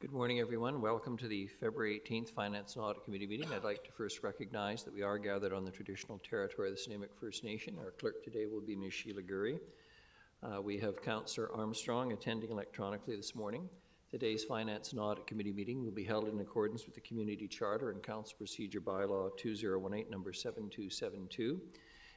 Good morning, everyone. Welcome to the February 18th Finance and Audit Committee meeting. I'd like to first recognize that we are gathered on the traditional territory of the Snuneymuxw First Nation. Our clerk today will be Ms. Sheila Gurry. We have Councillor Armstrong attending electronically this morning. Today's Finance and Audit Committee meeting will be held in accordance with the Community Charter and Council Procedure Bylaw 2018, number 7272.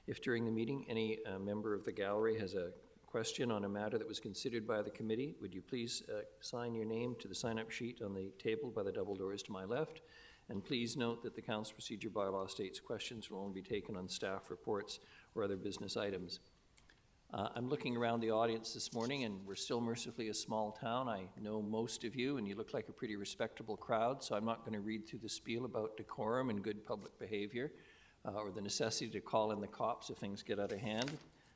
If during the meeting any member of the gallery has a question on a matter that was considered by the committee, would you please sign your name to the sign-up sheet on the table by the double doors to my left? And please note that the Council Procedure Bylaw states questions will only be taken on staff reports or other business items. I'm looking around the audience this morning, and we're still mercifully a small town. I know most of you, and you look like a pretty respectable crowd, so I'm not going to read through the spiel about decorum and good public behavior or the necessity to call in the cops if things get out of hand.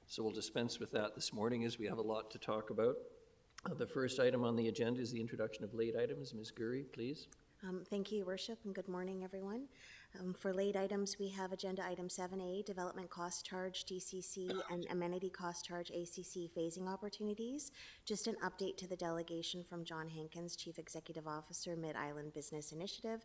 So we'll dispense with that this morning as we have a lot to talk about. The first item on the agenda is the introduction of late items. Ms. Gurry, please. Thank you, Your Worship, and good morning, everyone. For late items, we have Agenda Item 7A, Development Cost Charge DCC and Amenity Cost Charge ACC phasing opportunities. Just an update to the delegation from John Hankins, Chief Executive Officer, Mid-Island Business Initiative,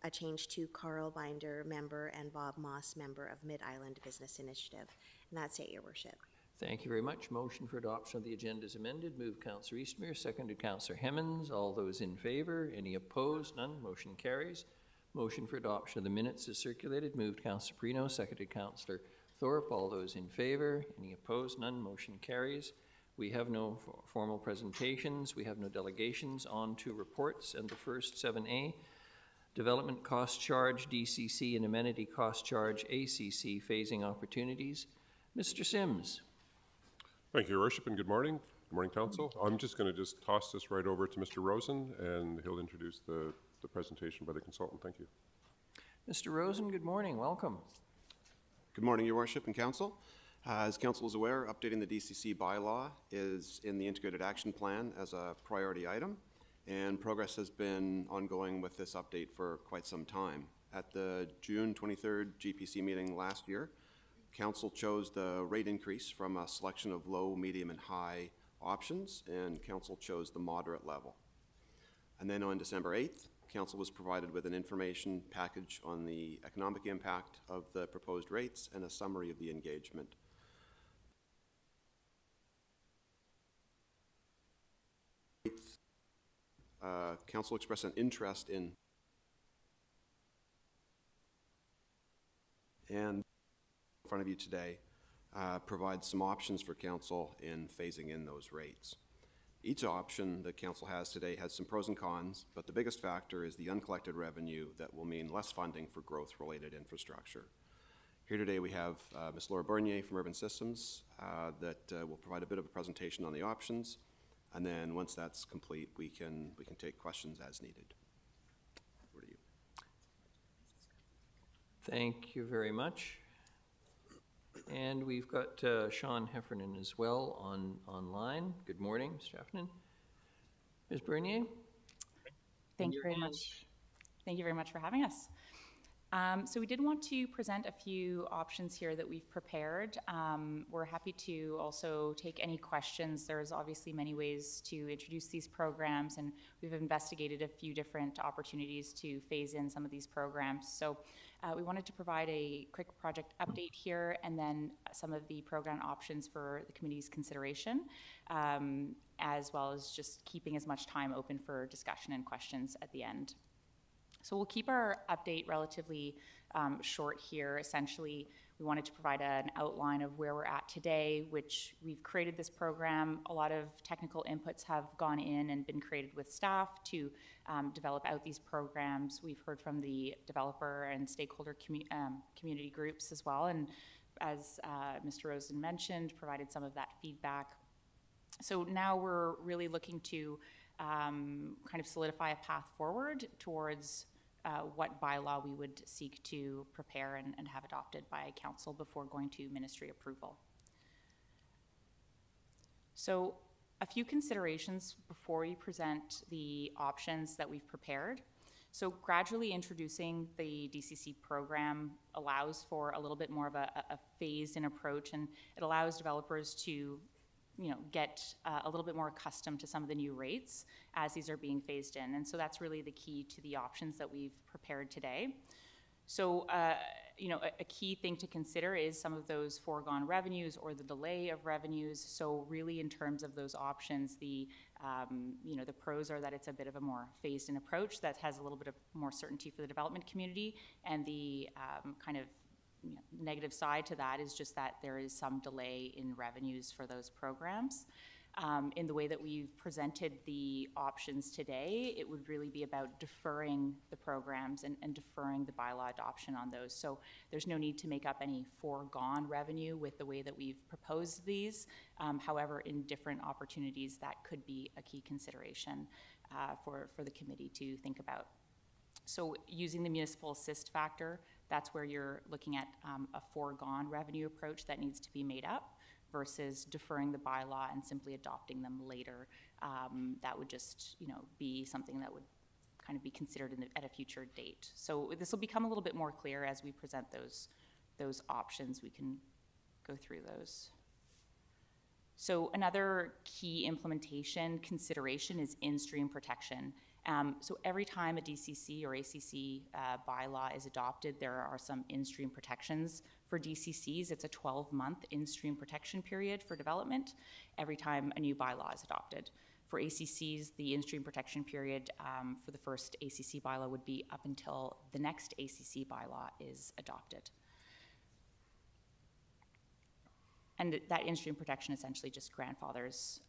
a change to Carl Binder, member, and Bob Moss, member of Mid-Island Business Initiative. And that's it, Your Worship. Thank you very much. Motion for adoption of the agenda is amended. Moved Councillor Eastmere, seconded Councillor Hemmons. All those in favour? Any opposed? None. Motion carries. Motion for adoption of the minutes is circulated. Moved Councillor Prino, seconded Councillor Thorpe. All those in favour? Any opposed? None. Motion carries. We have no formal presentations. We have no delegations. On to reports. And the first, 7A, Development Cost Charge DCC and Amenity Cost Charge ACC phasing opportunities. Mr. Sims. Thank you, Your Worship, and good morning. Good morning, Council. I'm just going to toss this right over to Mr. Rosen, and he'll introduce the presentation by the consultant. Thank you. Mr. Rosen, good morning. Welcome. Good morning, Your Worship and Council. As Council is aware, updating the DCC bylaw is in the Integrated Action Plan as a priority item, and progress has been ongoing with this update for quite some time. At the June 23rd GPC meeting last year, Council chose the rate increase from a selection of low, medium, and high options, and Council chose the moderate level. And then on December 8th, Council was provided with an information package on the economic impact of the proposed rates and a summary of the engagement. Council expressed an interest in and in front of you today provides some options for Council in phasing in those rates. Each option that Council has today has some pros and cons, but the biggest factor is the uncollected revenue that will mean less funding for growth-related infrastructure. Here today we have Ms. Laura Bernier from Urban Systems that will provide a bit of a presentation on the options, and then once that's complete, we can take questions as needed. Over to you. Thank you very much. And we've got Sean Heffernan as well online. Good morning, Mr. Heffernan. Ms. Bernier? Thank you very much. Thank you very much for having us. So we did want to present a few options here that we've prepared. We're happy to also take any questions. There's obviously many ways to introduce these programs, and we've investigated a few different opportunities to phase in some of these programs. So we wanted to provide a quick project update here and then some of the program options for the committee's consideration, as well as just keeping as much time open for discussion and questions at the end. So we'll keep our update relatively short here. Essentially, we wanted to provide an outline of where we're at today, which we've created this program. A lot of technical inputs have gone in and been created with staff to develop out these programs. We've heard from the developer and stakeholder community groups as well, and as Mr. Rosen mentioned, provided some of that feedback. So now we're really looking to kind of solidify a path forward towards what bylaw we would seek to prepare and have adopted by Council before going to ministry approval. So a few considerations before we present the options that we've prepared. So gradually introducing the DCC program allows for a little bit more of a phased-in approach, and it allows developers to get a little bit more accustomed to some of the new rates as these are being phased in. And so that's really the key to the options that we've prepared today. So, a key thing to consider is some of those foregone revenues or the delay of revenues. So really in terms of those options, the pros are that it's a bit of a more phased-in approach that has a little bit of more certainty for the development community, and the negative side to that is just that there is some delay in revenues for those programs. In the way that we've presented the options today, it would really be about deferring the programs and deferring the bylaw adoption on those. So there's no need to make up any foregone revenue with the way that we've proposed these. However, in different opportunities, that could be a key consideration for the committee to think about. So using the municipal assist factor, that's where you're looking at a foregone revenue approach that needs to be made up, versus deferring the bylaw and simply adopting them later. That would just, be something that would kind of be considered at a future date. So this will become a little bit more clear as we present those options. We can go through those. So another key implementation consideration is in-stream protection. So every time a DCC or ACC bylaw is adopted, there are some in-stream protections. For DCCs, it's a 12-month in-stream protection period for development every time a new bylaw is adopted. For ACCs, the in-stream protection period for the first ACC bylaw would be up until the next ACC bylaw is adopted. And that in-stream protection essentially just grandfathers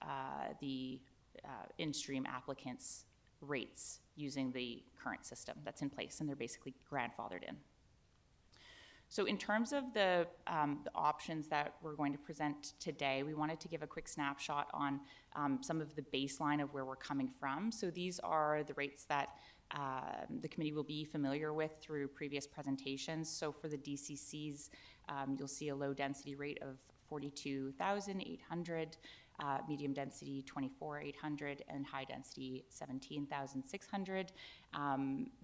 the in-stream applicants' rates using the current system that's in place, and they're basically grandfathered in. So in terms of the options that we're going to present today, we wanted to give a quick snapshot on some of the baseline of where we're coming from. So these are the rates that the committee will be familiar with through previous presentations. So for the DCCs, you'll see a low density rate of 42,800, medium density 24,800, and high density 17,600.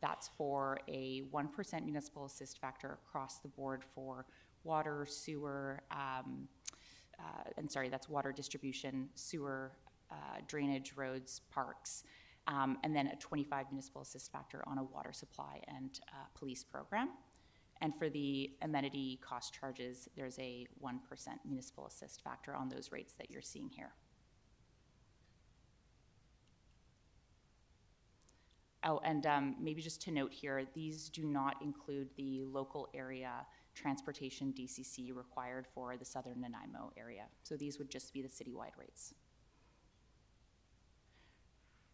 That's for a 1% municipal assist factor across the board for water, sewer, that's water distribution, sewer, drainage, roads, parks, and then a 25 municipal assist factor on a water supply and police program. And for the amenity cost charges, there's a 1% municipal assist factor on those rates that you're seeing here. Oh, and maybe just to note here, these do not include the local area transportation DCC required for the southern Nanaimo area. So these would just be the citywide rates.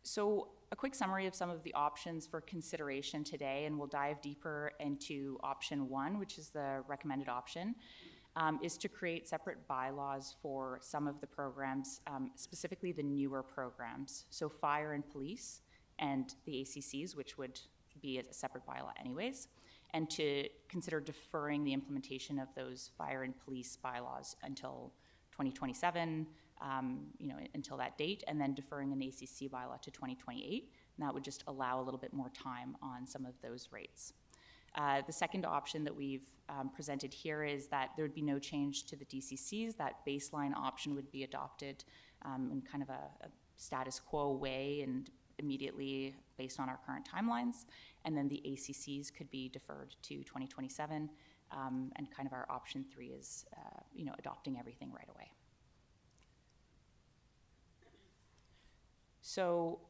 So a quick summary of some of the options for consideration today, and we'll dive deeper into option 1, which is the recommended option, is to create separate bylaws for some of the programs, specifically the newer programs. So fire and police and the ACCs, which would be a separate bylaw anyways, and to consider deferring the implementation of those fire and police bylaws until 2027, until that date, and then deferring an ACC bylaw to 2028. And that would just allow a little bit more time on some of those rates. The second option that we've presented here is that there would be no change to the DCCs. That baseline option would be adopted in kind of a status quo way and immediately based on our current timelines. And then the ACCs could be deferred to 2027. And kind of our option 3 is, adopting everything right away. So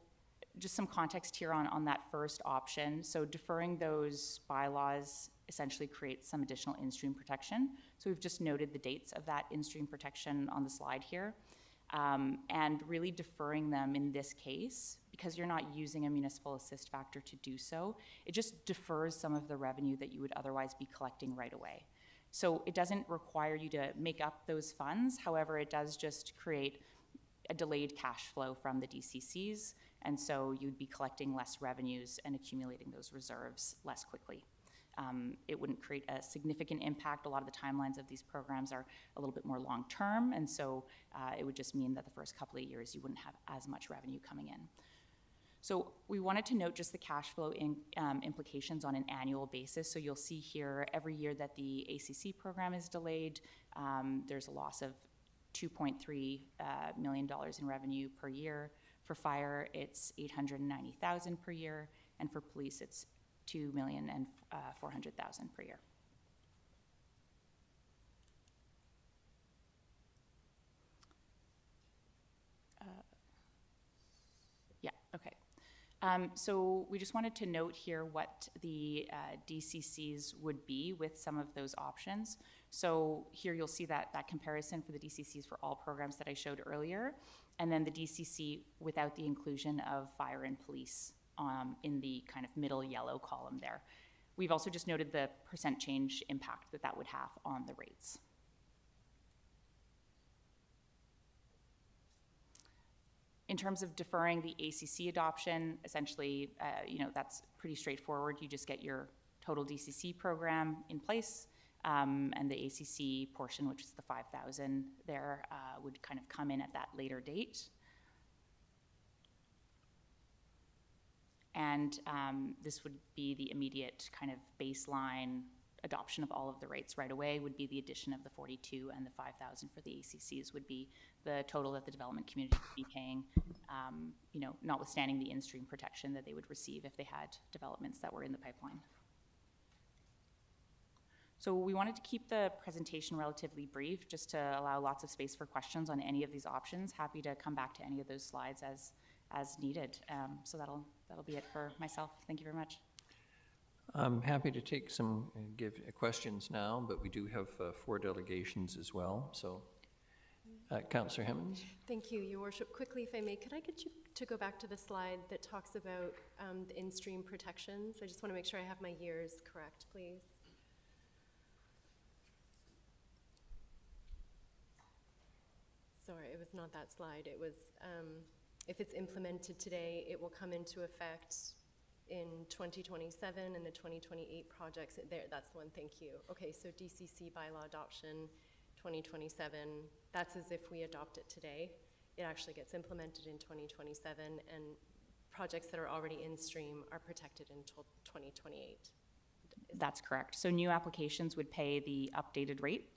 just some context here on that first option. So deferring those bylaws essentially creates some additional in-stream protection. So we've just noted the dates of that in-stream protection on the slide here. And really deferring them in this case, because you're not using a municipal assist factor to do so, it just defers some of the revenue that you would otherwise be collecting right away. So it doesn't require you to make up those funds. However, it does just create a delayed cash flow from the DCCs, and so you'd be collecting less revenues and accumulating those reserves less quickly. It wouldn't create a significant impact. A lot of the timelines of these programs are a little bit more long-term, and so it would just mean that the first couple of years you wouldn't have as much revenue coming in. So we wanted to note just the cash flow implications on an annual basis. So you'll see here every year that the ACC program is delayed, there's a loss of $2.3 million in revenue per year. For fire, it's $890,000 per year, and for police, it's $2,400,000 per year. Yeah, okay. So we just wanted to note here what the DCCs would be with some of those options. So here you'll see that comparison for the DCCs for all programs that I showed earlier, and then the DCC without the inclusion of fire and police in the kind of middle yellow column there. We've also just noted the percent change impact that would have on the rates. In terms of deferring the ACC adoption, essentially, that's pretty straightforward. You just get your total DCC program in place, and the ACC portion, which is the 5,000 there, would kind of come in at that later date. And this would be the immediate kind of baseline adoption of all of the rates right away, would be the addition of the 42 and the 5,000 for the ACCs would be the total that the development community would be paying, notwithstanding the in-stream protection that they would receive if they had developments that were in the pipeline. So we wanted to keep the presentation relatively brief, just to allow lots of space for questions on any of these options. Happy to come back to any of those slides as needed. So that'll be it for myself. Thank you very much. I'm happy to take some questions now, but we do have 4 delegations as well. So, Councillor Hemmons. Thank you, Your Worship. Quickly, if I may, could I get you to go back to the slide that talks about the in-stream protections? I just want to make sure I have my years correct, please. Sorry, it was not that slide. It was, if it's implemented today, it will come into effect in 2027 and the 2028 projects. There, that's the one, thank you. Okay, so DCC bylaw adoption 2027, that's as if we adopt it today. It actually gets implemented in 2027, and projects that are already in stream are protected until 2028. That's correct. So new applications would pay the updated rate,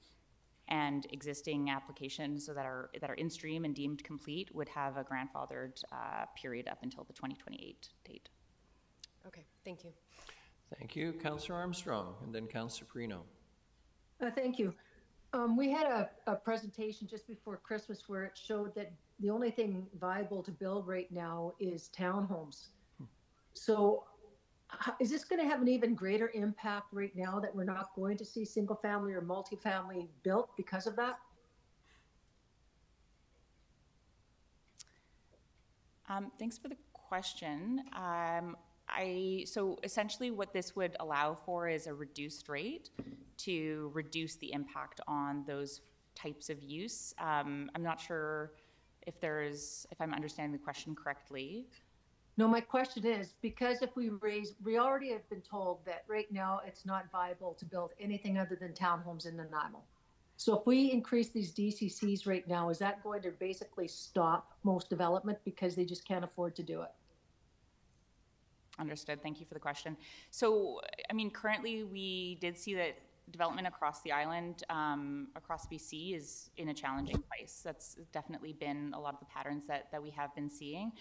and existing applications that are in stream and deemed complete would have a grandfathered period up until the 2028 date. Okay, thank you. Thank you. Councillor Armstrong, and then Councillor Perino. Thank you. We had a presentation just before Christmas where it showed that the only thing viable to build right now is townhomes. So is this going to have an even greater impact right now that we're not going to see single family or multifamily built because of that? Thanks for the question. So essentially what this would allow for is a reduced rate to reduce the impact on those types of use. I'm not sure if I'm understanding the question correctly. No, my question is, because if we already have been told that right now it's not viable to build anything other than townhomes in Nanaimo. So if we increase these DCCs right now, is that going to basically stop most development because they just can't afford to do it? Understood. Thank you for the question. So, I mean, currently we did see that development across the island, across BC, is in a challenging place. That's definitely been a lot of the patterns that we have been seeing.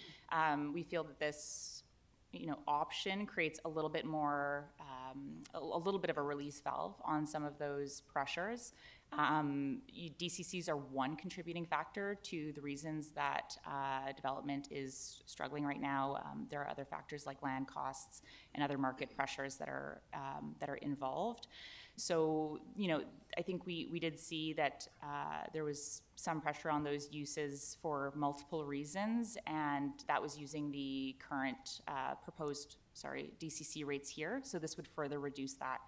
We feel that this, option creates a little bit more, a little bit of a release valve on some of those pressures. DCCs are one contributing factor to the reasons that development is struggling right now. There are other factors like land costs and other market pressures that are involved. So, I think we did see that there was some pressure on those uses for multiple reasons, and that was using the current proposed DCC rates here. So this would further reduce that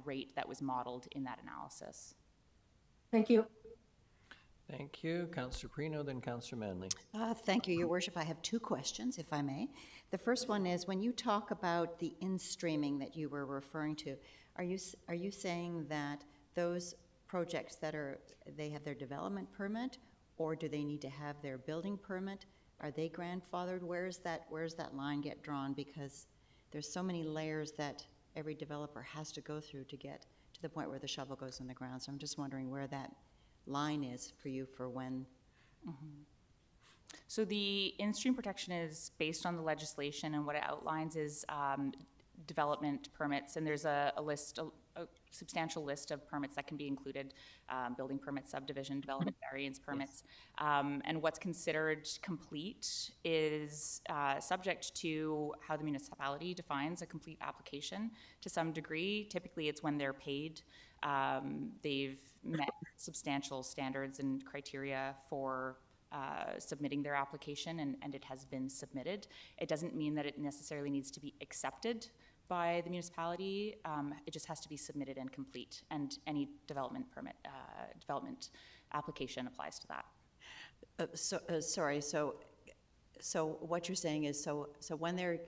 rate that was modeled in that analysis. Thank you. Thank you. Councillor Perino, then Councillor Manley. Thank you, Your Worship. I have 2 questions, if I may. The first one is, when you talk about the in-streaming that you were referring to, are you saying that those projects they have their development permit, or do they need to have their building permit? Are they grandfathered? Where's that line get drawn? Because there's so many layers that every developer has to go through to get to the point where the shovel goes in the ground. So I'm just wondering where that line is for you for when? So the in-stream protection is based on the legislation, and what it outlines is development permits, and there's a list, a substantial list of permits that can be included, building permits, subdivision, development variance permits. And what's considered complete is subject to how the municipality defines a complete application to some degree. Typically, it's when they're paid. They've met substantial standards and criteria for submitting their application, and it has been submitted. It doesn't mean that it necessarily needs to be accepted by the municipality. It just has to be submitted and complete, and any development permit, development application applies to that. Sorry, so what you're saying is, so when they're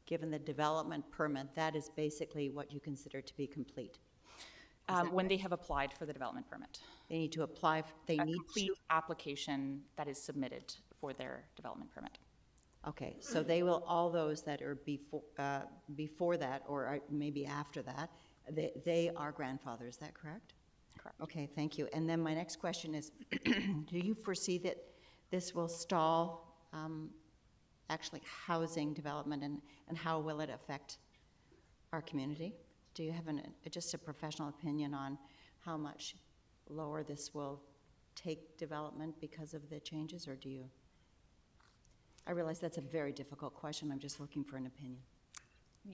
given the development permit, that is basically what you consider to be complete? When they have applied for the development permit. They need to apply, they A need complete to, application that is submitted for their development permit. okay, so they will, all those that are before that, or maybe after that, they are grandfathers, is that correct? Correct. Okay, thank you. And then my next question is, do you foresee that this will stall actually housing development, and how will it affect our community? Do you have just a professional opinion on how much lower this will take development because of the changes, or do you? I realize that's a very difficult question. I'm just looking for an opinion.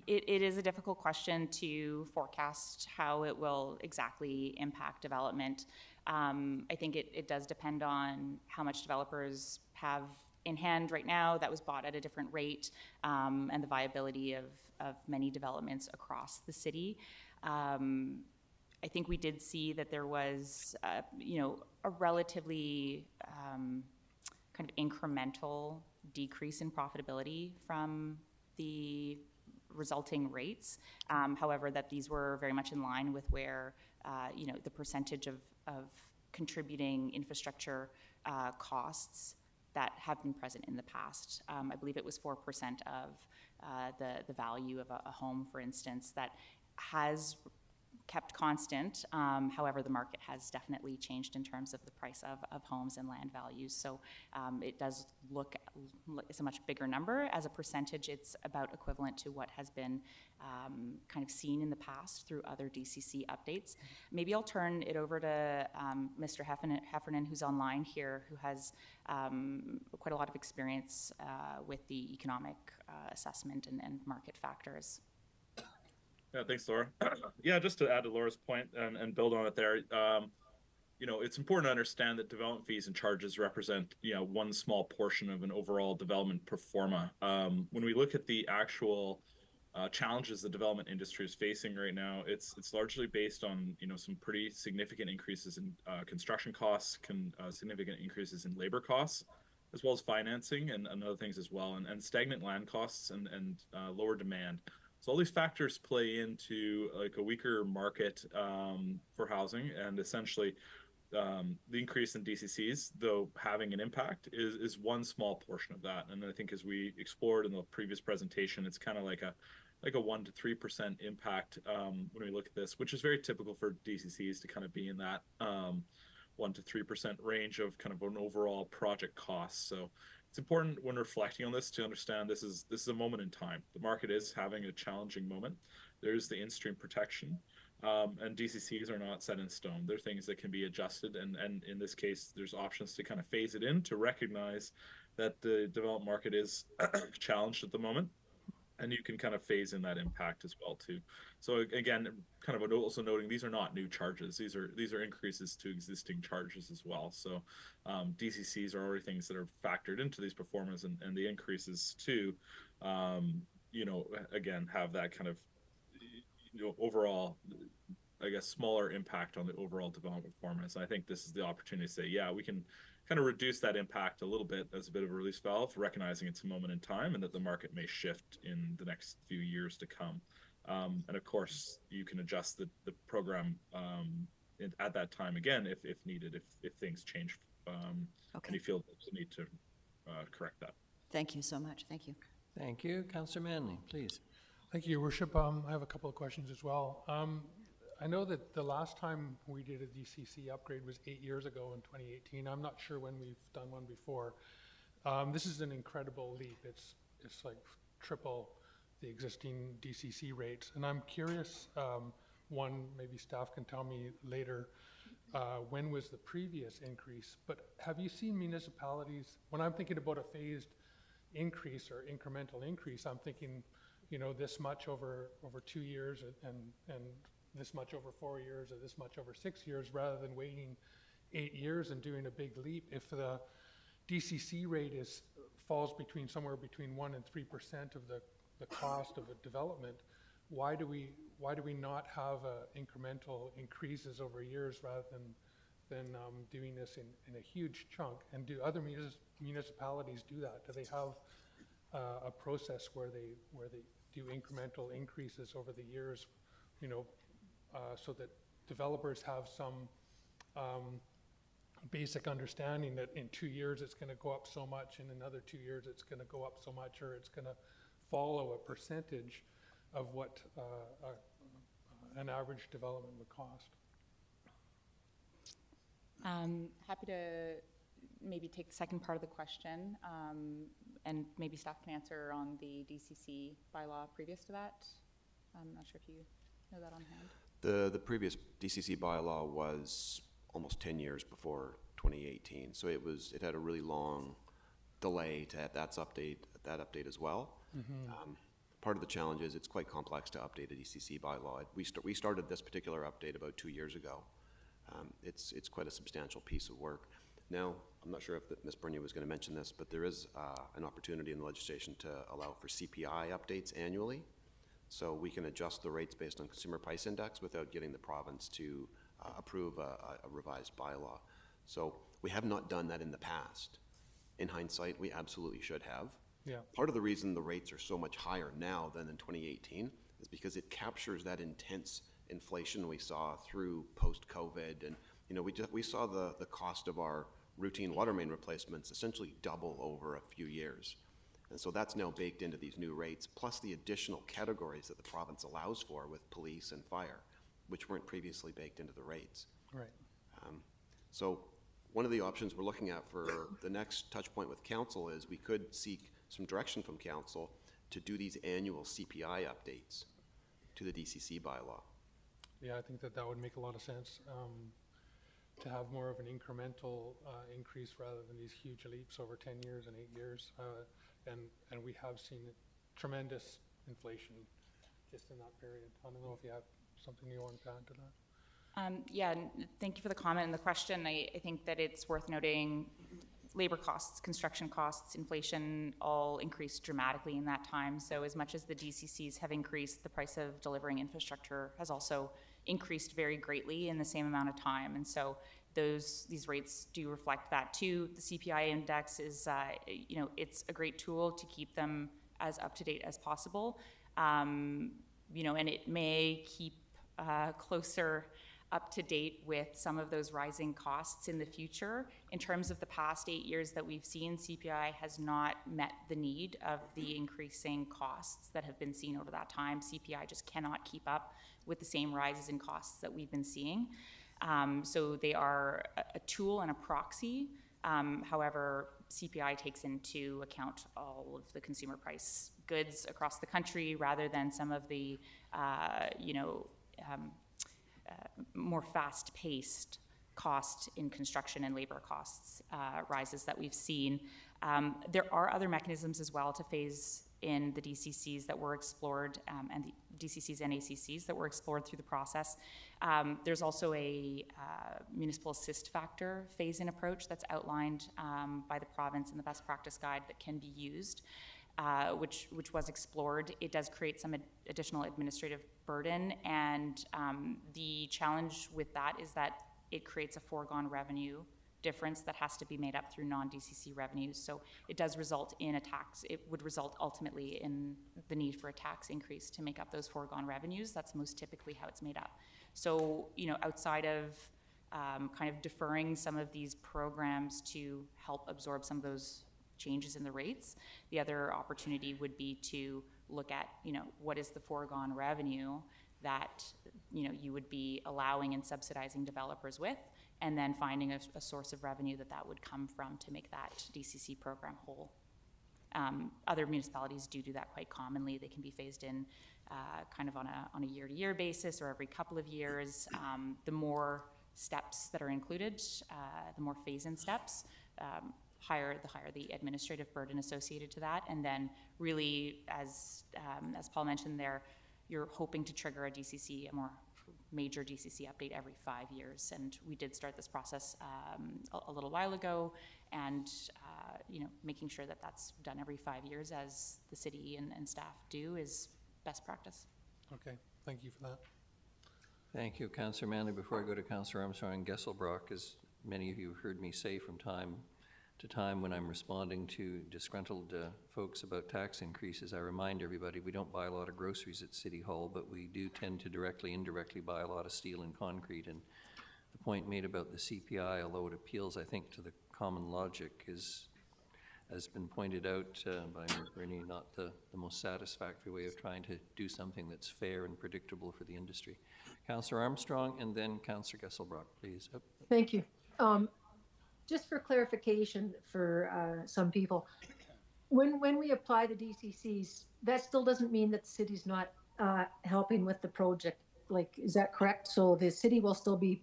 It is a difficult question to forecast how it will exactly impact development. I think it does depend on how much developers have in hand right now that was bought at a different rate, and the viability of many developments across the city. I think we did see that there was, a relatively kind of incremental decrease in profitability from the resulting rates. However, that these were very much in line with where, the percentage of contributing infrastructure costs that have been present in the past. I believe it was 4% of the value of a home, for instance, that has kept constant. However, the market has definitely changed in terms of the price of homes and land values. So it does look, it's a much bigger number. As a percentage, it's about equivalent to what has been kind of seen in the past through other DCC updates. Maybe I'll turn it over to Mr. Heffernan, who's online here, who has quite a lot of experience with the economic assessment and market factors. Yeah, thanks, Laura. Yeah, just to add to Laura's point and build on it there, it's important to understand that development fees and charges represent, one small portion of an overall development pro forma. When we look at the actual challenges the development industry is facing right now, it's largely based on, some pretty significant increases in construction costs, significant increases in labor costs, as well as financing and other things as well, and stagnant land costs and lower demand. So all these factors play into like a weaker market for housing, and essentially the increase in DCCs, though having an impact, is one small portion of that. And I think as we explored in the previous presentation, it's kind of like a 1 to 3% impact when we look at this, which is very typical for DCCs to kind of be in that 1 to 3% range of kind of an overall project cost. So it's important when reflecting on this to understand this is a moment in time. The market is having a challenging moment. There's the in-stream protection, and DCCs are not set in stone. They're things that can be adjusted, and in this case, there's options to kind of phase it in to recognize that the developed market is challenged at the moment, and you can kind of phase in that impact as well too. So again, kind of also noting these are not new charges. These are increases to existing charges as well. So DCCs are already things that are factored into these performance, and the increases too, again, have that kind of overall, I guess, smaller impact on the overall development performance. And I think this is the opportunity to say, yeah, we can kind of reduce that impact a little bit as a bit of a release valve, recognizing it's a moment in time and that the market may shift in the next few years to come. And of course, you can adjust the program at that time again if needed, if things change and you feel there's a need to correct that. Thank you so much. Thank you. Thank you. Councillor Manley, please. Thank you, Your Worship. I have a couple of questions as well. I know that the last time we did a DCC upgrade was 8 years ago in 2018. I'm not sure when we've done one before. This is an incredible leap. It's like triple the existing DCC rates. And I'm curious, one, maybe staff can tell me later, when was the previous increase? But have you seen municipalities, when I'm thinking about a phased increase or incremental increase, I'm thinking, you know, this much over 2 years and this much over 4 years or this much over 6 years, rather than waiting 8 years and doing a big leap. If the DCC rate falls somewhere between 1% and 3% of the cost of a development, why do we not have incremental increases over years rather than doing this in a huge chunk? And do other municipalities do that? Do they have a process where they do incremental increases over the years, you know, so that developers have some basic understanding that in 2 years it's going to go up so much, in another 2 years it's going to go up so much, or it's going to follow a percentage of what an average development would cost? Happy to maybe take the second part of the question, and maybe staff can answer on the DCC bylaw previous to that. I'm not sure if you know that on hand. The previous DCC bylaw was almost 10 years before 2018, so it had a really long delay to have that update as well. Mm-hmm. Part of the challenge is it's quite complex to update a DCC bylaw. We started this particular update about 2 years ago. It's quite a substantial piece of work. Now, I'm not sure if Ms. Bernier was going to mention this, but there is an opportunity in the legislation to allow for CPI updates annually. So we can adjust the rates based on consumer price index without getting the province to approve a revised bylaw. So we have not done that in the past. In hindsight, we absolutely should have. Yeah. Part of the reason the rates are so much higher now than in 2018 is because it captures that intense inflation we saw through post-COVID. And, you know, we saw the cost of our routine water main replacements essentially double over a few years. And so that's now baked into these new rates, plus the additional categories that the province allows for with police and fire, which weren't previously baked into the rates. Right. So one of the options we're looking at for the next touch point with council is we could seek some direction from council to do these annual CPI updates to the DCC bylaw. Yeah, I think that would make a lot of sense, to have more of an incremental increase rather than these huge leaps over 10 years and 8 years. And we have seen tremendous inflation just in that period. I don't know if you have something you want to add to that. Yeah, thank you for the comment and the question. I think that it's worth noting labor costs, construction costs, inflation all increased dramatically in that time. So as much as the DCCs have increased, the price of delivering infrastructure has also increased very greatly in the same amount of time. And so these rates do reflect that too. The CPI index is, you know, it's a great tool to keep them as up to date as possible. You know, and it may keep closer up to date with some of those rising costs in the future. In terms of the past 8 years that we've seen, CPI has not met the need of the increasing costs that have been seen over that time. CPI just cannot keep up with the same rises in costs that we've been seeing. So they are a tool and a proxy. However, CPI takes into account all of the consumer price goods across the country rather than some of the, you know, more fast-paced cost in construction and labor costs rises that we've seen. There are other mechanisms as well to phase in the DCCs that were explored, and the DCCs and ACCs that were explored through the process. There's also a municipal assist factor phase-in approach that's outlined by the province in the best practice guide that can be used. Which was explored. It does create some additional administrative burden, and the challenge with that is that it creates a foregone revenue difference that has to be made up through non-DCC revenues. So it does result in a tax. It would result ultimately in the need for a tax increase to make up those foregone revenues. That's most typically how it's made up. So, you know, outside of kind of deferring some of these programs to help absorb some of those changes in the rates, the other opportunity would be to look at, you know, what is the foregone revenue that, you would be allowing and subsidizing developers with, and then finding a source of revenue that would come from to make that DCC program whole. Other municipalities do that quite commonly. They can be phased in kind of on a year-to-year basis or every couple of years. The more steps that are included, the more phase-in steps, the higher the administrative burden associated to that. And then really, as Paul mentioned there, you're hoping to trigger a DCC, a more major DCC update every 5 years. And we did start this process a little while ago, and making sure that that's done every 5 years, as the city and staff do, is best practice. Okay, thank you for that. Thank you, Councillor Manley. Before I go to Councillor Armstrong and Gesselbrock, as many of you have heard me say from time to time when I'm responding to disgruntled folks about tax increases, I remind everybody we don't buy a lot of groceries at City Hall, but we do tend to directly, indirectly buy a lot of steel and concrete. And the point made about the CPI, although it appeals, I think, to the common logic, has been pointed out by Bernie, not the most satisfactory way of trying to do something that's fair and predictable for the industry. Councillor Armstrong and then Councillor Gesselbrock, please. Oh. Thank you. Just for clarification for some people, when we apply the DCCs, that still doesn't mean that the city's not helping with the project. Like, is that correct? So the city will still be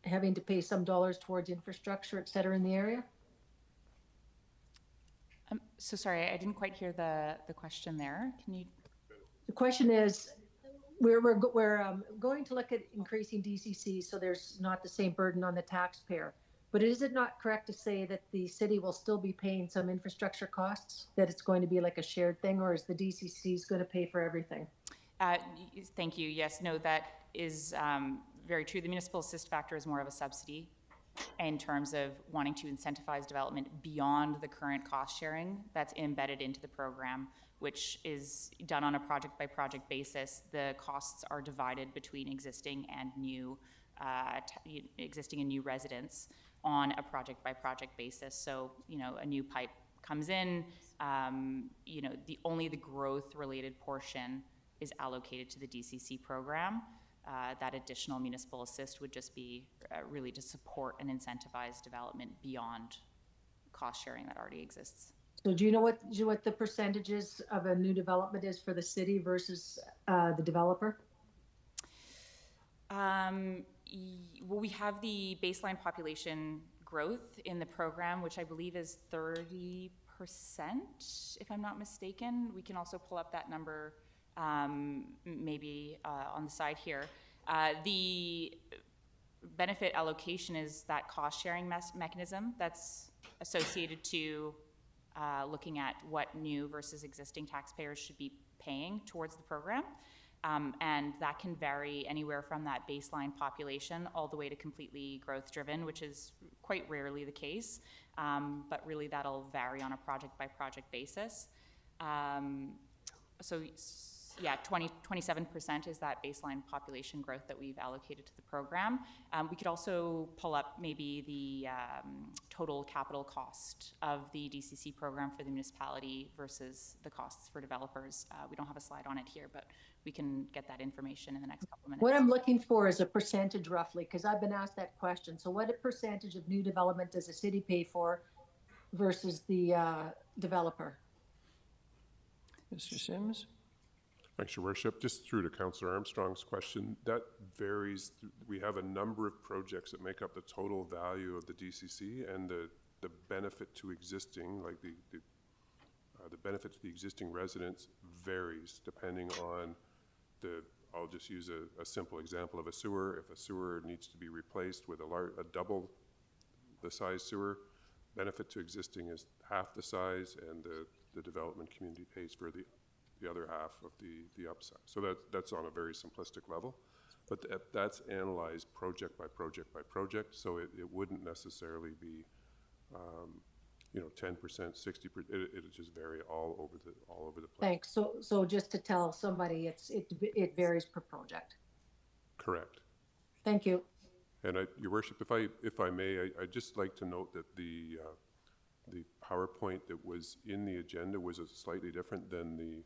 having to pay some dollars towards infrastructure, et cetera, in the area? So sorry, I didn't quite hear the question there. Can you? The question is, we're going to look at increasing DCC so there's not the same burden on the taxpayer. But is it not correct to say that the city will still be paying some infrastructure costs, that it's going to be like a shared thing, or is the DCCs going to pay for everything? Thank you. Yes, no, that is very true. The municipal assist factor is more of a subsidy in terms of wanting to incentivize development beyond the current cost sharing that's embedded into the program, which is done on a project by project basis. The costs are divided between existing and new residents on a project by project basis. So, a new pipe comes in, only the growth related portion is allocated to the DCC program. That additional municipal assist would just be really to support and incentivize development beyond cost sharing that already exists. So do you know what the percentages of a new development is for the city versus the developer? Well, we have the baseline population growth in the program, which I believe is 30%, if I'm not mistaken. We can also pull up that number maybe on the side here. The benefit allocation is that cost sharing mechanism that's associated to looking at what new versus existing taxpayers should be paying towards the program. And that can vary anywhere from that baseline population all the way to completely growth driven, which is quite rarely the case. But really that'll vary on a project by project basis. So yeah, 27% is that baseline population growth that we've allocated to the program. We could also pull up maybe the total capital cost of the DCC program for the municipality versus the costs for developers. We don't have a slide on it here, but we can get that information in the next couple of minutes. What I'm looking for is a percentage roughly, because I've been asked that question. So what percentage of new development does the city pay for versus the developer? Mr. Sims? Thanks, Your Worship. Just through to Councillor Armstrong's question, that varies. We have a number of projects that make up the total value of the DCC, and the benefit to existing, like the benefit to the existing residents varies depending on I'll just use a simple example of a sewer. If a sewer needs to be replaced with a double the size sewer, benefit to existing is half the size, and the development community pays for the other half of the upside. So that's on a very simplistic level, but that's analyzed project by project by project. So it wouldn't necessarily be 10%, 60%. It'll just vary all over the place. Thanks. So just to tell somebody, it varies per project. Correct. Thank you. And Your Worship, if I may, I'd just like to note that the PowerPoint that was in the agenda was slightly different than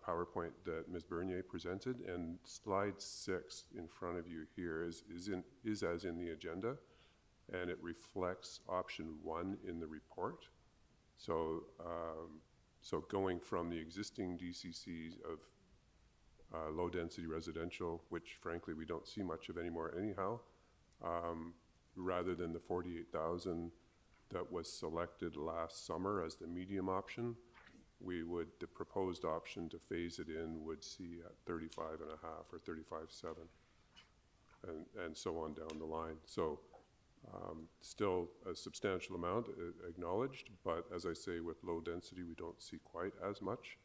PowerPoint that Ms. Bernier presented, and slide 6 in front of you here is as in the agenda, and it reflects option 1 in the report. So, so going from the existing DCCs of low-density residential, which frankly we don't see much of anymore anyhow, rather than the 48,000 that was selected last summer as the medium option, the proposed option to phase it in would see at 35.5 or 35.7, and so on down the line. So still a substantial amount acknowledged, but as I say, with low density, we don't see quite as much.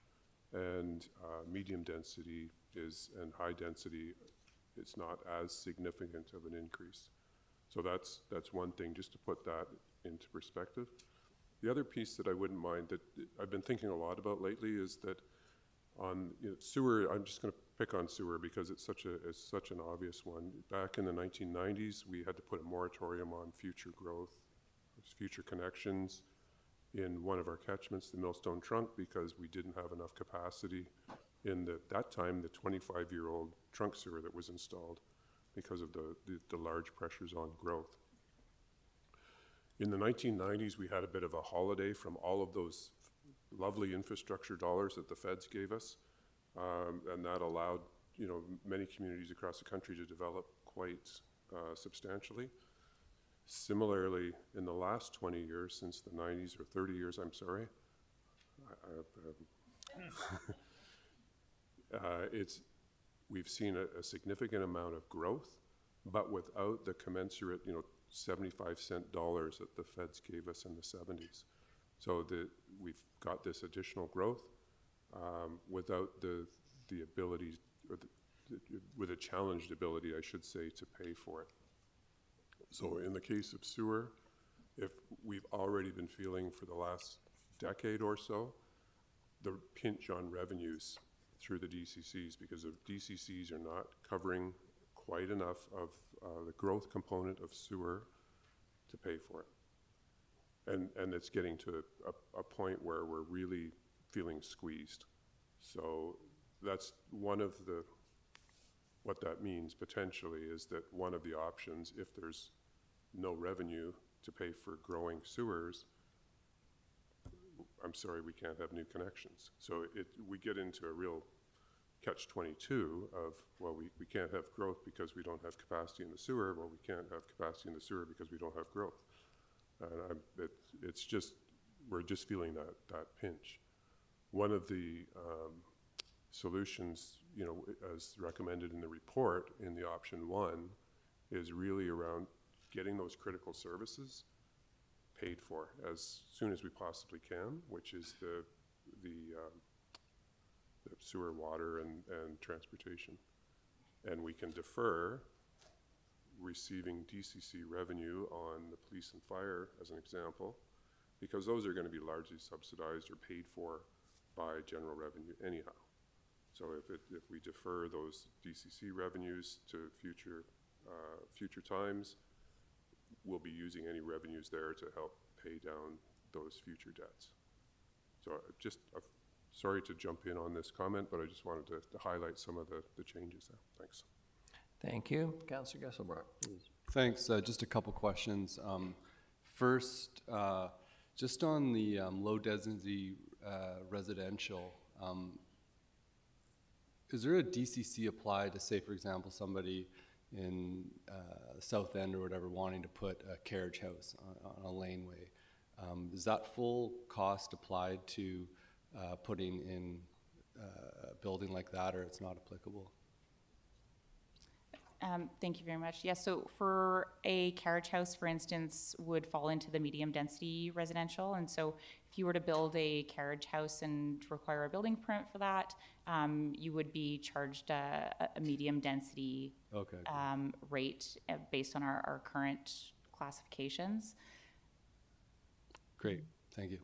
And medium density and high density, it's not as significant of an increase. So that's one thing, just to put that into perspective. The other piece that I wouldn't mind that I've been thinking a lot about lately is that on sewer, I'm just going to pick on sewer because it's such an obvious one. Back in the 1990s, we had to put a moratorium on future growth, future connections in one of our catchments, the Millstone Trunk, because we didn't have enough capacity in that time, the 25-year-old trunk sewer that was installed because of the large pressures on growth. In the 1990s, we had a bit of a holiday from all of those lovely infrastructure dollars that the feds gave us, and that allowed many communities across the country to develop quite substantially. Similarly, in the last 20 years, since the 90s, or 30 years, I'm sorry, we've seen a significant amount of growth, but without the commensurate, 75-cent dollars that the feds gave us in the 70s. So we've got this additional growth without the ability, or with a challenged ability, I should say, to pay for it. So in the case of sewer, if we've already been feeling for the last decade or so, the pinch on revenues through the DCCs, because the DCCs are not covering quite enough of the growth component of sewer to pay for it. And it's getting to a point where we're really feeling squeezed. So that's one of what that means potentially is that one of the options, if there's no revenue to pay for growing sewers, I'm sorry, we can't have new connections. So we get into a real catch-22 of, well, we can't have growth because we don't have capacity in the sewer. Well, we can't have capacity in the sewer because we don't have growth. And we're just feeling that pinch. One of the solutions, as recommended in the report in the option 1, is really around getting those critical services paid for as soon as we possibly can, which is the sewer, water, and transportation. And we can defer receiving DCC revenue on the police and fire, as an example, because those are going to be largely subsidized or paid for by general revenue anyhow. So if we defer those DCC revenues to future times, we'll be using any revenues there to help pay down those future debts. So sorry to jump in on this comment, but I just wanted to highlight some of the changes there. Thanks. Thank you. Councillor Gesselbrock, please. Thanks. Just a couple questions. First, just on the low density residential, is there a DCC applied to, say, for example, somebody in South End or whatever wanting to put a carriage house on a laneway? Is that full cost applied to putting in a building like that, or it's not applicable? Thank you very much. Yes, so for a carriage house, for instance, would fall into the medium density residential. And so if you were to build a carriage house and require a building permit for that, you would be charged a medium density rate based on our current classifications. Great, thank you.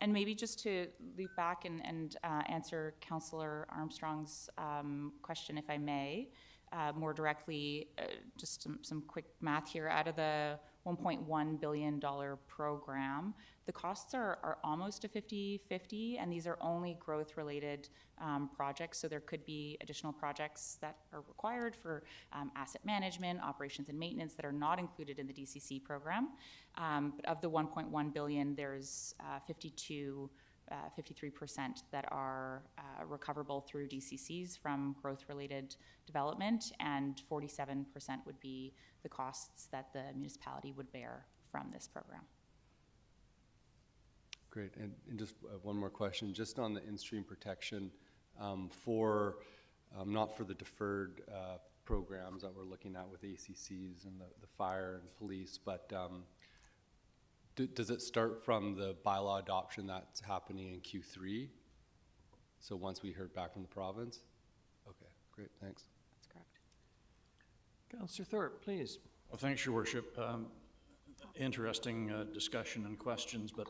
And maybe just to loop back and answer Councillor Armstrong's question, if I may. more directly, just some quick math here, out of the $1.1 billion program, the costs are almost a 50-50, and these are only growth-related projects, so there could be additional projects that are required for asset management, operations and maintenance that are not included in the DCC program. But of the $1.1 billion, there's 53% that are recoverable through DCCs from growth-related development, and 47% would be the costs that the municipality would bear from this program. Great, and just one more question, just on the in-stream protection for, not for the deferred programs that we're looking at with ACCs and the fire and police, but does it start from the bylaw adoption that's happening in Q3? So once we heard back from the province? Okay, great, thanks. That's correct. Councillor Thorpe, please. Well, thanks, Your Worship. Interesting discussion and questions, but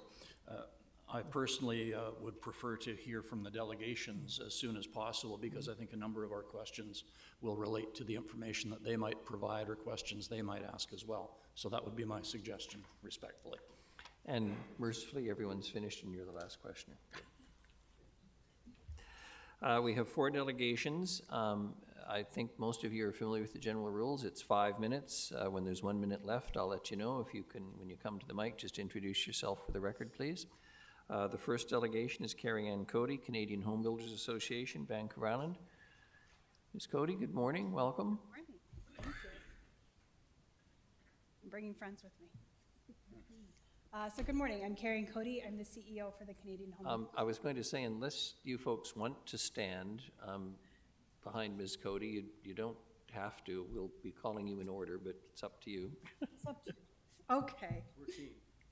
I personally would prefer to hear from the delegations as soon as possible, because I think a number of our questions will relate to the information that they might provide or questions they might ask as well. So that would be my suggestion, respectfully. And mercifully, everyone's finished and you're the last questioner. We have 4 delegations. I think most of you are familiar with the general rules. It's 5 minutes. When there's 1 minute left, I'll let you know. If you can, when you come to the mic, just introduce yourself for the record, please. The first delegation is Carrie Ann Cody, Canadian Home Builders Association, Vancouver Island. Ms. Cody, good morning, welcome. Good morning, thank you. I'm bringing friends with me. So good morning, I'm Carrie Ann Cody, I'm the CEO for the Canadian Home Builders. I was going to say, unless you folks want to stand behind Ms. Cody, you don't have to. We'll be calling you in order, but it's up to you. It's up to you. Okay.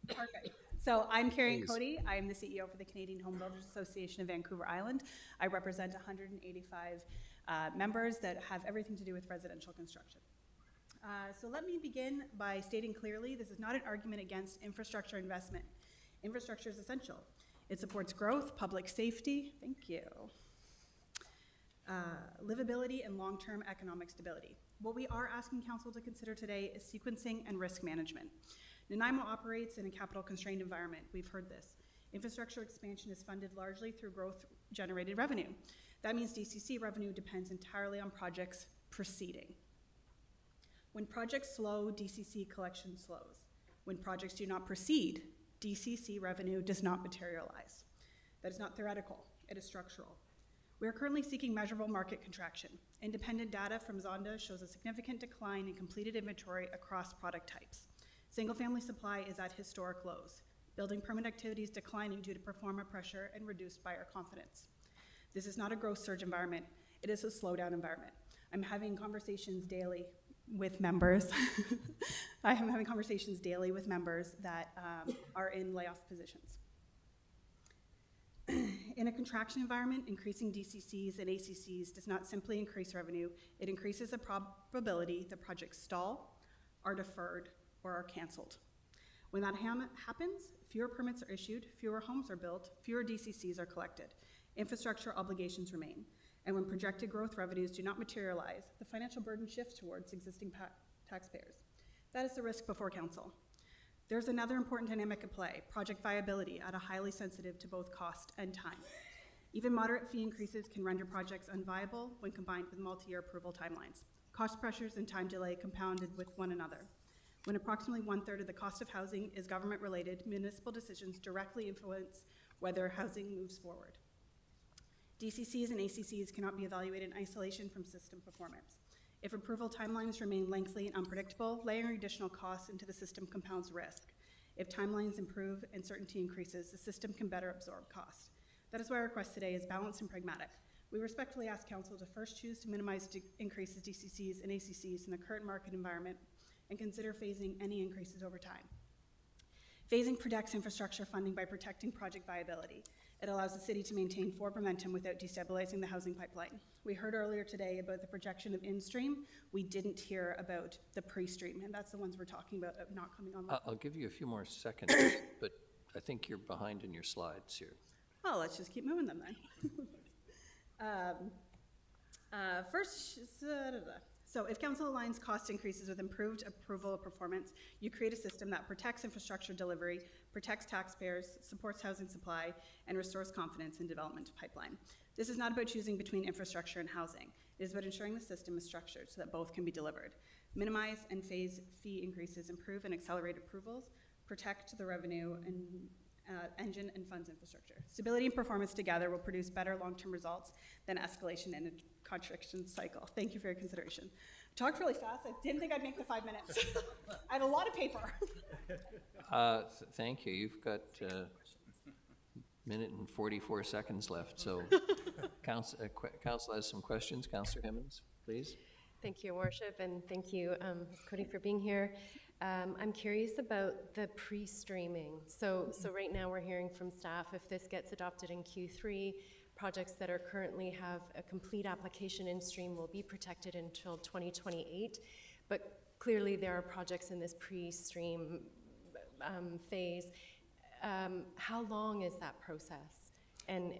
Perfect. So I'm Carrie Ann Cody. I am the CEO for the Canadian Home Builders Association of Vancouver Island. I represent 185 members that have everything to do with residential construction. So let me begin by stating clearly, this is not an argument against infrastructure investment. Infrastructure is essential. It supports growth, public safety, thank you, livability, and long-term economic stability. What we are asking Council to consider today is sequencing and risk management. Nanaimo operates in a capital-constrained environment. We've heard this. Infrastructure expansion is funded largely through growth-generated revenue. That means DCC revenue depends entirely on projects proceeding. When projects slow, DCC collection slows. When projects do not proceed, DCC revenue does not materialize. That is not theoretical, it is structural. We are currently seeking measurable market contraction. Independent data from Zonda shows a significant decline in completed inventory across product types. Single-family supply is at historic lows. Building permit activity is declining due to pro forma pressure and reduced buyer confidence. This is not a growth surge environment, it is a slowdown environment. I'm having conversations daily with members. I am having conversations daily with members that are in layoff positions. In a contraction environment, increasing DCCs and ACCs does not simply increase revenue, it increases the probability that projects stall, are deferred, or are canceled. When that happens, fewer permits are issued, fewer homes are built, fewer DCCs are collected, infrastructure obligations remain, and when projected growth revenues do not materialize, the financial burden shifts towards existing taxpayers. That is the risk before Council. There's another important dynamic at play, project viability, at a highly sensitive to both cost and time. Even moderate fee increases can render projects unviable when combined with multi-year approval timelines. Cost pressures and time delay compounded with one another. When approximately 1/3 of the cost of housing is government-related, municipal decisions directly influence whether housing moves forward. DCCs and ACCs cannot be evaluated in isolation from system performance. If approval timelines remain lengthy and unpredictable, layering additional costs into the system compounds risk. If timelines improve and certainty increases, the system can better absorb cost. That is why our request today is balanced and pragmatic. We respectfully ask Council to first choose to minimize increases DCCs and ACCs in the current market environment and consider phasing any increases over time. Phasing protects infrastructure funding by protecting project viability. It allows the city to maintain forward momentum without destabilizing the housing pipeline. We heard earlier today about the projection of in-stream. We didn't hear about the pre-stream, and that's the ones we're talking about not coming online. I'll give you a few more seconds, but I think you're behind in your slides here. Oh, let's just keep moving them then. So if council aligns cost increases with improved approval of performance, you create a system that protects infrastructure delivery, protects taxpayers, supports housing supply, and restores confidence in development pipeline. This is not about choosing between infrastructure and housing. It is about ensuring the system is structured so that both can be delivered. Minimize and phase fee increases, improve and accelerate approvals, protect the revenue and engine and funds infrastructure. Stability and performance together will produce better long-term results than escalation and a contraction cycle. Thank you for your consideration. I talked really fast. I didn't think I'd make the 5 minutes. I had a lot of paper. Thank you. You've got a minute and 44 seconds left. So council has some questions. Councillor Hemmings, please. Thank you, Your Worship, and thank you, Ms. Cody, for being here. I'm curious about the pre-streaming. So right now we're hearing from staff, if this gets adopted in Q3, projects that are currently have a complete application in stream will be protected until 2028. But clearly there are projects in this pre-stream phase. How long is that process? And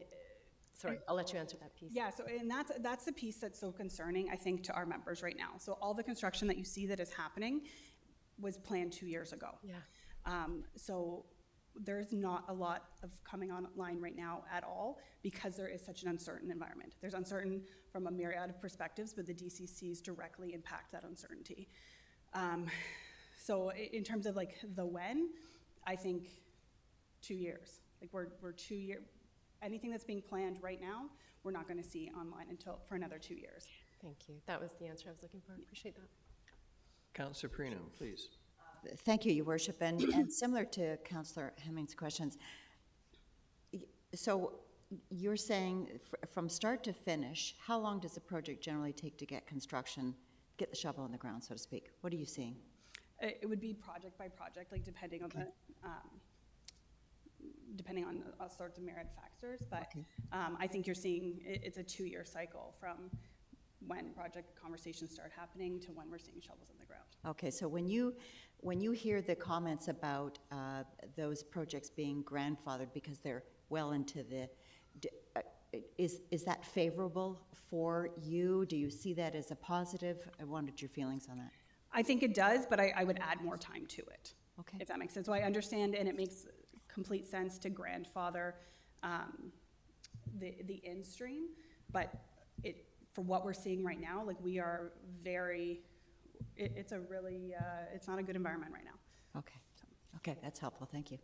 sorry, I'll let you answer that piece. Yeah, so and that's the piece that's so concerning, I think, to our members right now. So all the construction that you see that is happening was planned 2 years ago. Yeah. So there's not a lot of coming online right now at all because there is such an uncertain environment. There's uncertain from a myriad of perspectives, but the DCCs directly impact that uncertainty. So in terms of like the when, I think 2 years. Like we're 2 years. Anything that's being planned right now, we're not going to see online for another 2 years. Thank you. That was the answer I was looking for. Appreciate that. Councillor Perino, please. Thank you, Your Worship. And similar to Councillor Hemmings' questions, so you're saying from start to finish, how long does a project generally take to get construction, get the shovel in the ground, so to speak? What are you seeing? It would be project by project, like depending on the all sorts of myriad factors. But Okay. I think you're seeing it's a 2-year cycle from when project conversations start happening to when we're seeing shovels in the ground. Okay, so when you hear the comments about those projects being grandfathered because they're well into the, is that favorable for you? Do you see that as a positive? I wondered your feelings on that. I think it does, but I would add more time to it. Okay. If that makes sense. So I understand, and it makes complete sense to grandfather the in-stream, but for what we're seeing right now, like we are it's a really, it's not a good environment right now. Okay. Okay, that's helpful. Thank you.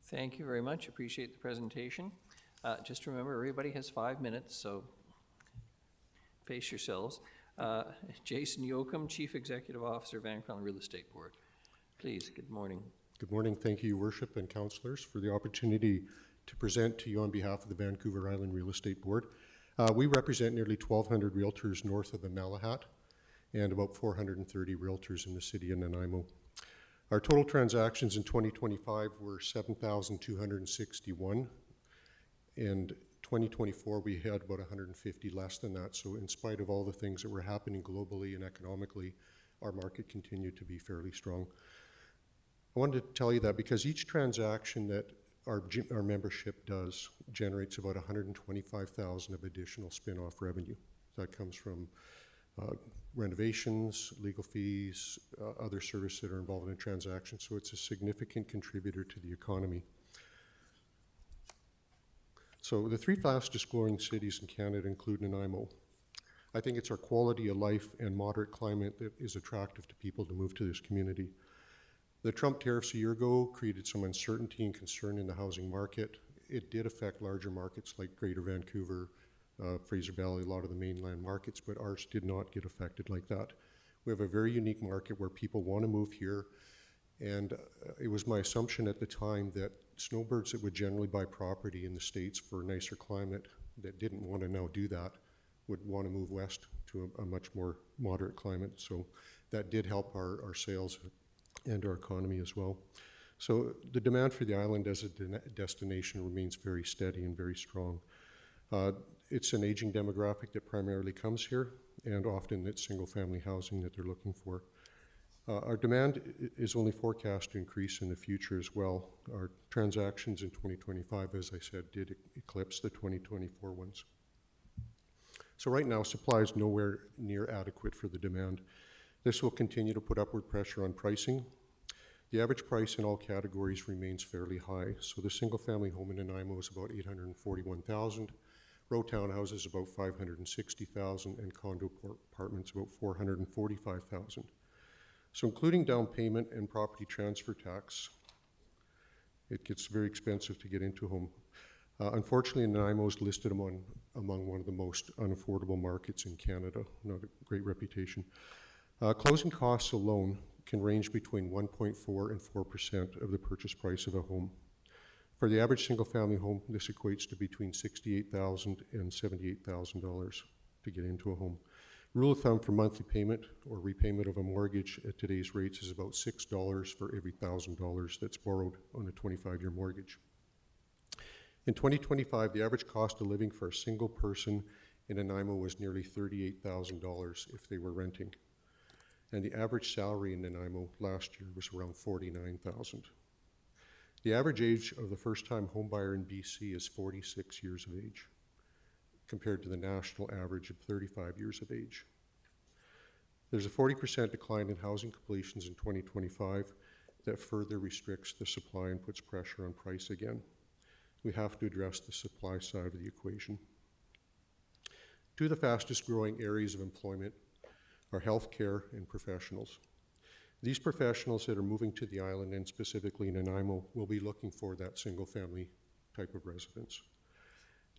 Thank you very much. Appreciate the presentation. Just remember, everybody has 5 minutes, so pace yourselves. Jason Yoakum, Chief Executive Officer, Van Cortlandt Real Estate Board. Please, good morning. Good morning. Thank you, Your Worship and councillors, for the opportunity to present to you on behalf of the Vancouver Island Real Estate Board. We represent nearly 1,200 realtors north of the Malahat and about 430 realtors in the city of Nanaimo. Our total transactions in 2025 were 7,261. In 2024, we had about 150 less than that. So in spite of all the things that were happening globally and economically, our market continued to be fairly strong. I wanted to tell you that because each transaction that our membership does generates about $125,000 of additional spin-off revenue. That comes from renovations, legal fees, other services that are involved in a transaction. So it's a significant contributor to the economy. So the 3 fastest growing cities in Canada include Nanaimo. I think it's our quality of life and moderate climate that is attractive to people to move to this community. The Trump tariffs a year ago created some uncertainty and concern in the housing market. It did affect larger markets like Greater Vancouver, Fraser Valley, a lot of the mainland markets, but ours did not get affected like that. We have a very unique market where people want to move here, and it was my assumption at the time that snowbirds that would generally buy property in the States for a nicer climate that didn't want to now do that would want to move west to a much more moderate climate. So that did help our sales and our economy as well. So the demand for the island as a destination remains very steady and very strong. It's an aging demographic that primarily comes here, and often it's single-family housing that they're looking for. Our demand is only forecast to increase in the future as well. Our transactions in 2025, as I said, did eclipse the 2024 ones. So right now, supply is nowhere near adequate for the demand. This will continue to put upward pressure on pricing. The average price in all categories remains fairly high. So the single-family home in Nanaimo is about $841,000, row townhouses about $560,000, and condo apartments about $445,000. So including down payment and property transfer tax, it gets very expensive to get into a home. Unfortunately, Nanaimo is listed among one of the most unaffordable markets in Canada, not a great reputation. Closing costs alone can range between 1.4 and 4% of the purchase price of a home. For the average single-family home, this equates to between $68,000 and $78,000 to get into a home. Rule of thumb for monthly payment or repayment of a mortgage at today's rates is about $6 for every $1,000 that's borrowed on a 25-year mortgage. In 2025, the average cost of living for a single person in Nanaimo was nearly $38,000 if they were renting. And the average salary in Nanaimo last year was around $49,000. The average age of the first-time homebuyer in BC is 46 years of age, compared to the national average of 35 years of age. There's a 40% decline in housing completions in 2025 that further restricts the supply and puts pressure on price again. We have to address the supply side of the equation. Two of the fastest growing areas of employment are healthcare and professionals. These professionals that are moving to the island, and specifically Nanaimo, will be looking for that single-family type of residence.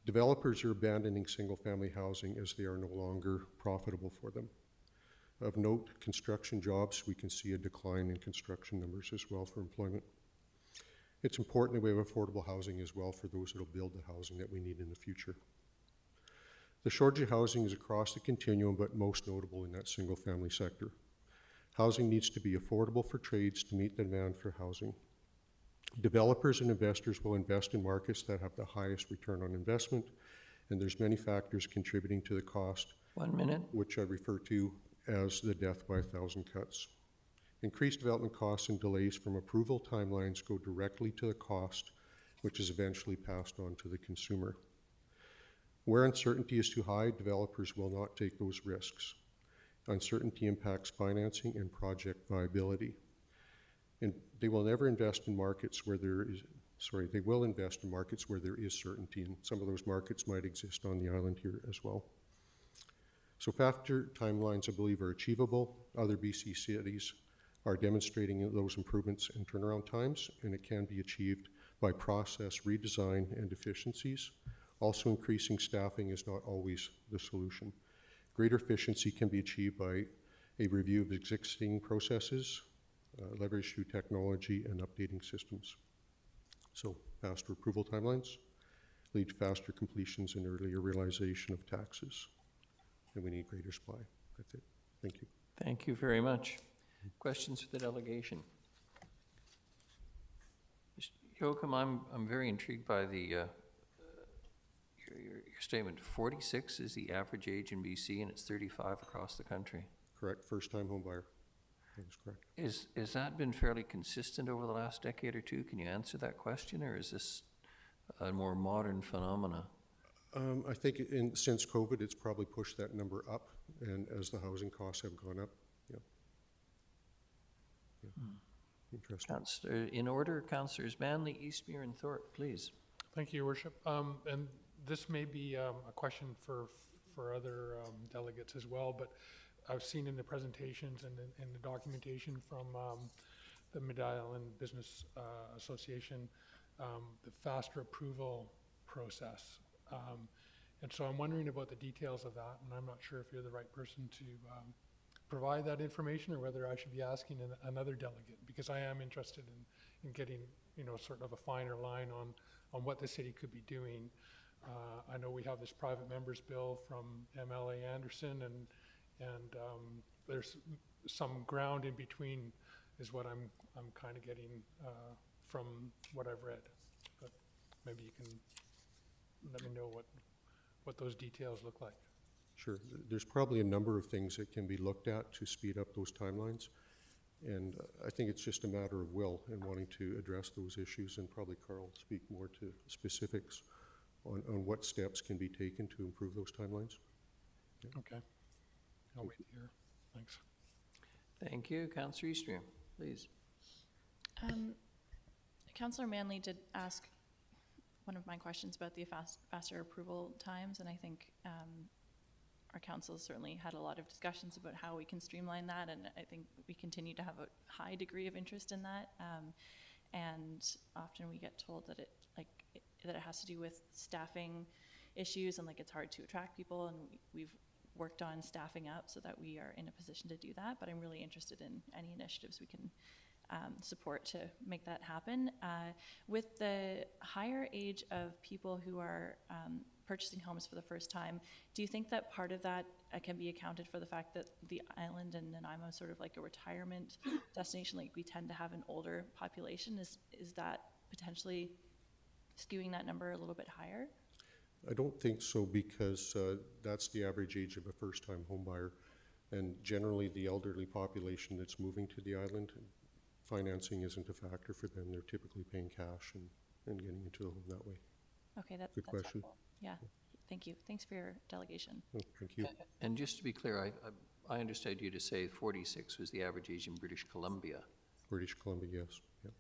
Developers are abandoning single-family housing as they are no longer profitable for them. Of note, construction jobs, we can see a decline in construction numbers as well for employment. It's important that we have affordable housing as well for those that will build the housing that we need in the future. The shortage of housing is across the continuum, but most notable in that single-family sector. Housing needs to be affordable for trades to meet the demand for housing. Developers and investors will invest in markets that have the highest return on investment, and there's many factors contributing to the cost. 1 minute. Which I refer to as the death by 1,000 cuts. Increased development costs and delays from approval timelines go directly to the cost, which is eventually passed on to the consumer. Where uncertainty is too high, developers will not take those risks. Uncertainty impacts financing and project viability. And they will never invest in markets where they will invest in markets where there is certainty, and some of those markets might exist on the island here as well. So faster timelines, I believe, are achievable. Other BC cities are demonstrating those improvements in turnaround times, and it can be achieved by process redesign and efficiencies. Also, increasing staffing is not always the solution. Greater efficiency can be achieved by a review of existing processes, leverage through technology, and updating systems. So faster approval timelines lead to faster completions and earlier realization of taxes. And we need greater supply. That's it. Thank you. Thank you very much. Questions for the delegation? Joachim, I'm very intrigued by the your statement. 46 is the average age in BC, and it's 35 across the country. Correct. First-time home buyer. That is correct. Has that been fairly consistent over the last decade or two? Can you answer that question, or is this a more modern phenomena? I think since COVID, it's probably pushed that number up, and as the housing costs have gone up, yeah. Interesting. In order, Councillors Manley, Eastmere, and Thorpe, please. Thank you, Your Worship. And this may be a question for other delegates as well, but I've seen in the presentations and in the documentation from the Mid-Island Business Association, the faster approval process. And so I'm wondering about the details of that, and I'm not sure if you're the right person to provide that information, or whether I should be asking another delegate, because I am interested in getting, sort of a finer line on what the city could be doing. I know we have this private members bill from MLA Anderson, and there's some ground in between is what I'm kind of getting from what I've read. But maybe you can let me know what those details look like. Sure. There's probably a number of things that can be looked at to speed up those timelines. And I think it's just a matter of will and wanting to address those issues, and probably Carl will speak more to specifics on what steps can be taken to improve those timelines. Okay. I'll wait here. Thanks. Thank you. Councillor Eastrom, please. Councillor Manley did ask one of my questions about the faster approval times, and I think our council certainly had a lot of discussions about how we can streamline that, and I think we continue to have a high degree of interest in that. And often we get told that that it has to do with staffing issues, and like it's hard to attract people, and we've worked on staffing up so that we are in a position to do that. But I'm really interested in any initiatives we can support to make that happen. With the higher age of people who are purchasing homes for the first time, do you think that part of that can be accounted for the fact that the island and Nanaimo is sort of like a retirement destination? Like we tend to have an older population. Is that potentially skewing that number a little bit higher? I don't think so, because that's the average age of a first-time homebuyer. And generally, the elderly population that's moving to the island, financing isn't a factor for them. They're typically paying cash and getting into the home that way. Okay, that's question. helpful. Yeah, thank you. Thanks for your delegation. Oh, thank you. And just to be clear, I understood you to say 46 was the average age in British Columbia. British Columbia, yes. Yep.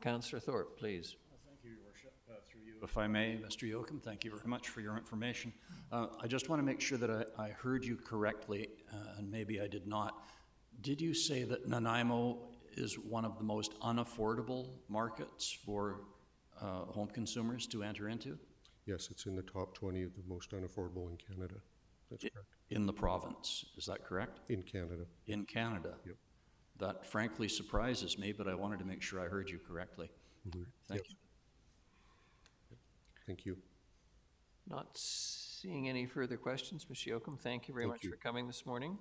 Councillor Thorpe, please. Thank you, Your Worship. Through you, if I may, Mr. Yoakum, thank you very much for your information. I just want to make sure that I heard you correctly, and maybe I did not. Did you say that Nanaimo is one of the most unaffordable markets for home consumers to enter into? Yes, it's in the top 20 of the most unaffordable in Canada. That's correct. In the province, is that correct? In Canada. In Canada? Yep. That frankly surprises me, but I wanted to make sure I heard you correctly. Mm-hmm. Thank you. Thank you. Not seeing any further questions, Mr. Yoakum. Thank you very much for coming this morning.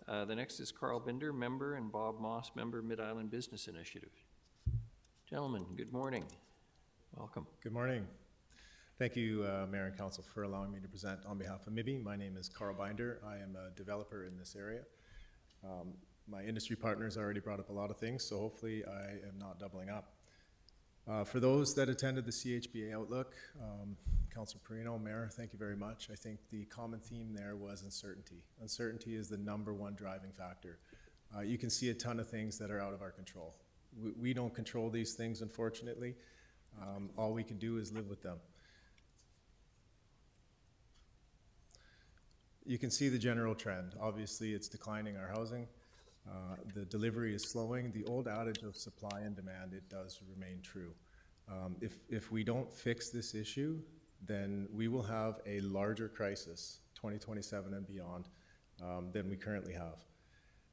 The next is Carl Binder, member, and Bob Moss, member, Mid-Island Business Initiative. Gentlemen, good morning. Welcome. Good morning. Thank you, Mayor and Council, for allowing me to present on behalf of MIBI. My name is Carl Binder. I am a developer in this area. My industry partners already brought up a lot of things, so hopefully I am not doubling up. For those that attended the CHBA Outlook, Councilor Perino, Mayor, thank you very much. I think the common theme there was uncertainty. Uncertainty is the #1 driving factor. You can see a ton of things that are out of our control. We don't control these things, unfortunately. All we can do is live with them. You can see the general trend. Obviously, it's declining our housing. The delivery is slowing. The old adage of supply and demand, it does remain true. If we don't fix this issue, then we will have a larger crisis, 2027 and beyond, than we currently have.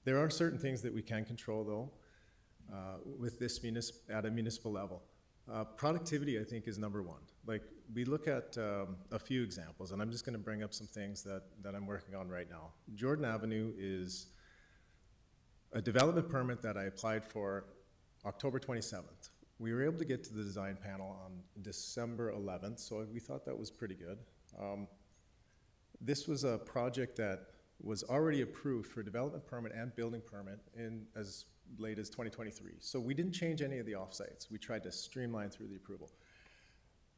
There are certain things that we can control, though, with this at a municipal level. Productivity, I think, is #1. Like, we look at a few examples, and I'm just going to bring up some things that I'm working on right now. Jordan Avenue is a development permit that I applied for October 27th. We were able to get to the design panel on December 11th, so we thought that was pretty good. This was a project that was already approved for development permit and building permit in as late as 2023. So we didn't change any of the offsites. We tried to streamline through the approval.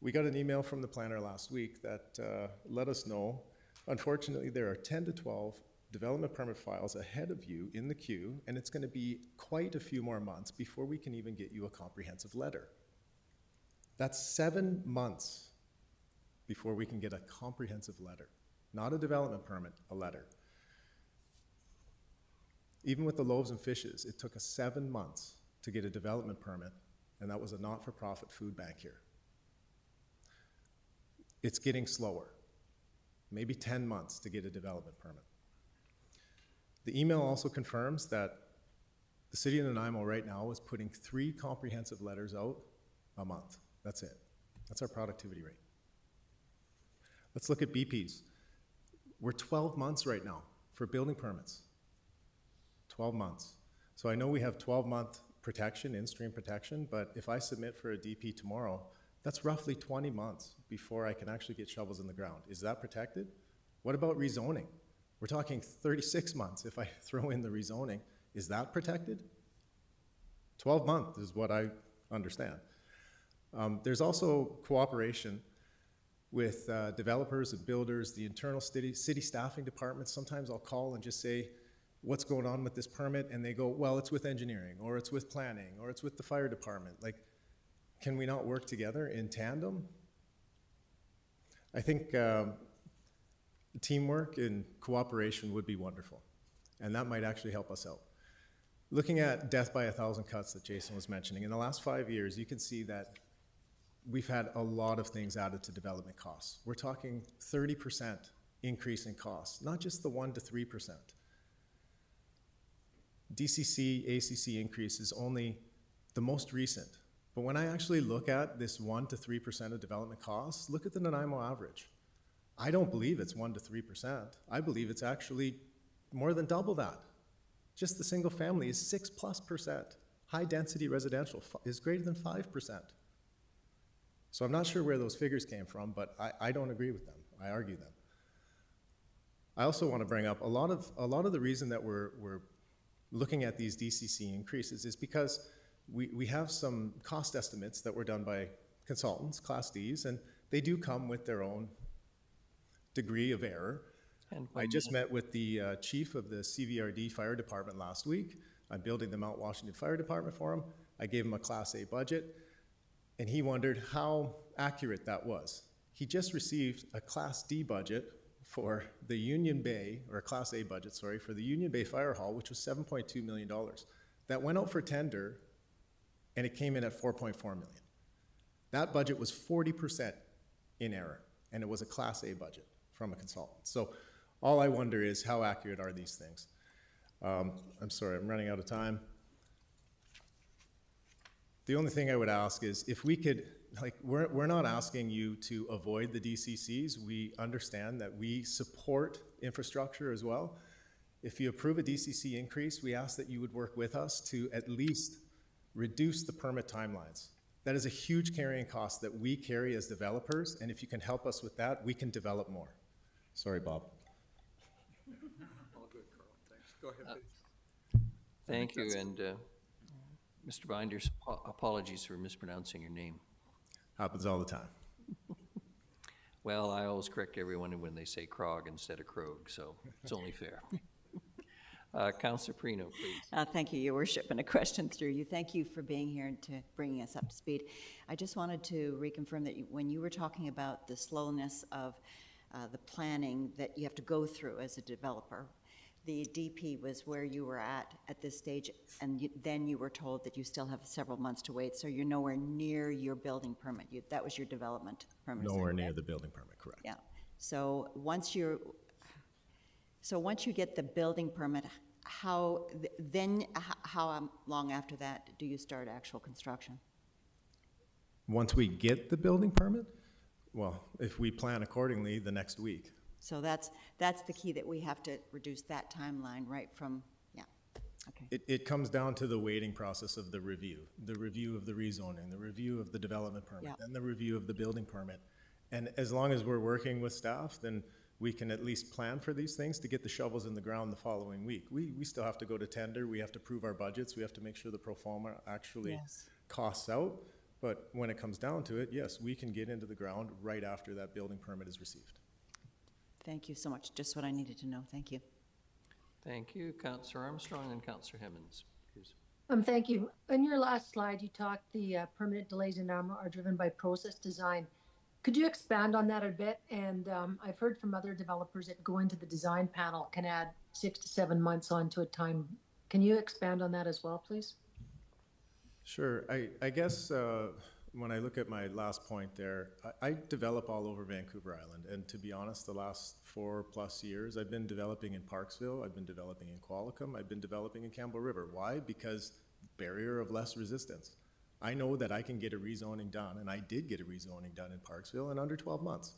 We got an email from the planner last week that let us know, unfortunately, there are 10 to 12 development permit files ahead of you in the queue, and it's going to be quite a few more months before we can even get you a comprehensive letter. That's 7 months before we can get a comprehensive letter. Not a development permit, a letter. Even with the loaves and fishes, it took us 7 months to get a development permit, and that was a not-for-profit food bank here. It's getting slower, maybe 10 months to get a development permit. The email also confirms that the city of Nanaimo right now is putting 3 comprehensive letters out a month. That's it. That's our productivity rate. Let's look at BPs. We're 12 months right now for building permits. 12 months. So I know we have 12-month protection, in-stream protection, but if I submit for a DP tomorrow, that's roughly 20 months before I can actually get shovels in the ground. Is that protected? What about rezoning? We're talking 36 months if I throw in the rezoning. Is that protected? 12 months is what I understand. There's also cooperation with developers and builders, the internal city staffing departments. Sometimes I'll call and just say, what's going on with this permit? And they go, well, it's with engineering, or it's with planning, or it's with the fire department. Like, can we not work together in tandem? I think teamwork and cooperation would be wonderful, and that might actually help us out. Looking at death by 1,000 cuts that Jason was mentioning, in the last 5 years, you can see that we've had a lot of things added to development costs. We're talking 30% increase in costs, not just the 1 to 3%. DCC, ACC increase is only the most recent. But when I actually look at this 1 to 3% of development costs, look at the Nanaimo average. I don't believe it's 1 to 3%. I believe it's actually more than double that. Just the single family is 6+%. High density residential is greater than 5%. So I'm not sure where those figures came from, but I don't agree with them. I argue them. I also want to bring up a lot of the reason that we're looking at these DCC increases is because we have some cost estimates that were done by consultants, Class Ds, and they do come with their own degree of error. And I just met with the chief of the CVRD Fire Department last week. I'm building the Mount Washington Fire Department for him. I gave him a Class A budget, and he wondered how accurate that was. He just received a Class D budget for the Union Bay, or a Class A budget, sorry, for the Union Bay Fire Hall, which was $7.2 million. That went out for tender, and it came in at $4.4 million. That budget was 40% in error, and it was a Class A budget from a consultant. So all I wonder is, how accurate are these things? I'm sorry, I'm running out of time. The only thing I would ask is if we could, like, we're not asking you to avoid the DCCs. We understand that we support infrastructure as well. If you approve a DCC increase, we ask that you would work with us to at least reduce the permit timelines. That is a huge carrying cost that we carry as developers, and if you can help us with that, we can develop more. Sorry, Bob. All good, Carl. Thanks. Go ahead, Thank you, and Mr. Binders, apologies for mispronouncing your name. Happens all the time. Well, I always correct everyone when they say Krog instead of Krog, so it's only fair. Councillor Perino, please. Thank you, Your Worship, and a question through you. Thank you for being here and to bringing us up to speed. I just wanted to reconfirm that when you were talking about the slowness of the planning that you have to go through as a developer, the DP was where you were at this stage, and then you were told that you still have several months to wait, so you're nowhere near your building permit. That was your development permit. Nowhere near the building permit, correct. Yeah. So once you get the building permit, how long after that do you start actual construction? Once we get the building permit, well, if we plan accordingly, the next week. So that's the key, that we have to reduce that timeline right from, yeah, okay. It comes down to the waiting process of the review of the rezoning, the review of the development permit, Yeah. and the review of the building permit. And as long as we're working with staff, then we can at least plan for these things to get the shovels in the ground the following week. We still have to go to tender, we have to prove our budgets, we have to make sure the pro forma actually Yes. costs out. But when it comes down to it, yes, we can get into the ground right after that building permit is received. Thank you so much. Just what I needed to know. Thank you. Thank you, Councillor Armstrong and Councillor Hemmons, please. Thank you. In your last slide, you talked the permanent delays in NAMA are driven by process design. Could you expand on that a bit? And I've heard from other developers that go into the design panel can add 6 to 7 months onto a time. Can you expand on that as well, please? Sure. I guess when I look at my last point there, I develop all over Vancouver Island. And to be honest, the last 4+ years, I've been developing in Parksville, I've been developing in Qualicum, I've been developing in Campbell River. Why? Because barrier of less resistance. I know that I can get a rezoning done, and I did get a rezoning done in Parksville in under 12 months.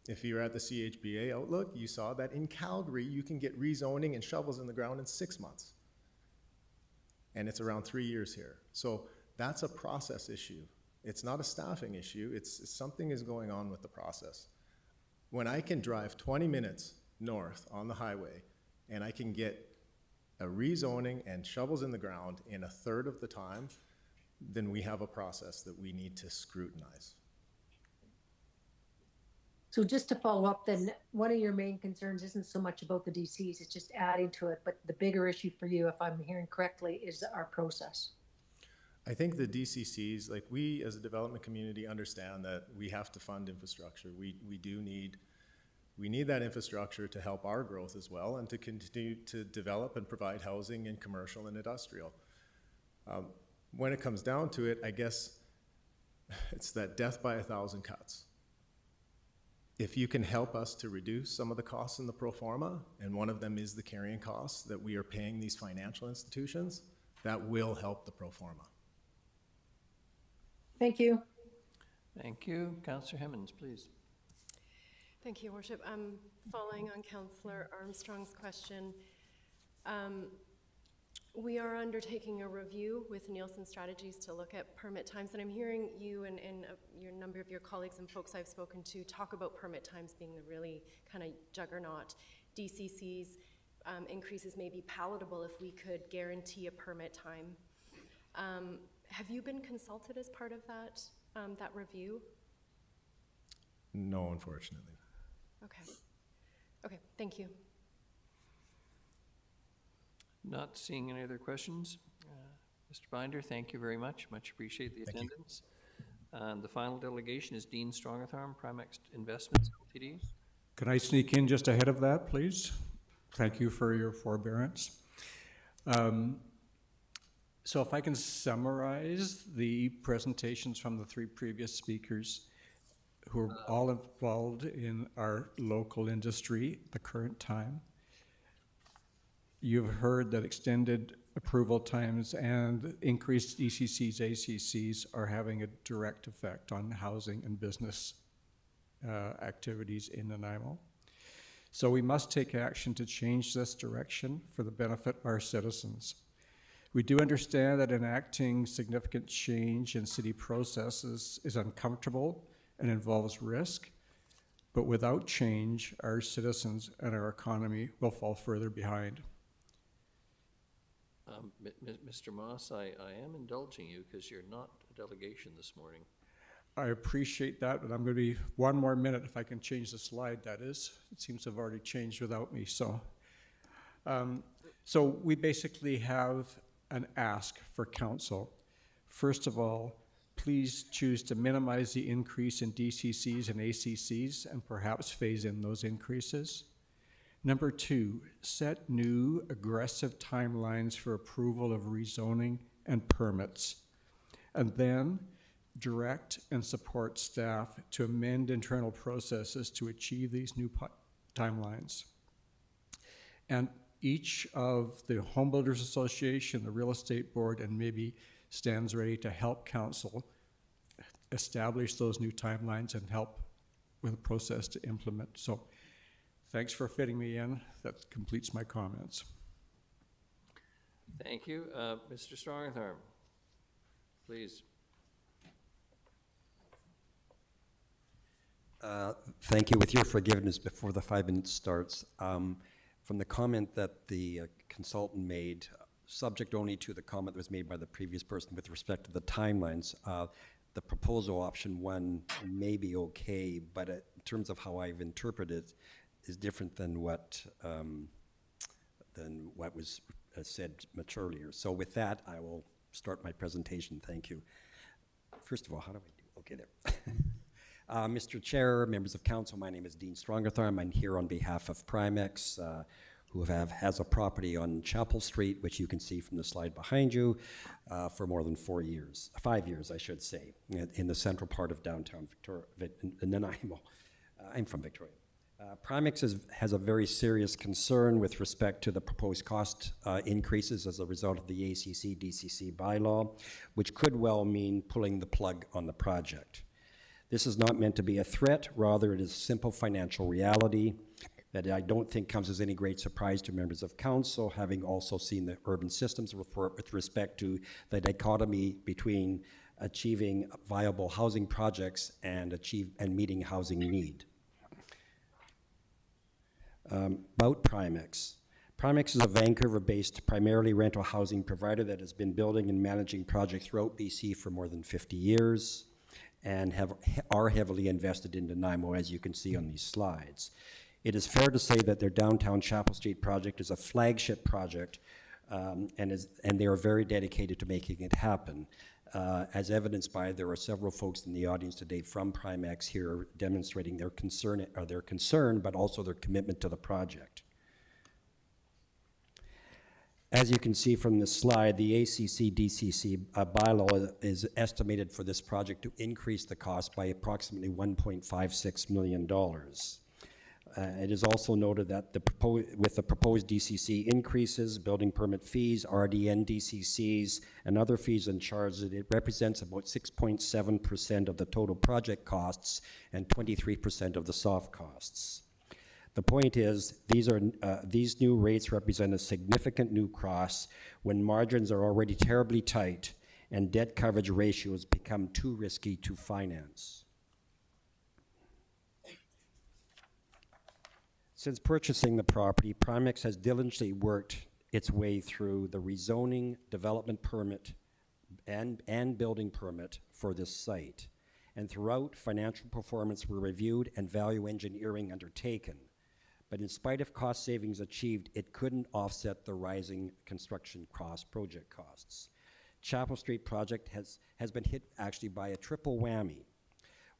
If you're at the CHBA Outlook, you saw that in Calgary, you can get rezoning and shovels in the ground in 6 months. And it's around 3 years here. So that's a process issue. It's not a staffing issue. It's something is going on with the process. When I can drive 20 minutes north on the highway and I can get a rezoning and shovels in the ground in a third of the time, then we have a process that we need to scrutinize. So just to follow up, then one of your main concerns isn't so much about the DCs, it's just adding to it. But the bigger issue for you, if I'm hearing correctly, is our process. I think the DCCs, like we as a development community understand that we have to fund infrastructure. We need that infrastructure to help our growth as well and to continue to develop and provide housing in commercial and industrial. When it comes down to it, I guess it's that death by 1,000 cuts. If you can help us to reduce some of the costs in the pro forma, and one of them is the carrying costs that we are paying these financial institutions, that will help the pro forma. Thank you. Thank you. Councillor Hemmons, please. Thank you, Your Worship. Following on Councillor Armstrong's question, we are undertaking a review with Nielsen Strategies to look at permit times, and I'm hearing you and your number of your colleagues and folks I've spoken to talk about permit times being the really kind of juggernaut. DCC's increases may be palatable if we could guarantee a permit time. Have you been consulted as part of that, that review? No, unfortunately. Okay. Okay, thank you. Not seeing any other questions. Mr. Binder, thank you very much. Much appreciate the attendance. The final delegation is Dean Strongatharm, Primex Investments Ltd. Can I sneak in just ahead of that, please? Thank you for your forbearance. So if I can summarize the presentations from the three previous speakers who are all involved in our local industry at the current time. You've heard that extended approval times and increased ECCs, ACCs are having a direct effect on housing and business activities in Nanaimo. So we must take action to change this direction for the benefit of our citizens. We do understand that enacting significant change in city processes is uncomfortable and involves risk, but without change, our citizens and our economy will fall further behind. Mr. Moss, I am indulging you because you're not a delegation this morning. I appreciate that, but I'm going to be one more minute if I can change the slide, that is. It seems to have already changed without me, so. So we basically have an ask for council. First of all, please choose to minimize the increase in DCCs and ACCs and perhaps phase in those increases. Number two, set new aggressive timelines for approval of rezoning and permits. And then direct and support staff to amend internal processes to achieve these new timelines. And each of the Home Builders Association, the Real Estate Board, and maybe stands ready to help council establish those new timelines and help with a process to implement. So thanks for fitting me in. That completes my comments. Thank you. Mr. Strongatharm, please. Thank you. With your forgiveness, before the 5 minutes starts, from the comment that the consultant made, subject only to the comment that was made by the previous person with respect to the timelines, the proposal option 1 may be okay, but in terms of how I've interpreted it, is different than what was said much earlier. So with that, I will start my presentation. Thank you. First of all, how do I do? Okay, there. Mr. Chair, members of council, my name is Dean Strongatharm. I'm here on behalf of Primex, who has a property on Chapel Street, which you can see from the slide behind you, for more than 5 years, I should say, in the central part of downtown Nanaimo. I'm from Victoria. Primex has a very serious concern with respect to the proposed cost increases as a result of the ACC-DCC bylaw, which could well mean pulling the plug on the project. This is not meant to be a threat, rather it is simple financial reality that I don't think comes as any great surprise to members of council, having also seen the urban systems report with respect to the dichotomy between achieving viable housing projects and meeting housing need. About Primex. Primex is a Vancouver-based, primarily rental housing provider that has been building and managing projects throughout BC for more than 50 years. and are heavily invested in Nanaimo, as you can see on these slides. It is fair to say that their downtown Chapel Street project is a flagship project, and they are very dedicated to making it happen. As evidenced by, there are several folks in the audience today from Primex here demonstrating their concern, but also their commitment to the project. As you can see from this slide, the ACC-DCC bylaw is estimated for this project to increase the cost by approximately $1.56 million. It is also noted that with the proposed DCC increases, building permit fees, RDN DCCs, and other fees and charges, it represents about 6.7% of the total project costs and 23% of the soft costs. The point is, these new rates represent a significant new cost when margins are already terribly tight and debt coverage ratios become too risky to finance. Since purchasing the property, Primex has diligently worked its way through the rezoning, development permit, and building permit for this site. And throughout, financial performance were reviewed and value engineering undertaken. But in spite of cost savings achieved, it couldn't offset the rising construction project costs. Chapel Street project has been hit actually by a triple whammy.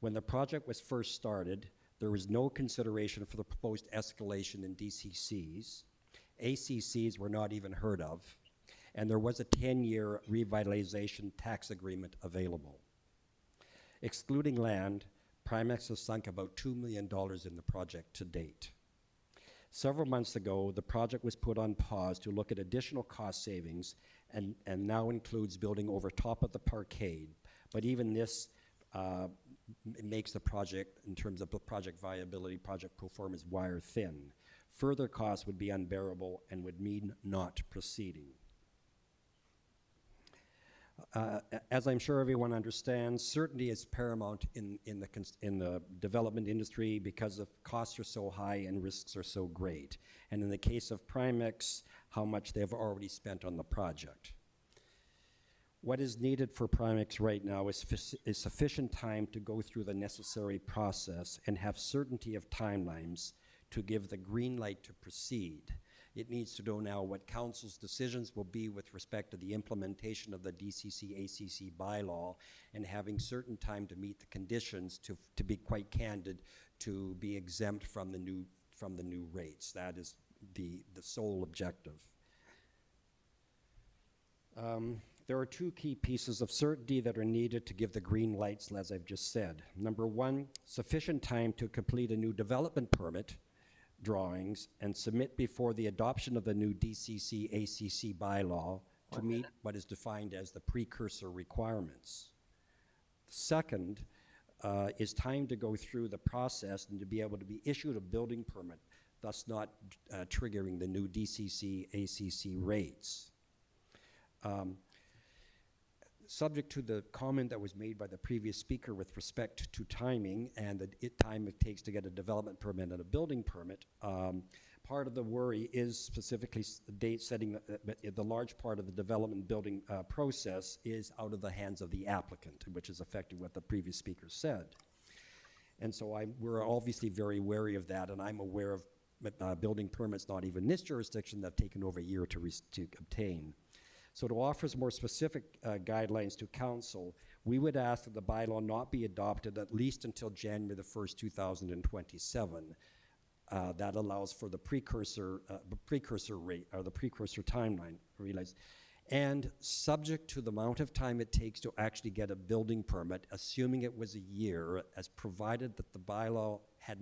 When the project was first started, there was no consideration for the proposed escalation in DCCs. ACCs were not even heard of, and there was a 10-year revitalization tax agreement available. Excluding land, Primex has sunk about $2 million in the project to date. Several months ago, the project was put on pause to look at additional cost savings and now includes building over top of the parkade. But even this makes the project, in terms of the project viability, project performance, wire thin. Further costs would be unbearable and would mean not proceeding. As I'm sure everyone understands, certainty is paramount in the development industry because the costs are so high and risks are so great. And in the case of Primex, how much they've already spent on the project. What is needed for Primex right now is sufficient time to go through the necessary process and have certainty of timelines to give the green light to proceed. It needs to know now what council's decisions will be with respect to the implementation of the DCC-ACC bylaw and having certain time to meet the conditions to be quite candid, to be exempt from the new rates. That is the sole objective. There are two key pieces of certainty that are needed to give the green lights, as I've just said. Number one, sufficient time to complete a new development permit drawings and submit before the adoption of the new DCC-ACC bylaw to meet what is defined as the precursor requirements. Second is time to go through the process and to be able to be issued a building permit, thus not triggering the new DCC-ACC rates. Subject to the comment that was made by the previous speaker with respect to timing and the time it takes to get a development permit and a building permit, part of the worry is specifically date setting. The large part of the development building process is out of the hands of the applicant, which is effectively what the previous speaker said. And so we're obviously very wary of that, and I'm aware of building permits, not even this jurisdiction, that have taken over a year to obtain. So to offer more specific guidelines to council, we would ask that the bylaw not be adopted at least until January the 1st, 2027. That allows for the precursor rate, or the precursor timeline, realize. And subject to the amount of time it takes to actually get a building permit, assuming it was a year, as provided that the bylaw had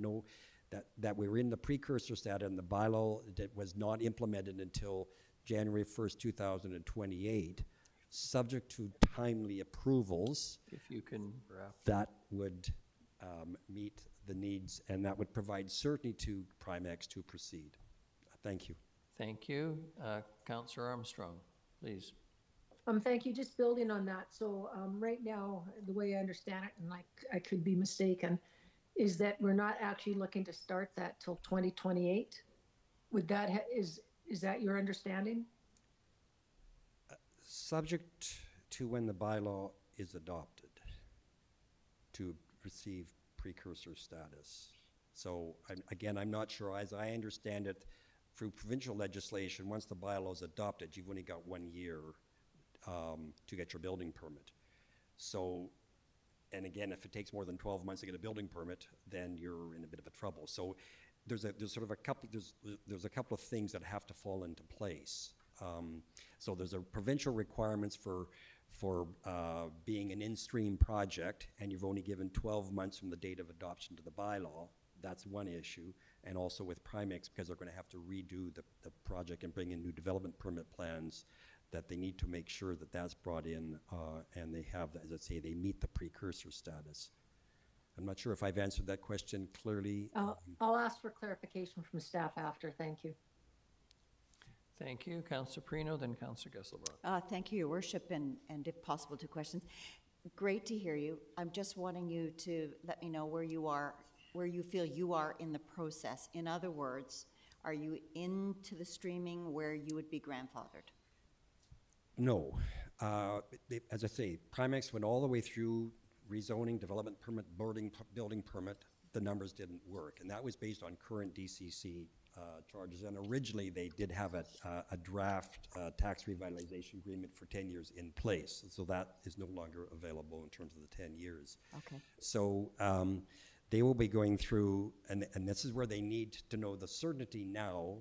that we were in the precursor status and the bylaw that was not implemented until January 1st, 2028, subject to timely approvals. If you can wrap. That would meet the needs, and that would provide certainty to Primex to proceed. Thank you. Thank you. Councillor Armstrong, please. Thank you. Just building on that. So right now, the way I understand it, and I could be mistaken, is that we're not actually looking to start that till 2028. Would that is that your understanding? Subject to when the bylaw is adopted. to receive precursor status. So again, I'm not sure, as I understand it, through provincial legislation, once the bylaw is adopted, you've only got 1 year to get your building permit. So, and again, if it takes more than 12 months to get a building permit, then you're in a bit of a trouble. So there's sort of a couple, there's a couple of things that have to fall into place. So there's a provincial requirements for being an in-stream project, and you've only given 12 months from the date of adoption to the bylaw. That's one issue. And also with Primex, because they're going to have to redo the project and bring in new development permit plans, that they need to make sure that that's brought in and they have, as I say, they meet the precursor status. I'm not sure if I've answered that question clearly. I'll ask for clarification from staff after. Thank you. Thank you. Councillor Perino, then Councillor Gesselbach. Thank you, Your Worship, and if possible, 2 questions. Great to hear you. I'm just wanting you to let me know where you are, where you feel you are in the process. In other words, are you into the streaming where you would be grandfathered? No. As I say, Primex went all the way through rezoning, development permit, building permit. The numbers didn't work, and that was based on current DCC charges. And originally, they did have a draft tax revitalization agreement for 10 years in place. So that is no longer available in terms of the 10 years. Okay. So they will be going through, and this is where they need to know the certainty now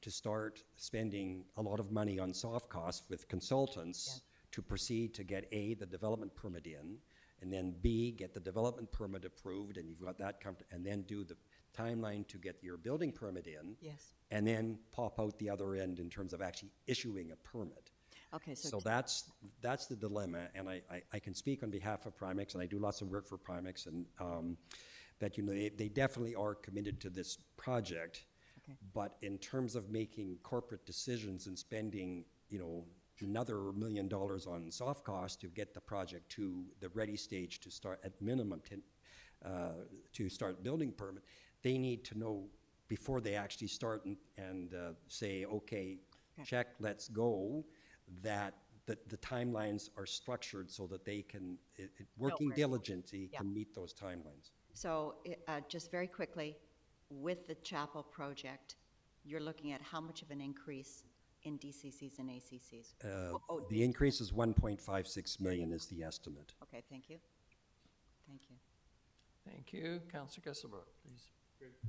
to start spending a lot of money on soft costs with consultants to proceed to get A, the development permit in, and then B, get the development permit approved, and you've got that and then do the timeline to get your building permit in, and then pop out the other end in terms of actually issuing a permit. Okay, so that's the dilemma, and I can speak on behalf of Primex, and I do lots of work for Primex, and that, you know, they definitely are committed to this project. Okay. But in terms of making corporate decisions and spending, you know, another $1 million on soft costs to get the project to the ready stage to start at minimum to start building permit, they need to know before they actually start and say, okay, check, let's go, that the timelines are structured so that they can, working diligently, can meet those timelines. So just very quickly, with the chapel project, you're looking at how much of an increase in DCCs and ACCs? The increase is 1.56 million is the estimate. Okay, thank you. Thank you. Thank you. Councillor Gesselbach, please.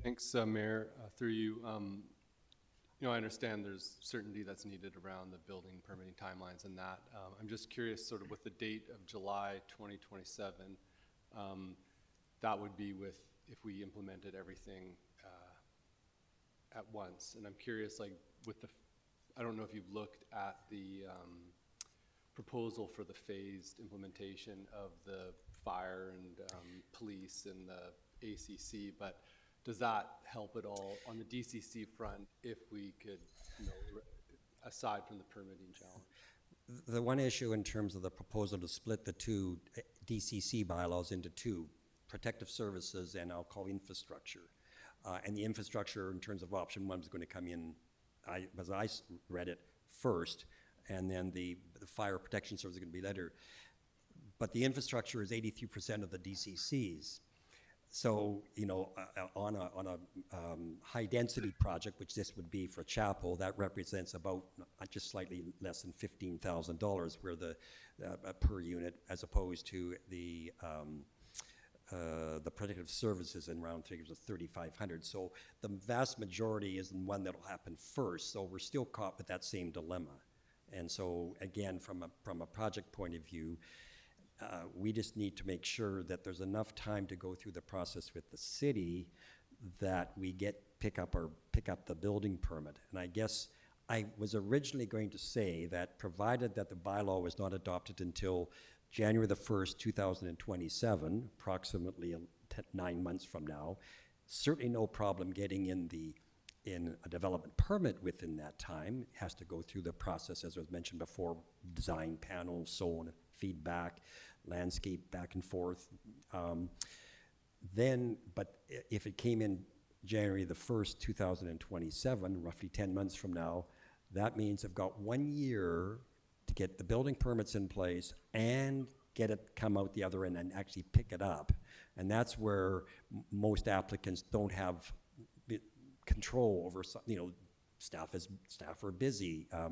Thanks, Mayor. Through you, you know, I understand there's certainty that's needed around the building permitting timelines and that. I'm just curious, sort of with the date of July 2027, that would be with if we implemented everything at once. And I'm curious, like with the, I don't know if you've looked at the proposal for the phased implementation of the fire and police and the ACC, but does that help at all on the DCC front if we could, you know, aside from the permitting challenge? The one issue in terms of the proposal to split the two DCC bylaws into two, protective services and I'll call infrastructure. And the infrastructure in terms of option 1 is going to come in, as I read it, first, and then the fire protection service is going to be later. But the infrastructure is 83% of the DCCs. So, you know, on a high density project, which this would be for chapel, that represents about just slightly less than $15,000 where the per unit, as opposed to the protective services in round figures of 3,500. So the vast majority is the one that'll happen first. So we're still caught with that same dilemma. And so again, from a project point of view, we just need to make sure that there's enough time to go through the process with the city that we pick up the building permit. And I guess I was originally going to say that provided that the bylaw was not adopted until January the 1st, 2027, approximately 9 months from now, certainly no problem getting in a development permit within that time. It has to go through the process, as was mentioned before, design panels, so on, feedback, landscape back and forth. But if it came in January the 1st, 2027, roughly 10 months from now, that means I've got 1 year to get the building permits in place and get it come out the other end and actually pick it up And that's where most applicants don't have control over, staff are busy. I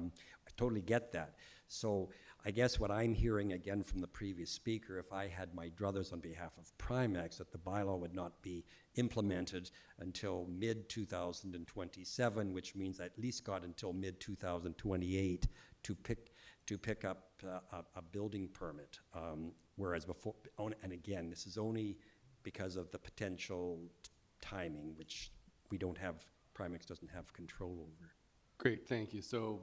totally get that. So I guess what I'm hearing again from the previous speaker, if I had my druthers on behalf of Primex, that the bylaw would not be implemented until mid-2027, which means I at least got until mid-2028 to pick up a building permit. Whereas before, and again, this is only because of the potential timing, which we don't have, Primex doesn't have control over. Great, thank you. So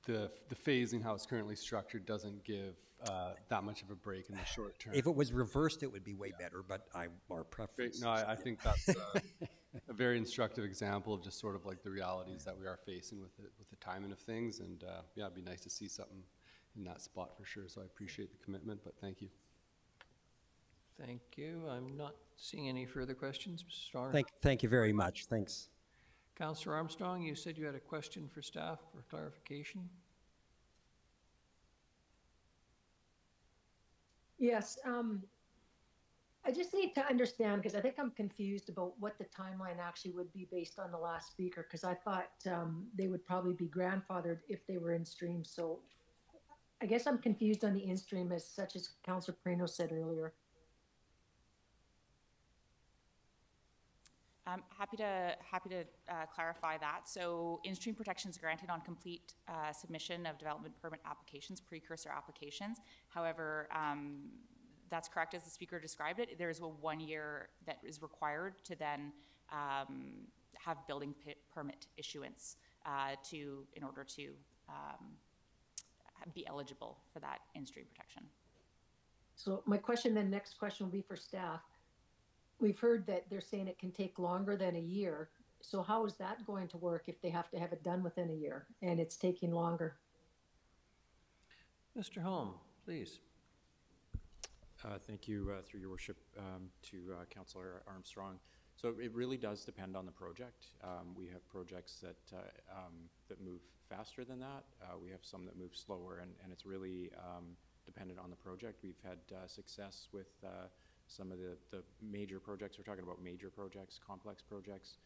the phasing, how it's currently structured, doesn't give that much of a break in the short term. If it was reversed, it would be way better, but our preference. Great. No, I think that's a very instructive example of just sort of like the realities that we are facing with the timing of things. And yeah, it'd be nice to see something in that spot for sure. So I appreciate the commitment, but thank you. Thank you. I'm not seeing any further questions. Mr. Strong. Thank you very much. Thanks. Councillor Armstrong, you said you had a question for staff for clarification. Yes, I just need to understand, because I think I'm confused about what the timeline actually would be based on the last speaker, because I thought they would probably be grandfathered if they were in stream. So I guess I'm confused on the in stream, as such as Councillor Perino said earlier. I'm happy to clarify that. So in-stream protection is granted on complete submission of development permit applications, precursor applications. However, that's correct as the speaker described it. There is a 1 year that is required to then have building permit issuance in order to be eligible for that in-stream protection. So my question then, next question will be for staff. We've heard that they're saying it can take longer than a year. So how is that going to work if they have to have it done within a year and it's taking longer? Mr. Holm, please. Thank you, through your worship, to Councillor Armstrong. So it really does depend on the project. We have projects that move faster than that. We have some that move slower, and it's really dependent on the project. We've had success with some of the major projects. We're talking about major projects, complex projects.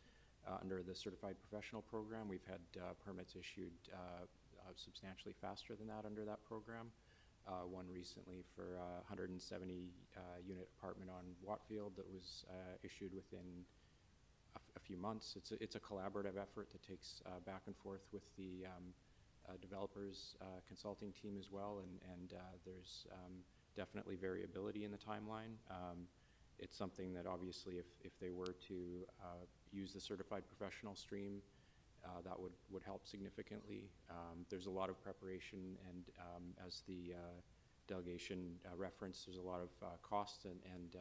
Under the Certified Professional Program, we've had permits issued substantially faster than that under that program. One recently for a 170 unit apartment on Watfield that was issued within a few months. It's a collaborative effort that takes back and forth with the developers consulting team as well, and there's definitely variability in the timeline. It's something that obviously if they were to use the certified professional stream, that would help significantly. There's a lot of preparation, and as the delegation referenced, there's a lot of costs and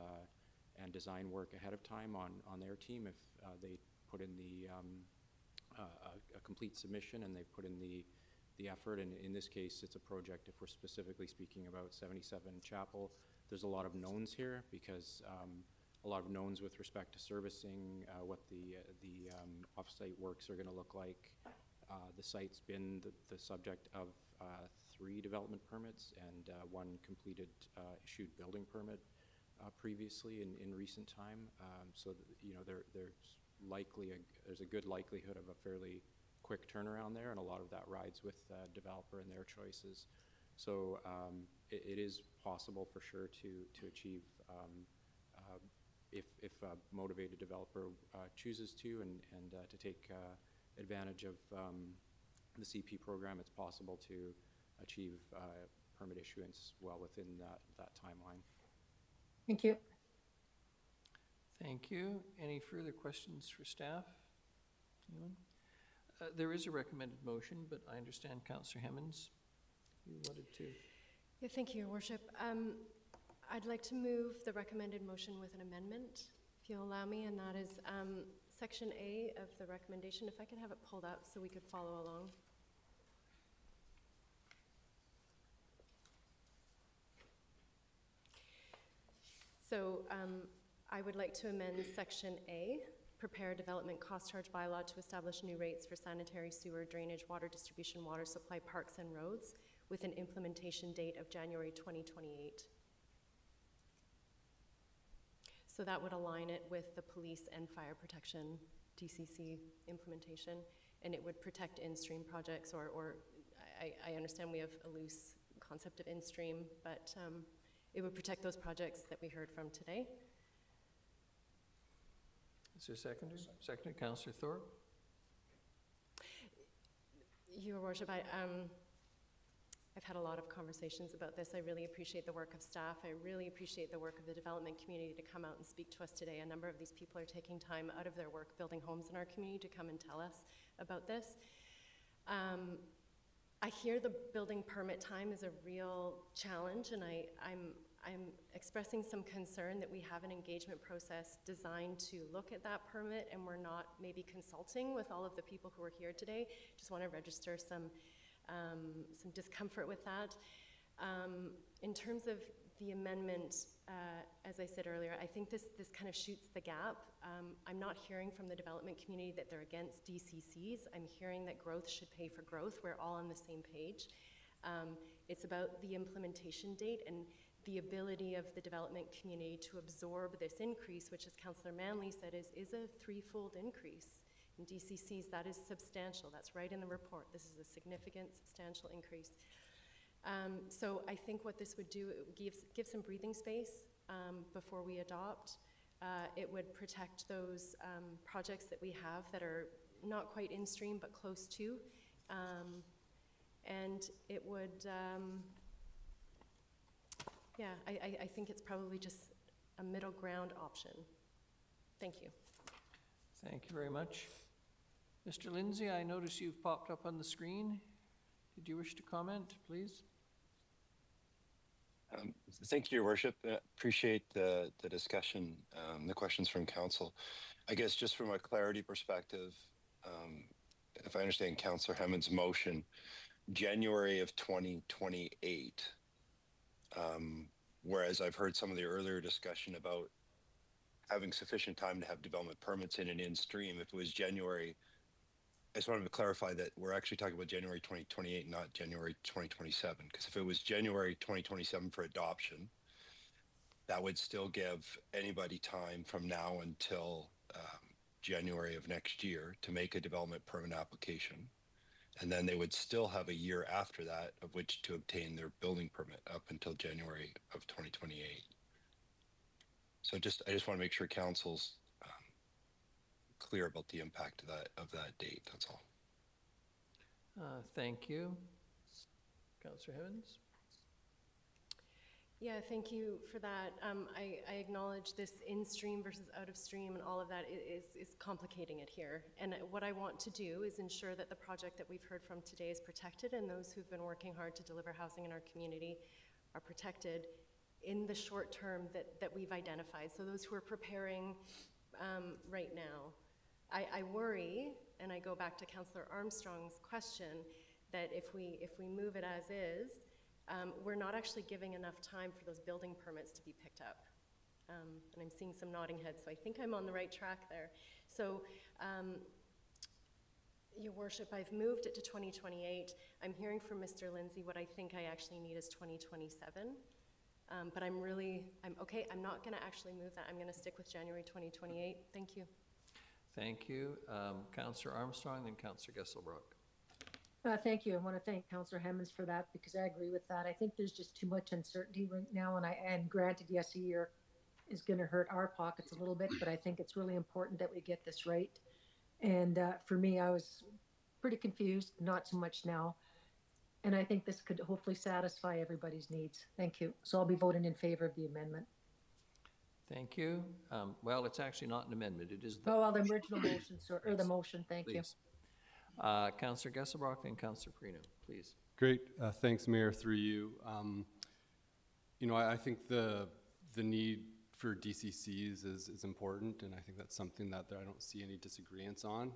design work ahead of time on their team if they put in a complete submission and they've put in the effort. And in this case, it's a project, if we're specifically speaking about 77 Chapel, there's a lot of knowns here because a lot of knowns with respect to servicing, what the off-site works are going to look like. The site's been the subject of 3 development permits and 1 completed issued building permit previously in recent time. So there's a good likelihood of a fairly quick turnaround there, and a lot of that rides with the developer and their choices. So it is possible for sure to achieve if a motivated developer chooses to and to take advantage of the CP program. It's possible to achieve permit issuance well within that timeline. Thank you. Thank you. Any further questions for staff? Anyone? There is a recommended motion, but I understand Councillor Hemmons, you wanted to. Yeah, thank you, Your Worship. I'd like to move the recommended motion with an amendment, if you'll allow me, and that is Section A of the recommendation. If I could have it pulled up so we could follow along. So I would like to amend Section A, prepare a development cost charge bylaw to establish new rates for sanitary, sewer, drainage, water distribution, water supply, parks, and roads with an implementation date of January 2028. So that would align it with the police and fire protection DCC implementation, and it would protect in-stream projects, or I understand we have a loose concept of in-stream, but it would protect those projects that we heard from today. Is there a seconder? Seconded, Councillor Thorpe. Your Worship, I've had a lot of conversations about this. I really appreciate the work of staff. I really appreciate the work of the development community to come out and speak to us today. A number of these people are taking time out of their work building homes in our community to come and tell us about this. I hear the building permit time is a real challenge, and I'm expressing some concern that we have an engagement process designed to look at that permit, and we're not maybe consulting with all of the people who are here today. Just want to register some discomfort with that. In terms of the amendment, as I said earlier, I think this kind of shoots the gap. I'm not hearing from the development community that they're against DCCs. I'm hearing that growth should pay for growth. We're all on the same page. It's about the implementation date and the ability of the development community to absorb this increase, which, as Councillor Manley said, is a threefold increase. In DCCs, that is substantial. That's right in the report. This is a significant, substantial increase. So I think what this would do, it would give some breathing space before we adopt. It would protect those projects that we have that are not quite in stream but close to. And it would, yeah, I think it's probably just a middle ground option. Thank you. Thank you very much. Mr. Lindsay, I notice you've popped up on the screen. Did you wish to comment, please? Thank you, Your Worship. Appreciate the discussion, the questions from Council. I guess just from a clarity perspective, if I understand Councillor Hammond's motion, January of 2028, whereas I've heard some of the earlier discussion about having sufficient time to have development permits in and in stream. If it was January, I just wanted to clarify that we're actually talking about January 2028, not January 2027. Because if it was January 2027 for adoption, that would still give anybody time from now until January of next year to make a development permit application. And then they would still have a year after that of which to obtain their building permit up until January of 2028. So I just want to make sure Council's clear about the impact of that date. That's all. Thank you. Councillor Evans? Yeah, thank you for that. I acknowledge this in-stream versus out-of-stream and all of that is complicating it here. And what I want to do is ensure that the project that we've heard from today is protected, and those who've been working hard to deliver housing in our community are protected in the short term that we've identified. So those who are preparing right now, I worry, and I go back to Councillor Armstrong's question, that if we move it as is, we're not actually giving enough time for those building permits to be picked up. And I'm seeing some nodding heads, so I think I'm on the right track there. So, Your Worship, I've moved it to 2028. I'm hearing from Mr. Lindsay what I think I actually need is 2027. But I'm okay, I'm not gonna actually move that. I'm gonna stick with January 2028. Thank you. Thank you. Councillor Armstrong, then Councillor Gesselbrock. Thank you. I want to thank Councillor Hemmons for that because I agree with that. I think there's just too much uncertainty right now, and granted, yes, a year is going to hurt our pockets a little bit, but I think it's really important that we get this right. And for me, I was pretty confused, not so much now. And I think this could hopefully satisfy everybody's needs. Thank you. So I'll be voting in favor of the amendment. Thank you. Well, it's actually not an amendment. It is the the original motion, sir, or the motion. Thank you. Councillor Gesselbrock and Councillor Perino, please. Great. Thanks, Mayor, through you. You know, I think the need for DCCs is important, and I think that's something that I don't see any disagreements on.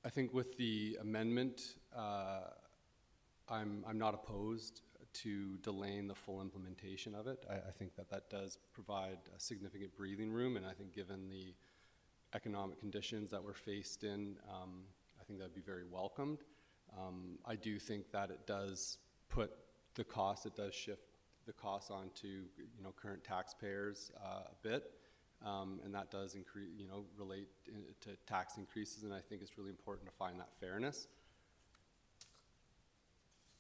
I think with the amendment, I'm not opposed to delaying the full implementation of it. I think that does provide a significant breathing room, and I think given the economic conditions that we're faced in, I think that would be very welcomed. I do think that it does put the cost, it does shift the costs onto, you know, current taxpayers a bit. And that does increase, you know, relate to tax increases, and I think it's really important to find that fairness.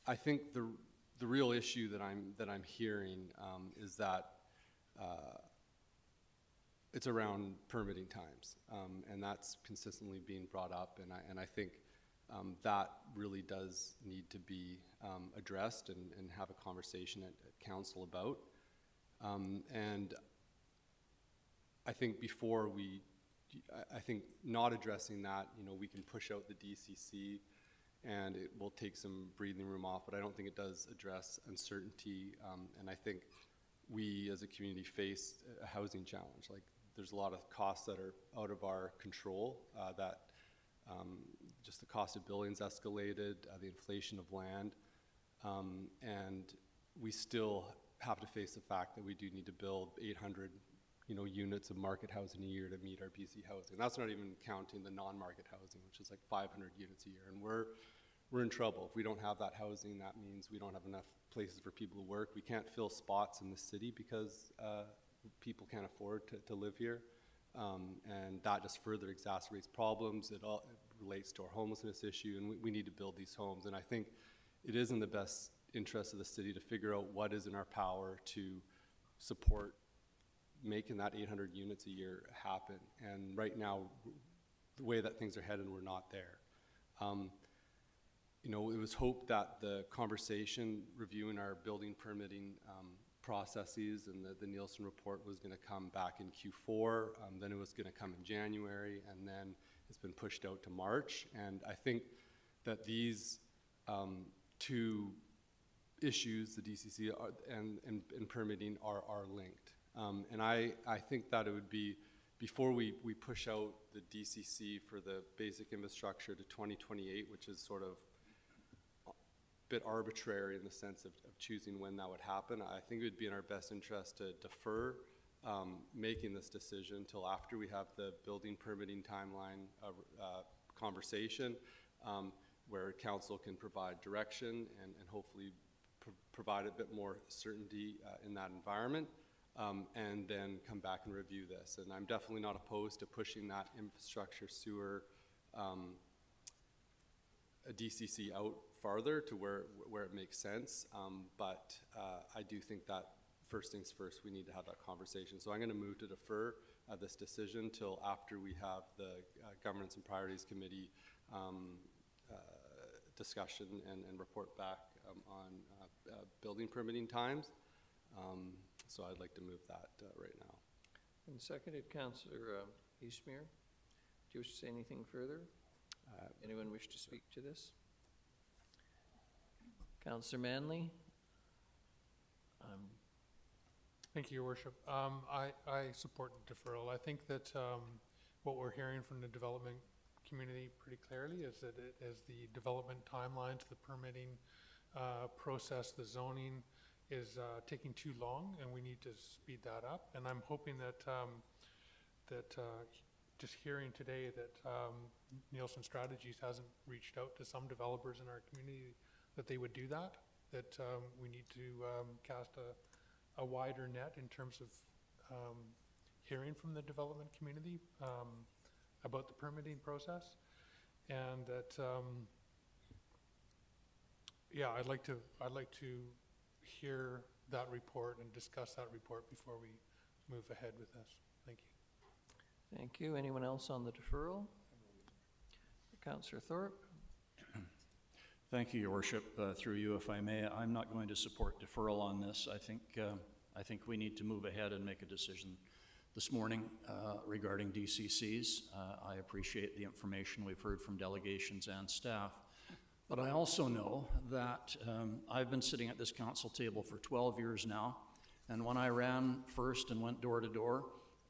I think the real issue that I'm hearing is that it's around permitting times, and that's consistently being brought up, and I think that really does need to be addressed and have a conversation at council about. And I think before I think not addressing that, you know, we can push out the DCC and it will take some breathing room off, but I don't think it does address uncertainty. And I think we as a community face a housing challenge. Like, there's a lot of costs that are out of our control, just the cost of buildings escalated, the inflation of land, and we still have to face the fact that we do need to build 800 units of market housing a year to meet our BC housing. That's not even counting the non-market housing, which is like 500 units a year. And we're in trouble. If we don't have that housing, that means we don't have enough places for people to work. We can't fill spots in the city because people can't afford to live here. And that just further exacerbates problems. It relates to our homelessness issue, and we need to build these homes. And I think it is in the best interest of the city to figure out what is in our power to support making that 800 units a year happen. And right now, the way that things are headed, we're not there. It was hoped that the conversation reviewing our building permitting processes and the Nielsen report was going to come back in Q4, then it was going to come in January, and then it's been pushed out to March. And I think that these two issues, the DCC and permitting, are linked. And I think that it would be, before we push out the DCC for the basic infrastructure to 2028, which is sort of a bit arbitrary in the sense of choosing when that would happen, I think it would be in our best interest to defer making this decision until after we have the building permitting timeline conversation, where council can provide direction and hopefully provide a bit more certainty in that environment. And then come back and review this. And I'm definitely not opposed to pushing that infrastructure sewer a DCC out farther to where it makes sense. But I do think that first things first, we need to have that conversation. So I'm going to move to defer this decision till after we have the Governance and Priorities Committee discussion and report back on building permitting times. So I'd like to move that right now. And seconded, Councillor Eastmere. Do you wish to say anything further? Anyone wish to speak to this? Councillor Manley? Thank you, Your Worship. I support the deferral. I think that what we're hearing from the development community pretty clearly is that as the development timelines, the permitting process, the zoning is taking too long, and we need to speed that up. And I'm hoping that just hearing today that Nielsen Strategies hasn't reached out to some developers in our community that they would do that, we need to cast a wider net in terms of hearing from the development community about the permitting process, and that I'd like to hear that report and discuss that report before we move ahead with this. Thank you. Thank you. Anyone else on the deferral? Councillor Thorpe. Thank you, Your Worship. Through you, if I may, I'm not going to support deferral on this. I think we need to move ahead and make a decision this morning regarding DCCs. I appreciate the information we've heard from delegations and staff. But I also know that I've been sitting at this council table for 12 years now, and when I ran first and went door to door,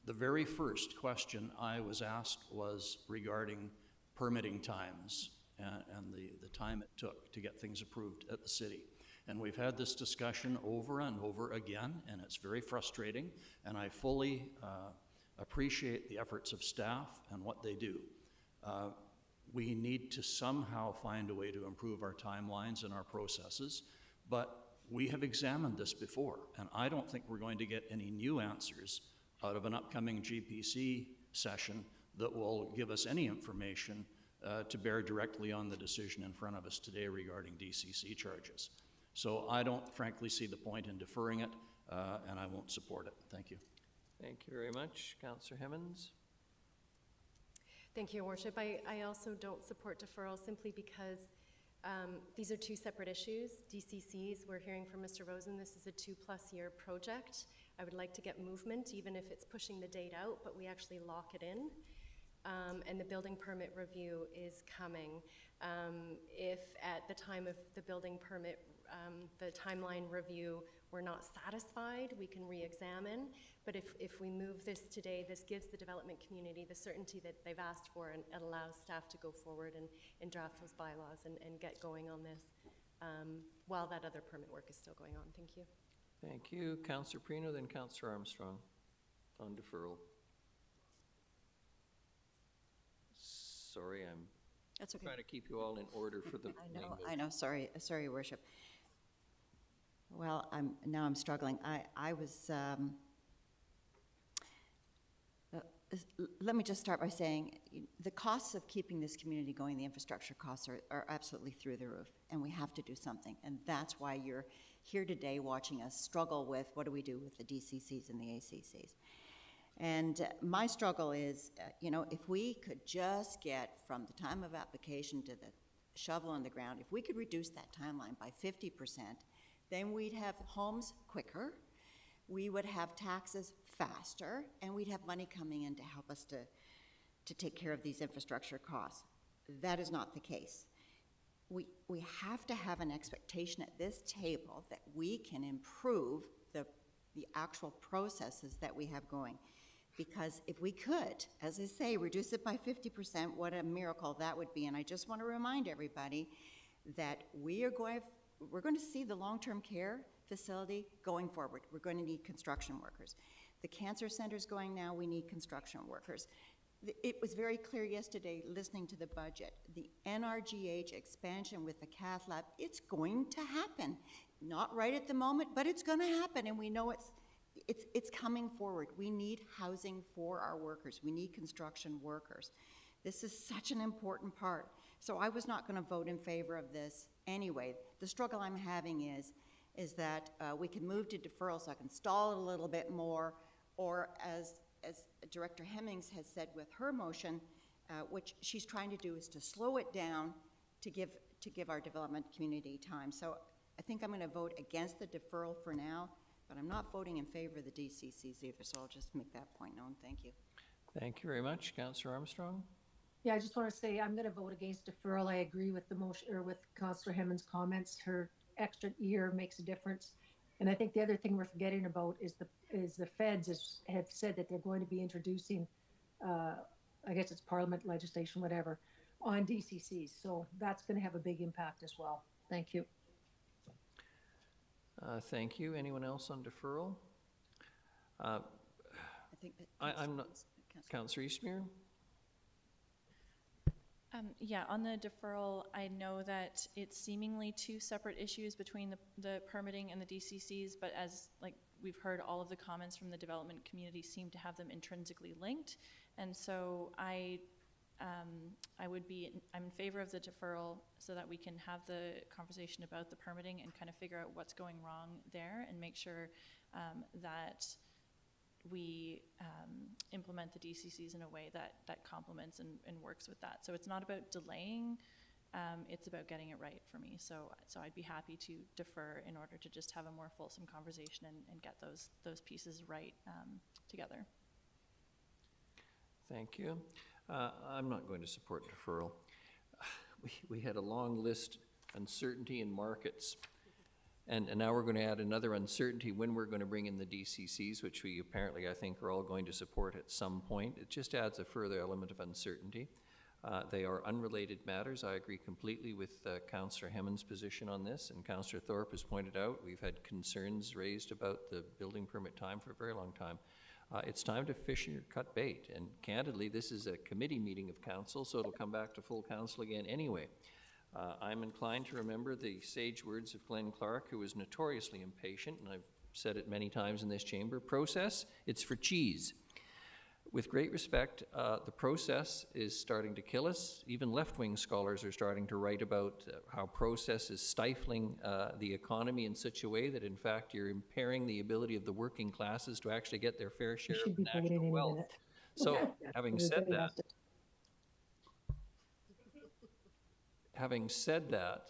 the very first question I was asked was regarding permitting times and the time it took to get things approved at the city. And we've had this discussion over and over again, and it's very frustrating, and I fully appreciate the efforts of staff and what they do. We need to somehow find a way to improve our timelines and our processes, but we have examined this before, and I don't think we're going to get any new answers out of an upcoming GPC session that will give us any information to bear directly on the decision in front of us today regarding DCC charges. So I don't frankly see the point in deferring it, and I won't support it. Thank you. Thank you very much. Councillor Hemmons? Thank you, Your Worship. I also don't support deferral simply because these are two separate issues. DCCs, we're hearing from Mr. Rosen, this is a 2+ year project. I would like to get movement, even if it's pushing the date out, but we actually lock it in. And the building permit review is coming. If at the time of the building permit, the timeline review, we're not satisfied, we can re-examine. But if we move this today, this gives the development community the certainty that they've asked for, and it allows staff to go forward and draft those bylaws and get going on this while that other permit work is still going on. Thank you. Thank you. Councillor Prino, then Councillor Armstrong on deferral. Sorry, I'm That's okay. trying to keep you all in order for the I know, sorry, Your Worship. Well, now I'm struggling. I was, let me just start by saying the costs of keeping this community going, the infrastructure costs are absolutely through the roof, and we have to do something. And that's why you're here today watching us struggle with what do we do with the DCCs and the ACCs. And my struggle is, if we could just get from the time of application to the shovel in the ground, if we could reduce that timeline by 50%, then we'd have homes quicker, we would have taxes faster, and we'd have money coming in to help us to take care of these infrastructure costs. That is not the case. We have to have an expectation at this table that we can improve the actual processes that we have going. Because if we could, as I say, reduce it by 50%, what a miracle that would be. And I just want to remind everybody that we're going to see the long-term care facility going forward. We're going to need construction workers. The cancer center's going now, we need construction workers. It was very clear yesterday, listening to the budget, the NRGH expansion with the cath lab, it's going to happen. Not right at the moment, but it's going to happen, and we know it's coming forward. We need housing for our workers. We need construction workers. This is such an important part. So I was not going to vote in favor of this anyway. The struggle I'm having is that we can move to deferral so I can stall it a little bit more, or as Director Hemmings has said with her motion, which she's trying to do is to slow it down to give our development community time. So I think I'm going to vote against the deferral for now, but I'm not voting in favor of the DCCs either, so I'll just make that point known. Thank you. Thank you very much. Councillor Armstrong? Yeah, I just want to say I'm going to vote against deferral. I agree with the motion, or with Councillor Hemmons' comments. Her extra year makes a difference. And I think the other thing we're forgetting about is the feds have said that they're going to be introducing, I guess it's parliament legislation, whatever, on DCCs. So that's going to have a big impact as well. Thank you. Thank you. Anyone else on deferral? I think that I'm not. Councillor Eastmere? Yeah, on the deferral, I know that it's seemingly two separate issues between the permitting and the DCCs, but as we've heard, all of the comments from the development community seem to have them intrinsically linked. And so I'm in favor of the deferral so that we can have the conversation about the permitting and kind of figure out what's going wrong there and make sure that we implement the DCCs in a way that complements and works with that. So it's not about delaying, it's about getting it right for me. So I'd be happy to defer in order to just have a more fulsome conversation and get those pieces right together. Thank you. I'm not going to support deferral. We had a long list, uncertainty in markets. And now we're going to add another uncertainty when we're going to bring in the DCCs, which we apparently, I think, are all going to support at some point. It just adds a further element of uncertainty. They are unrelated matters. I agree completely with Councillor Hemmons' position on this, and Councillor Thorpe has pointed out we've had concerns raised about the building permit time for a very long time. It's time to fish or cut bait, and candidly, this is a committee meeting of council, so it'll come back to full council again anyway. I'm inclined to remember the sage words of Glenn Clark, who was notoriously impatient, and I've said it many times in this chamber: process, it's for cheese. With great respect, the process is starting to kill us. Even left-wing scholars are starting to write about how process is stifling the economy in such a way that, in fact, you're impairing the ability of the working classes to actually get their fair share of national wealth. So, having said that,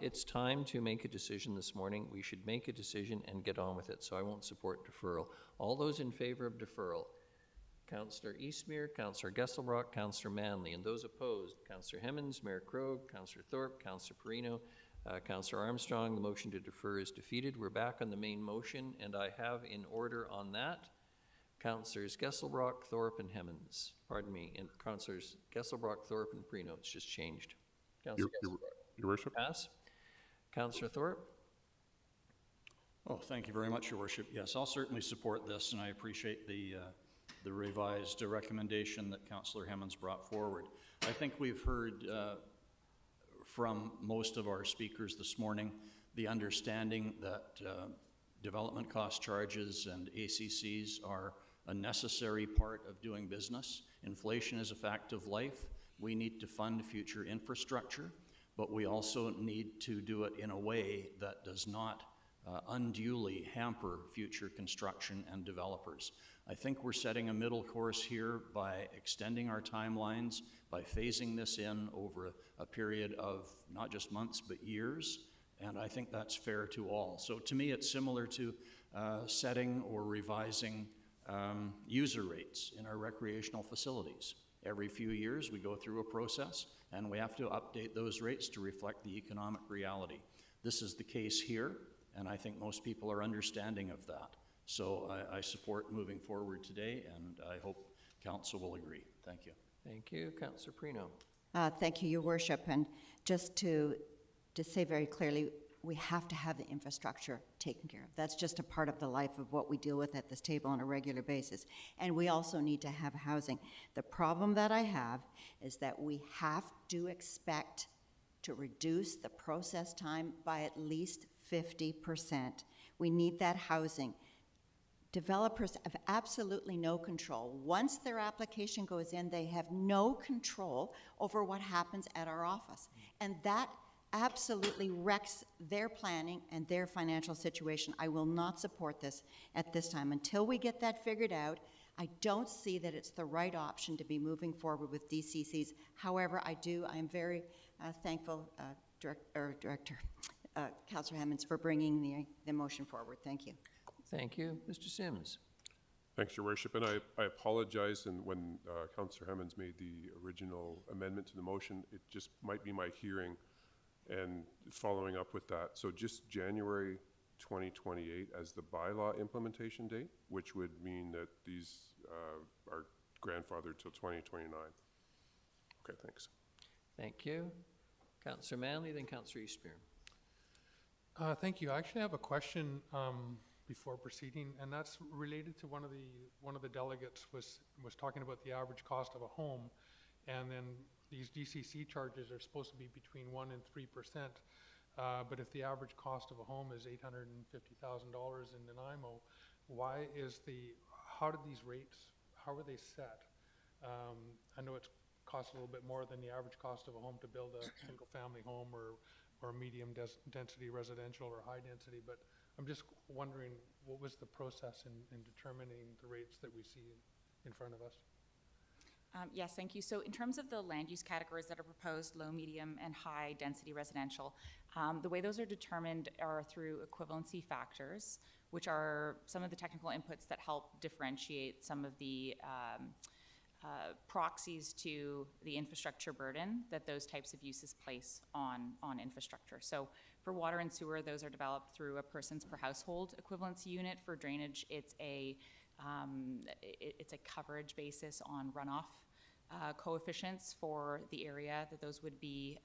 it's time to make a decision this morning. We should make a decision and get on with it, so I won't support deferral. All those in favor of deferral: Councillor Eastmere, Councillor Gesselbrock, Councillor Manley, and those opposed: Councillor Hemmens, Mayor Krogh, Councillor Thorpe, Councillor Perino, Councillor Armstrong. The motion to defer is defeated. We're back on the main motion, and I have in order on that Councillors Gesselbrock, Thorpe, and Hemmens. Pardon me, and Councillors Gesselbrock, Thorpe, and Perino. It's just changed. Councillor Your Worship. Pass. Councillor Thorpe. Oh, thank you very much, Your Worship. Yes, I'll certainly support this, and I appreciate the revised recommendation that Councillor Hemmens brought forward. I think we've heard from most of our speakers this morning the understanding that development cost charges and ACCs are a necessary part of doing business. Inflation is a fact of life. We need to fund future infrastructure, but we also need to do it in a way that does not unduly hamper future construction and developers. I think we're setting a middle course here by extending our timelines, by phasing this in over a period of not just months but years, and I think that's fair to all. So to me, it's similar to setting or revising user rates in our recreational facilities. Every few years we go through a process and we have to update those rates to reflect the economic reality. This is the case here, and I think most people are understanding of that. So I support moving forward today, and I hope Council will agree. Thank you. Thank you. Councillor Perino. Thank you, Your Worship. And just to say very clearly, we have to have the infrastructure taken care of. That's just a part of the life of what we deal with at this table on a regular basis. And we also need to have housing. The problem that I have is that we have to expect to reduce the process time by at least 50%. We need that housing. Developers have absolutely no control. Once their application goes in, they have no control over what happens at our office. And that absolutely wrecks their planning and their financial situation. I will not support this at this time. Until we get that figured out, I don't see that it's the right option to be moving forward with DCCs. However, I am very thankful, Councillor Hemmens, for bringing the motion forward. Thank you. Thank you. Mr. Sims. Thanks, Your Worship. And I apologize, and when Councillor Hemmens made the original amendment to the motion, it just might be my hearing and following up with that. So just January 2028 as the bylaw implementation date, which would mean that these are grandfathered till 2029. Okay, thanks. Thank you. Councillor Manley, then Councillor Eastmere. Thank you. I actually have a question before proceeding, and that's related to one of the delegates was talking about the average cost of a home, and then these DCC charges are supposed to be between 1% and 3%. But if the average cost of a home is $850,000 in Nanaimo, how did these rates, how are they set? I know it costs a little bit more than the average cost of a home to build a single family home or medium density residential or high density, but I'm just wondering what was the process in determining the rates that we see in front of us? Yes, thank you. So in terms of the land use categories that are proposed, low, medium, and high density residential, the way those are determined are through equivalency factors, which are some of the technical inputs that help differentiate some of the proxies to the infrastructure burden that those types of uses place on infrastructure. So for water and sewer, those are developed through a persons per household equivalency unit. For drainage, it's a coverage basis on runoff coefficients for the area that those would be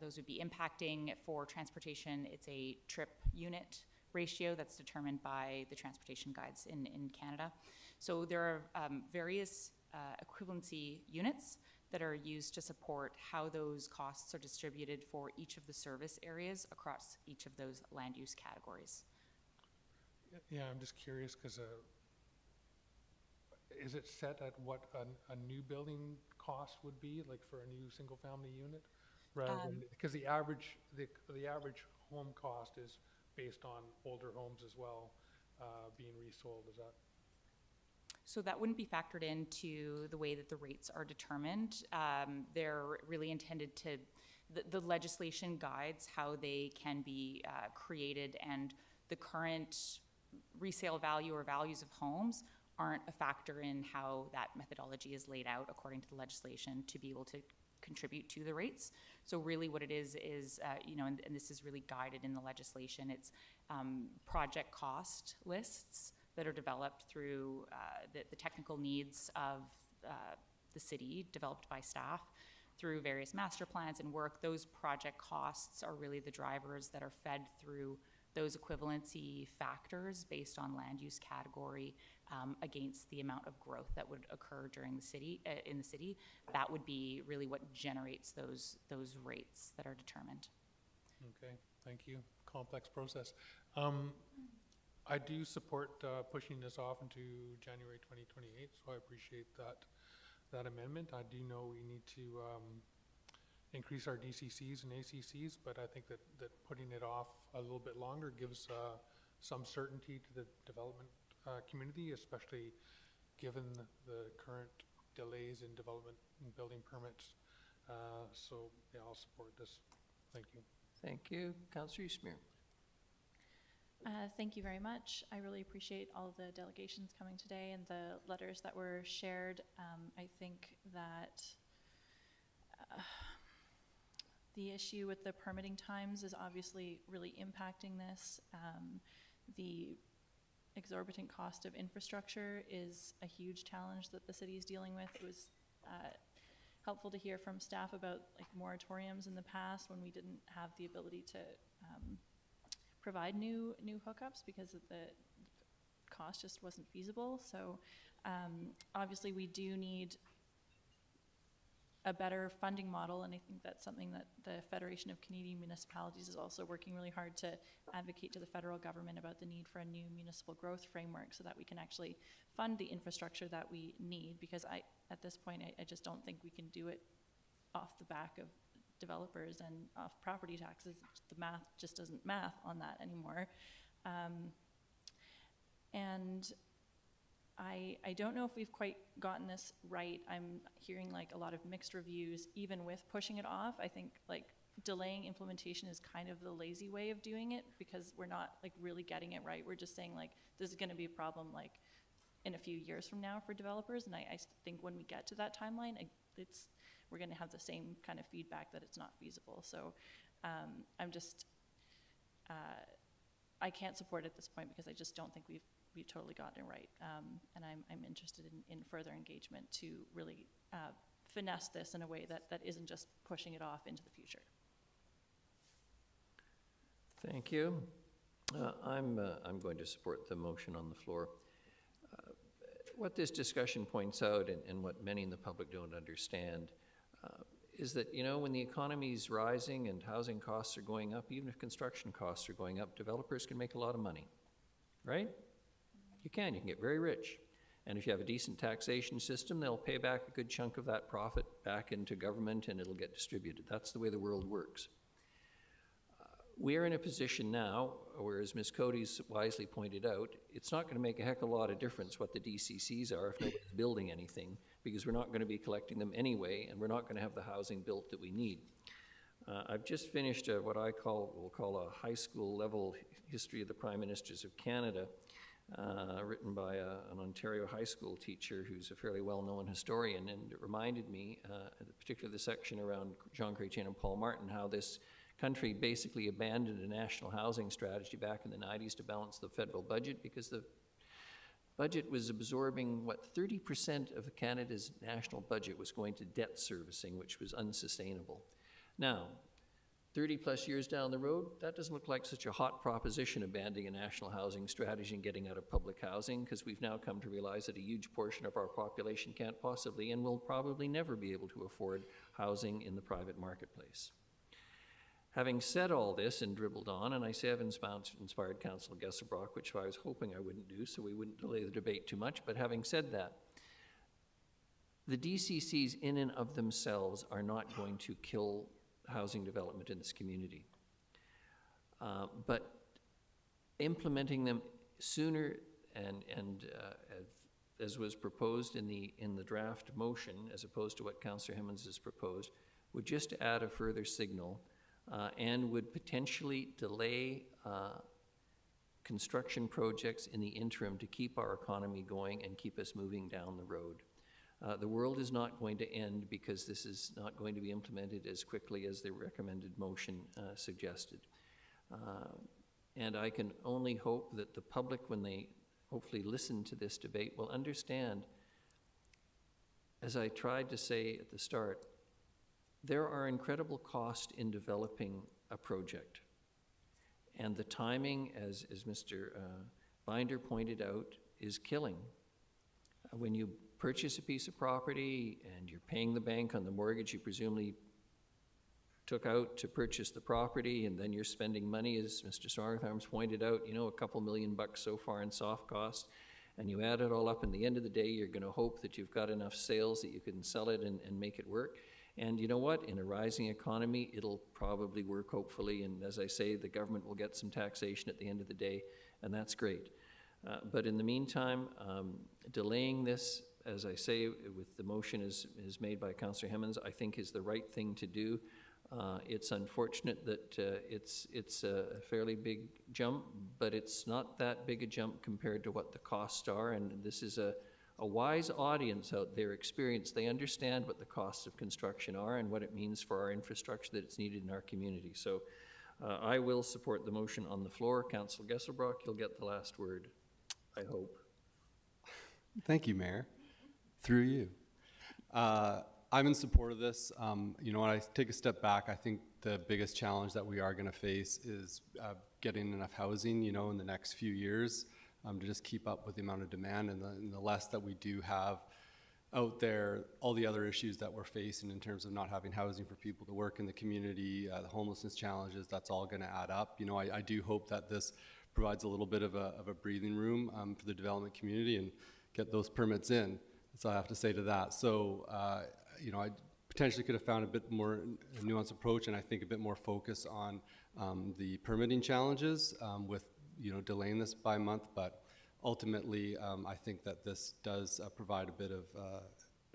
impacting. For transportation, it's a trip unit ratio that's determined by the transportation guides in Canada. So there are various equivalency units that are used to support how those costs are distributed for each of the service areas across each of those land use categories. Yeah, I'm just curious because is it set at what a new building cost would be, like for a new single-family unit? Rather than, because the average home cost is based on older homes as well, being resold, is that? So that wouldn't be factored into the way that the rates are determined. They're really intended to, the legislation guides how they can be created, and the current resale value or values of homes aren't a factor in how that methodology is laid out according to the legislation to be able to contribute to the rates. So really what it is, you know, and this is really guided in the legislation, it's project cost lists that are developed through the technical needs of the city, developed by staff through various master plans and work. Those project costs are really the drivers that are fed through those equivalency factors based on land use category against the amount of growth that would occur during the city, in the city. That would be really what generates those rates that are determined. Okay, thank you. Complex process. I do support pushing this off into January 2028, so I appreciate that amendment. I do know we need to increase our DCCs and ACCs, but I think that putting it off a little bit longer gives some certainty to the development community, especially given the current delays in development and building permits. So yeah, I'll support this. Thank you. Thank you. Councillor Eastmere. Thank you very much. I really appreciate all of the delegations coming today and the letters that were shared. I think that the issue with the permitting times is obviously really impacting this. The exorbitant cost of infrastructure is a huge challenge that the city is dealing with. It was helpful to hear from staff about like moratoriums in the past when we didn't have the ability to provide new hookups because of the cost just wasn't feasible. So obviously we do need a better funding model, and I think that's something that the Federation of Canadian Municipalities is also working really hard to advocate to the federal government about the need for a new municipal growth framework so that we can actually fund the infrastructure that we need, because at this point I just don't think we can do it off the back of developers and off property taxes. The math just doesn't math on that anymore. And I don't know if we've quite gotten this right. I'm hearing like a lot of mixed reviews, even with pushing it off. I think like delaying implementation is kind of the lazy way of doing it because we're not like really getting it right. We're just saying like, this is gonna be a problem like in a few years from now for developers. And I think when we get to that timeline, we're gonna have the same kind of feedback that it's not feasible. So I'm just, I can't support it at this point because I just don't think we've totally gotten it right. And I'm interested in further engagement to really finesse this in a way that isn't just pushing it off into the future. Thank you. I'm going to support the motion on the floor. What this discussion points out, and what many in the public don't understand, is that, you know, when the economy's rising and housing costs are going up, even if construction costs are going up, developers can make a lot of money, right? You can get very rich. And if you have a decent taxation system, they'll pay back a good chunk of that profit back into government and it'll get distributed. That's the way the world works. We are in a position now where, as Ms. Cody's wisely pointed out, it's not going to make a heck of a lot of difference what the DCCs are if nobody's building anything, because we're not going to be collecting them anyway, and we're not going to have the housing built that we need. I've just finished what we'll call a high school level history of the Prime Ministers of Canada, written by an Ontario high school teacher who's a fairly well-known historian, and it reminded me, particularly the section around Jean Chrétien and Paul Martin, how this country basically abandoned a national housing strategy back in the 90s to balance the federal budget, because the budget was absorbing, 30% of Canada's national budget was going to debt servicing, which was unsustainable. Now, 30-plus years down the road, that doesn't look like such a hot proposition, abandoning a national housing strategy and getting out of public housing, because we've now come to realize that a huge portion of our population can't possibly and will probably never be able to afford housing in the private marketplace. Having said all this and dribbled on, and I say I've inspired Councillor Gesselbrock, which I was hoping I wouldn't do, so we wouldn't delay the debate too much, but having said that, the DCCs in and of themselves are not going to kill housing development in this community. But implementing them sooner and as was proposed in the draft motion, as opposed to what Councillor Hemmons has proposed, would just add a further signal and would potentially delay construction projects in the interim to keep our economy going and keep us moving down the road. The world is not going to end because this is not going to be implemented as quickly as the recommended motion suggested. And I can only hope that the public, when they hopefully listen to this debate, will understand, as I tried to say at the start, there are incredible costs in developing a project. And the timing, as Mr. Binder pointed out, is killing. When you purchase a piece of property and you're paying the bank on the mortgage you presumably took out to purchase the property, and then you're spending money, as Mr. Strongtharms pointed out, you know, a couple $1 million so far in soft costs, and you add it all up, and at the end of the day, you're going to hope that you've got enough sales that you can sell it and make it work. And you know what? In a rising economy, it'll probably work, hopefully, and as I say, the government will get some taxation at the end of the day, and that's great. But in the meantime, delaying this, as I say, with the motion is made by Councillor Hemmons, I think is the right thing to do. It's unfortunate that it's a fairly big jump, but it's not that big a jump compared to what the costs are, and this is a wise audience out there, experienced. They understand what the costs of construction are and what it means for our infrastructure that it's needed in our community. So I will support the motion on the floor. Councillor Gesselbrock, you'll get the last word, I hope. Thank you, Mayor. Through you. I'm in support of this. You know, when I take a step back, I think the biggest challenge that we are going to face is getting enough housing, you know, in the next few years to just keep up with the amount of demand, and the less that we do have out there, all the other issues that we're facing in terms of not having housing for people to work in the community, the homelessness challenges, that's all going to add up. You know, I do hope that this provides a little bit of a breathing room for the development community and get those permits in. That's all I have to say to that. So, you know, I potentially could have found a bit more nuanced approach, and I think a bit more focus on the permitting challenges with, you know, delaying this by a month. But ultimately, I think that this does provide a bit of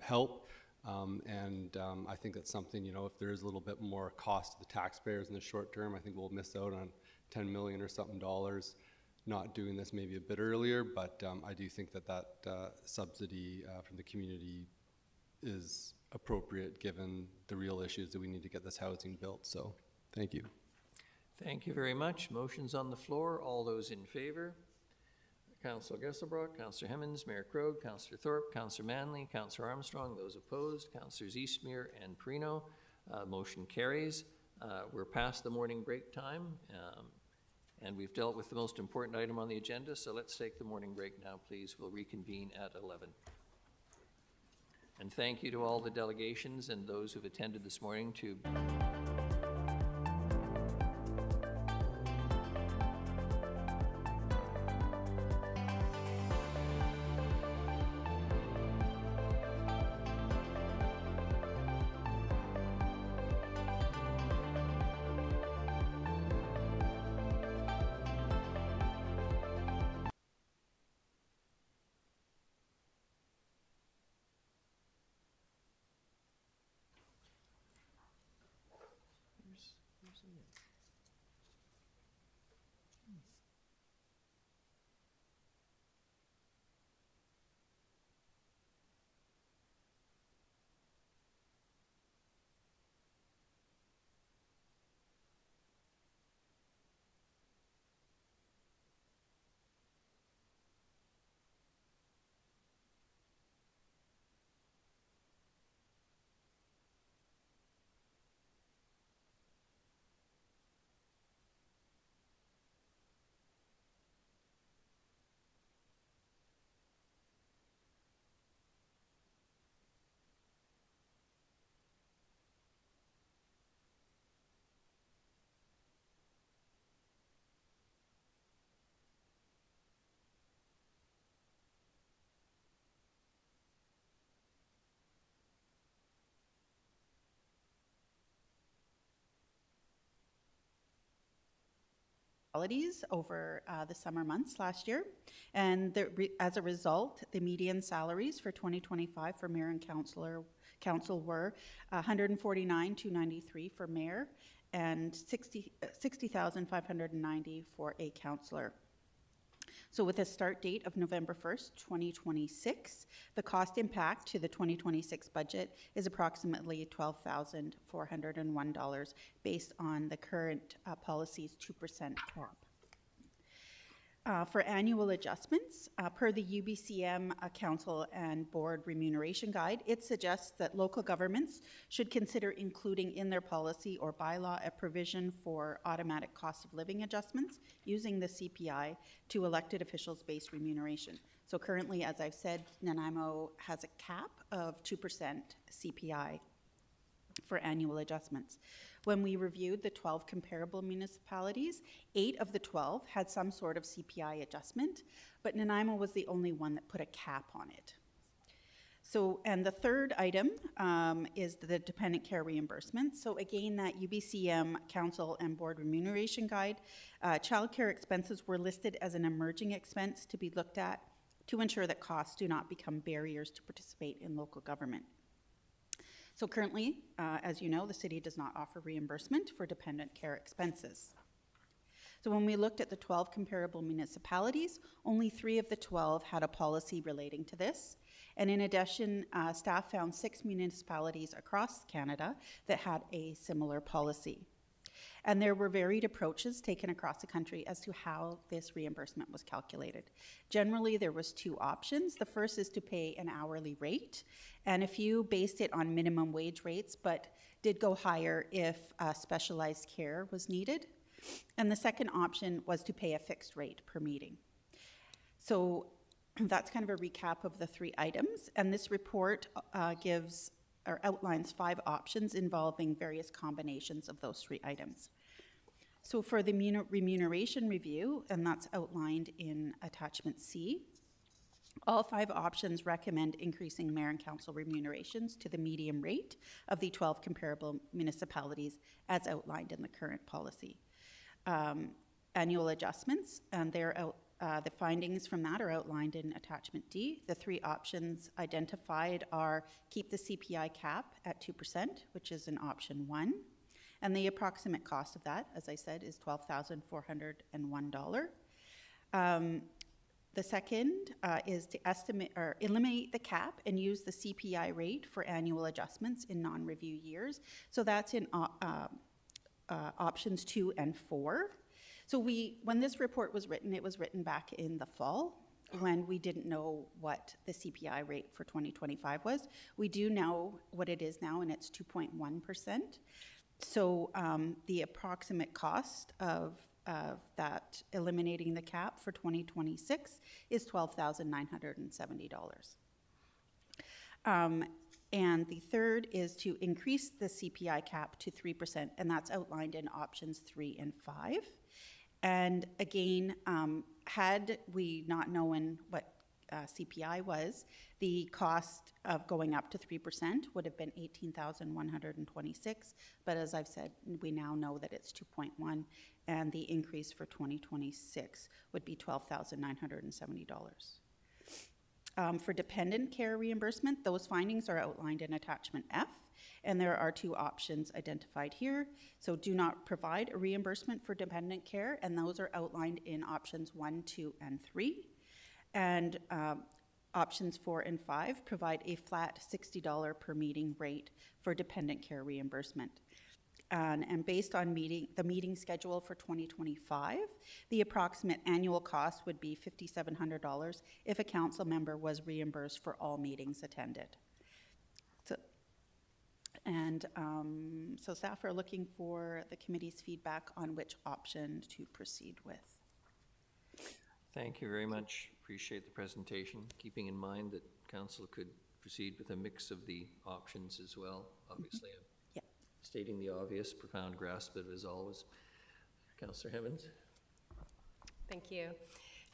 help, and I think that's something, you know, if there is a little bit more cost to the taxpayers in the short term, I think we'll miss out on $10 million or something dollars not doing this maybe a bit earlier, but I do think that subsidy from the community is appropriate given the real issues that we need to get this housing built. So thank you. Thank you very much. Motion's on the floor. All those in favor? Councillor Gesselbrock, Councillor Hemmons, Mayor Krogh, Councillor Thorpe, Councillor Manley, Councillor Armstrong. Those opposed, Councillors Eastmere and Perino. Motion carries. We're past the morning break time, and we've dealt with the most important item on the agenda, so let's take the morning break now, please. We'll reconvene at 11. And thank you to all the delegations and those who've attended this morning to municipalities over the summer months last year. And as a result, the median salaries for 2025 for mayor and council were $149,293 for mayor and $60,590 for a councillor. So with a start date of November 1st, 2026, the cost impact to the 2026 budget is approximately $12,401 based on the current policy's 2% cap. For annual adjustments, per the UBCM Council and Board Remuneration Guide, it suggests that local governments should consider including in their policy or bylaw a provision for automatic cost of living adjustments using the CPI to elected officials' base remuneration. So currently, as I've said, Nanaimo has a cap of 2% CPI for annual adjustments. When we reviewed the 12 comparable municipalities, 8 of the 12 had some sort of CPI adjustment, but Nanaimo was the only one that put a cap on it. So, and the third item is the dependent care reimbursement. So again, that UBCM Council and Board Remuneration Guide, childcare expenses were listed as an emerging expense to be looked at to ensure that costs do not become barriers to participate in local government. So currently, as you know, the city does not offer reimbursement for dependent care expenses. So when we looked at the 12 comparable municipalities, only 3 of the 12 had a policy relating to this. And in addition, staff found 6 municipalities across Canada that had a similar policy. And there were varied approaches taken across the country as to how this reimbursement was calculated. Generally, there was 2 options. The first is to pay an hourly rate, and a few based it on minimum wage rates, but did go higher if specialized care was needed. And the second option was to pay a fixed rate per meeting. So that's kind of a recap of the 3 items, and this report gives or outlines 5 options involving various combinations of those 3 items. So for the remuneration review, and that's outlined in attachment C, all 5 options recommend increasing mayor and council remunerations to the medium rate of the 12 comparable municipalities as outlined in the current policy. Annual adjustments, and the findings from that are outlined in attachment D. The 3 options identified are keep the CPI cap at 2%, which is in option 1. And the approximate cost of that, as I said, is $12,401. The second is to estimate or eliminate the cap and use the CPI rate for annual adjustments in non-review years. So that's in options 2 and 4. So when this report was written, it was written back in the fall when we didn't know what the CPI rate for 2025 was. We do know what it is now, and it's 2.1%. So the approximate cost of that eliminating the cap for 2026 is $12,970. And the third is to increase the CPI cap to 3%, and that's outlined in options 3 and 5. And again, had we not known what CPI was, the cost of going up to 3% would have been $18,126. But as I've said, we now know that it's 2.1, and the increase for 2026 would be $12,970. For dependent care reimbursement, those findings are outlined in attachment F, and there are 2 options identified here. So do not provide a reimbursement for dependent care, and those are outlined in options 1, 2, and 3. And options 4 and 5 provide a flat $60 per meeting rate for dependent care reimbursement. And based on the meeting schedule for 2025, the approximate annual cost would be $5,700 if a council member was reimbursed for all meetings attended. So staff are looking for the committee's feedback on which option to proceed with. Thank you very much. Appreciate the presentation, keeping in mind that council could proceed with a mix of the options as well. Obviously, stating the obvious, profound grasp of it as always. Councillor Hemmons. Thank you,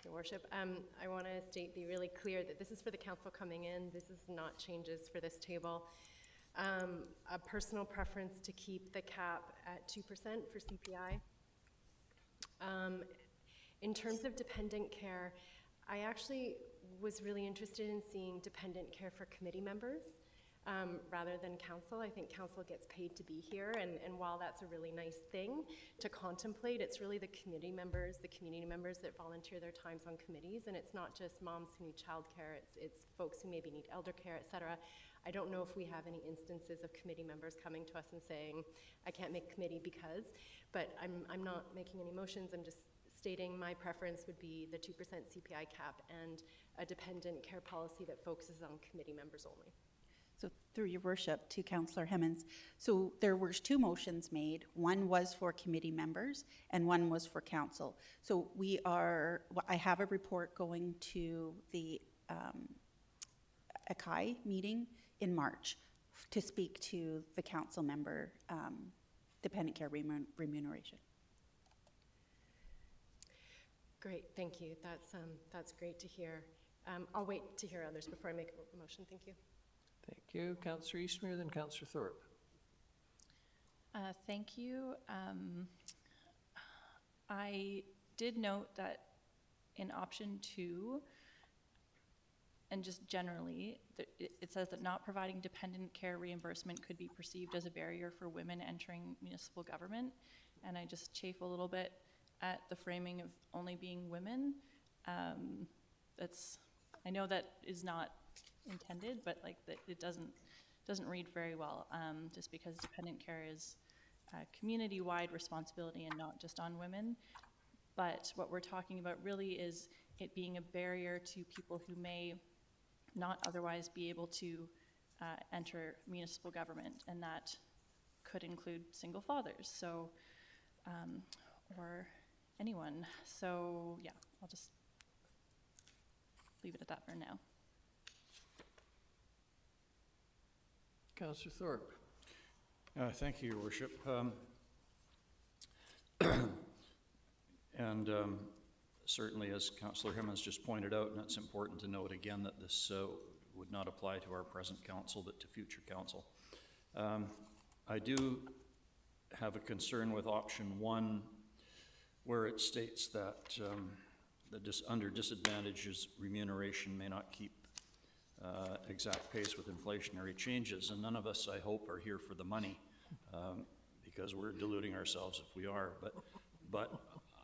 Your Worship. I want to be really clear that this is for the council coming in. This is not changes for this table. A personal preference to keep the cap at 2% for CPI. In terms of dependent care, I actually was really interested in seeing dependent care for committee members rather than council. I think council gets paid to be here, and while that's a really nice thing to contemplate, it's really the committee members, the community members that volunteer their times on committees, and it's not just moms who need childcare, it's folks who maybe need elder care, et cetera. I don't know if we have any instances of committee members coming to us and saying, I can't make committee because, but I'm not making any motions, I'm just stating my preference would be the 2% CPI cap and a dependent care policy that focuses on committee members only. So through your worship to Councillor Hemmons, so there were 2 motions made. One was for committee members and one was for council. So I have a report going to the ACAI meeting in March to speak to the council member dependent care remuneration. Great, thank you. That's great to hear. I'll wait to hear others before I make a motion. Thank you. Thank you. Councillor Eastmere, then Councillor Thorpe. Thank you. I did note that in option 2, and just generally, it says that not providing dependent care reimbursement could be perceived as a barrier for women entering municipal government. And I just chafe a little bit at the framing of only being women. I know that is not intended, but like that it doesn't read very well, just because dependent care is a community-wide responsibility and not just on women. But what we're talking about really is it being a barrier to people who may not otherwise be able to enter municipal government, and that could include single fathers, so or anyone. So yeah, I'll just leave it at that for now. Councillor Thorpe. Thank you, Your Worship. And certainly, as Councillor Hemmons just pointed out, and it's important to note again that this would not apply to our present council, but to future council. I do have a concern with option 1, where it states that under disadvantages, remuneration may not keep exact pace with inflationary changes, and none of us, I hope, are here for the money, because we're deluding ourselves if we are. But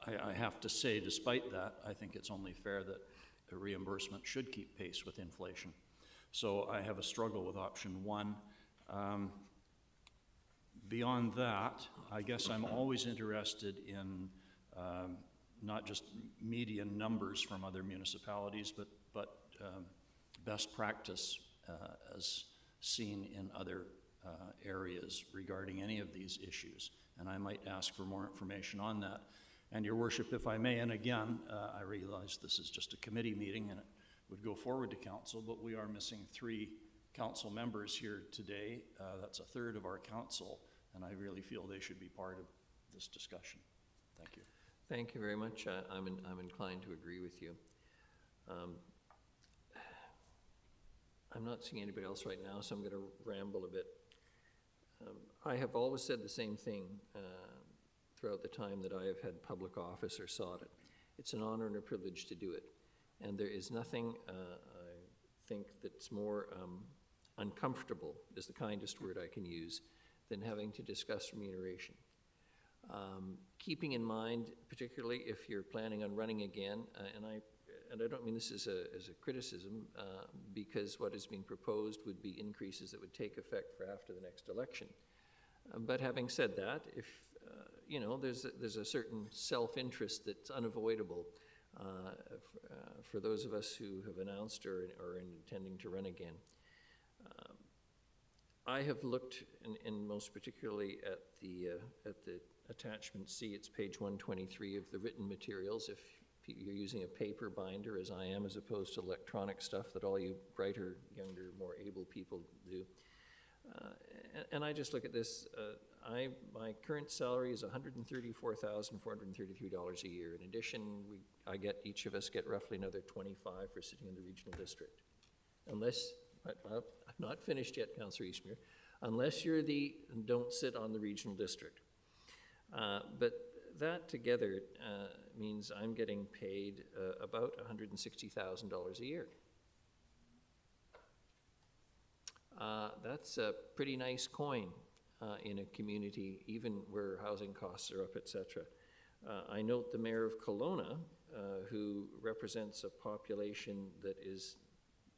I have to say, despite that, I think it's only fair that a reimbursement should keep pace with inflation. So I have a struggle with option 1. Beyond that, I guess I'm always interested in not just median numbers from other municipalities, but best practice as seen in other areas regarding any of these issues. And I might ask for more information on that. And Your Worship, if I may, and again, I realize this is just a committee meeting and it would go forward to council, but we are missing 3 council members here today. That's a third of our council, and I really feel they should be part of this discussion. Thank you. Thank you very much. I'm inclined to agree with you. I'm not seeing anybody else right now, so I'm going to ramble a bit. I have always said the same thing throughout the time that I have had public office or sought it. It's an honor and a privilege to do it. And there is nothing, I think, that's more uncomfortable, is the kindest word I can use, than having to discuss remuneration. Keeping in mind, particularly if you're planning on running again, and I don't mean this as a criticism, because what is being proposed would be increases that would take effect for after the next election. But having said that, if you know, there's a certain self-interest that's unavoidable for those of us who have announced or are intending to run again. I have looked, and most particularly at the attachment C, it's page 123 of the written materials. If you're using a paper binder, as I am, as opposed to electronic stuff that all you brighter, younger, more able people do. And I just look at this. My current salary is $134,433 a year. In addition, each of us get roughly another 25 for sitting in the regional district. Unless, I'm not finished yet, Councillor Eastmere, unless you're don't sit on the regional district. But that together means I'm getting paid about $160,000 a year. That's a pretty nice coin in a community, even where housing costs are up, etc. I note the mayor of Kelowna, who represents a population that is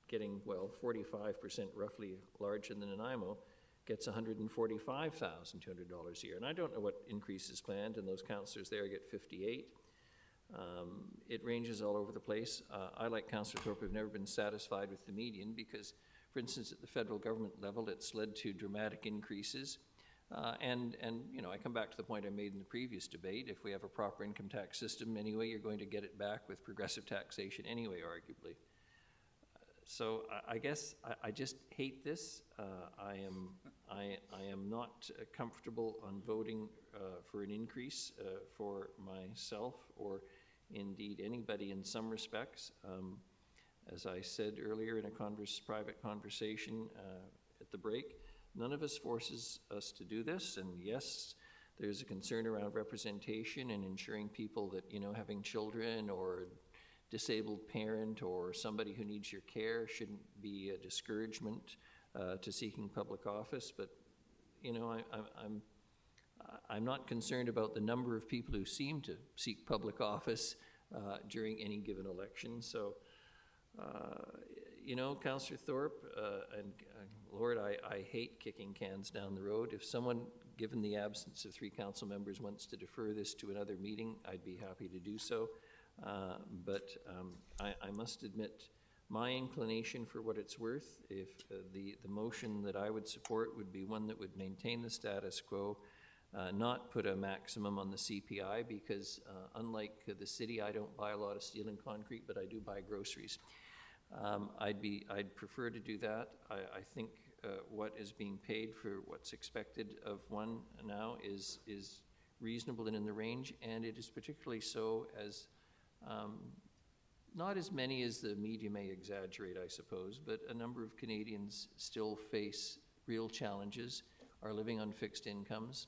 getting, well, 45% roughly larger than Nanaimo, gets $145,200 a year. And I don't know what increase is planned, and those councillors there get 58. It ranges all over the place. I, like Councillor Thorpe, have never been satisfied with the median because, for instance, at the federal government level, it's led to dramatic increases. And you know, I come back to the point I made in the previous debate. If we have a proper income tax system anyway, you're going to get it back with progressive taxation anyway, arguably. So I guess I just hate this. I am not comfortable on voting for an increase for myself or indeed anybody in some respects. As I said earlier in a private conversation at the break, none of us forces us to do this, and yes, there's a concern around representation and ensuring people that, you know, having children or disabled parent or somebody who needs your care shouldn't be a discouragement to seeking public office. But, you know, I'm not concerned about the number of people who seem to seek public office during any given election. So, you know, Councillor Thorpe and Lord, I hate kicking cans down the road. If someone, given the absence of 3 council members, wants to defer this to another meeting, I'd be happy to do so. But I must admit my inclination, for what it's worth, if the motion that I would support would be one that would maintain the status quo, not put a maximum on the CPI, because unlike the city, I don't buy a lot of steel and concrete, but I do buy groceries. I'd prefer to do that. I think what is being paid for what's expected of one now is reasonable and in the range, and it is particularly so as not as many as the media may exaggerate, I suppose, but a number of Canadians still face real challenges, are living on fixed incomes.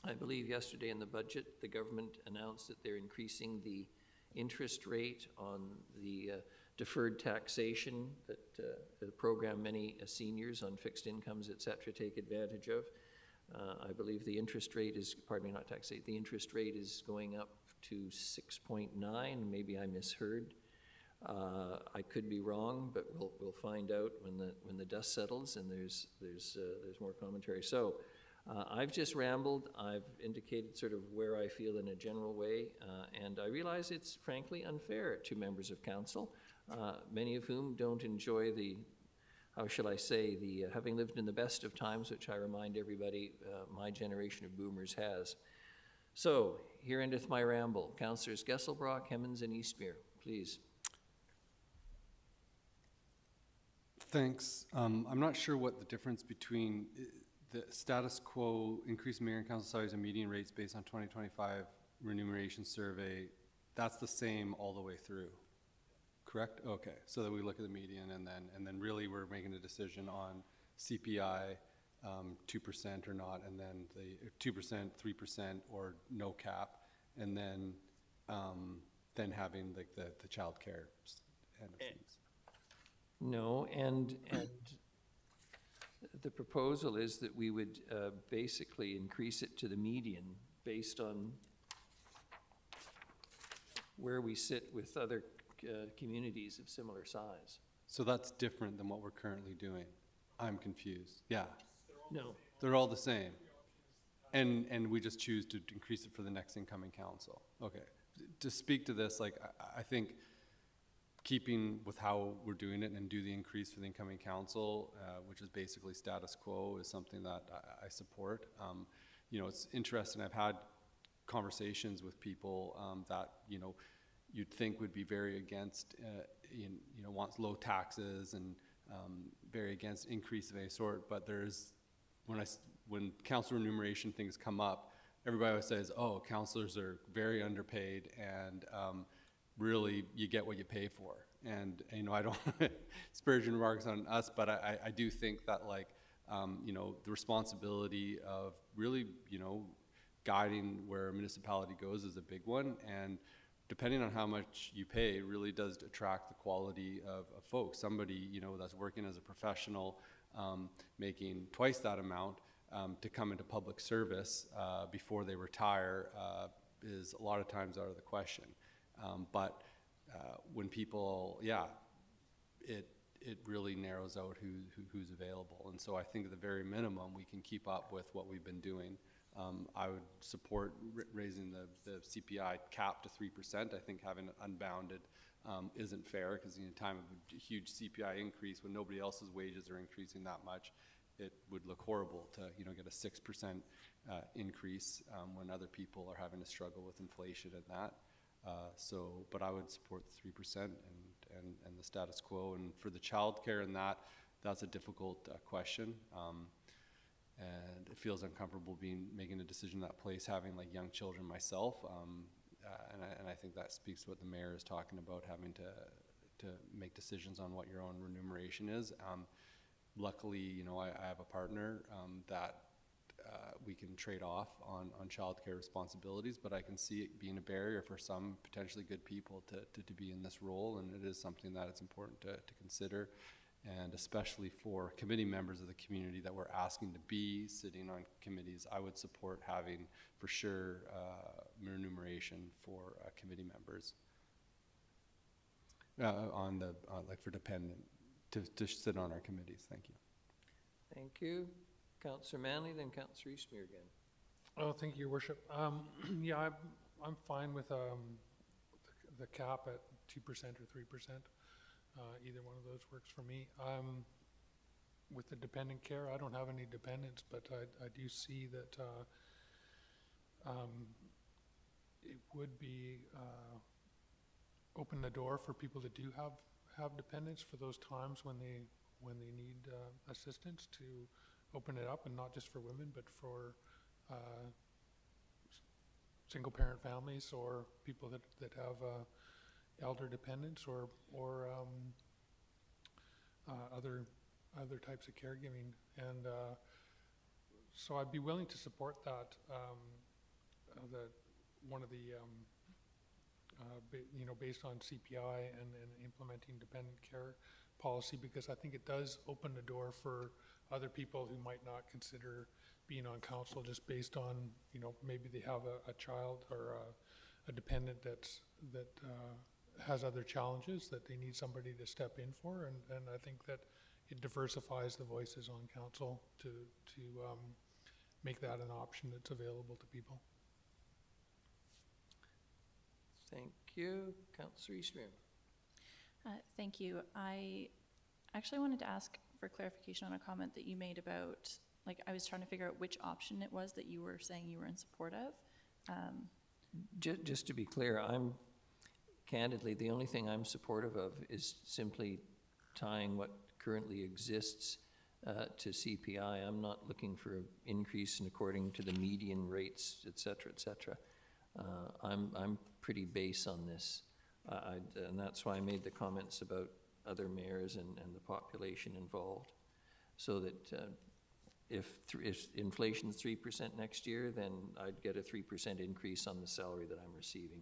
I believe yesterday in the budget, the government announced that they're increasing the interest rate on the deferred taxation that the program many seniors on fixed incomes, et cetera, take advantage of. I believe the interest rate is, pardon me, not taxation, the interest rate is going up to 6.9, maybe I misheard. I could be wrong, but we'll find out when the dust settles and there's more commentary. So I've just rambled. I've indicated sort of where I feel in a general way, and I realize it's frankly unfair to members of council, many of whom don't enjoy the, how shall I say, the having lived in the best of times, which I remind everybody my generation of boomers has. So, here endeth my ramble. Councillors Gesselbrock, Hemmons, and Eastmere, please. Thanks. I'm not sure what the difference between the status quo, increased mayor and council salaries and median rates based on 2025 remuneration survey, that's the same all the way through, correct? Okay, so that we look at the median and then really we're making a decision on CPI, 2% or not, and then the 2%, 3% or no cap, and then having like the child care end of things. No, and the proposal is that we would basically increase it to the median based on where we sit with other communities of similar size. So that's different than what we're currently doing. I'm confused. Yeah. No. They're all the same. And we just choose to increase it for the next incoming council. Okay. To speak to this, like, I think keeping with how we're doing it and do the increase for the incoming council, which is basically status quo, is something that I support. You know, it's interesting. I've had conversations with people that, you know, you'd think would be very against, you know, wants low taxes and very against increase of any sort. But there's, when council remuneration things come up, everybody always says, oh, councillors are very underpaid and really you get what you pay for. And you know, I don't Spurgeon remarks on us, but I do think that, like, you know, the responsibility of really, you know, guiding where a municipality goes is a big one, and depending on how much you pay really does attract the quality of folks. Somebody, you know, that's working as a professional, making twice that amount to come into public service before they retire is a lot of times out of the question. But when people, it really narrows out who's available. And so I think at the very minimum, we can keep up with what we've been doing. I would support raising the CPI cap to 3%. I think having it unbounded isn't fair, because in a time of a huge CPI increase, when nobody else's wages are increasing that much, it would look horrible to, you know, get a 6% increase when other people are having to struggle with inflation and that. But I would support the 3% and the status quo. And for the childcare and that's a difficult question. And it feels uncomfortable making a decision in that place, having like young children myself. And I think that speaks to what the mayor is talking about, having to make decisions on what your own remuneration is. Luckily, you know, I have a partner that we can trade off on childcare responsibilities, but I can see it being a barrier for some potentially good people to be in this role, and it is something that it's important to consider, and especially for committee members of the community that we're asking to be sitting on committees. I would support having, for sure, remuneration for committee members like for dependent to sit on our committees. Thank you. Thank you. Councillor Manley, then Councillor Eastmere again. Oh, thank you, Your Worship. Yeah, I'm fine with the cap at 2% or 3%. Either one of those works for me. With the dependent care, I don't have any dependents, but I do see that it would be open the door for people that do have dependents for those times when they need assistance, to open it up, and not just for women, but for single parent families or people that have elder dependents or other types of caregiving. And so I'd be willing to support that, one of the you know, based on CPI and implementing dependent care policy, because I think it does open the door for other people who might not consider being on council just based on, you know, maybe they have a child or a dependent that has other challenges that they need somebody to step in for, and I think that it diversifies the voices on council to make that an option that's available to people. Thank you. Councillor Eastmere. Thank you. I actually wanted to ask for clarification on a comment that you made about, like, I was trying to figure out which option it was that you were saying you were in support of. Just to be clear, candidly, the only thing I'm supportive of is simply tying what currently exists to CPI. I'm not looking for an increase in according to the median rates, et cetera, et cetera. I'm pretty base on this, and that's why I made the comments about other mayors and the population involved, so that if inflation's 3% next year, then I'd get a 3% increase on the salary that I'm receiving,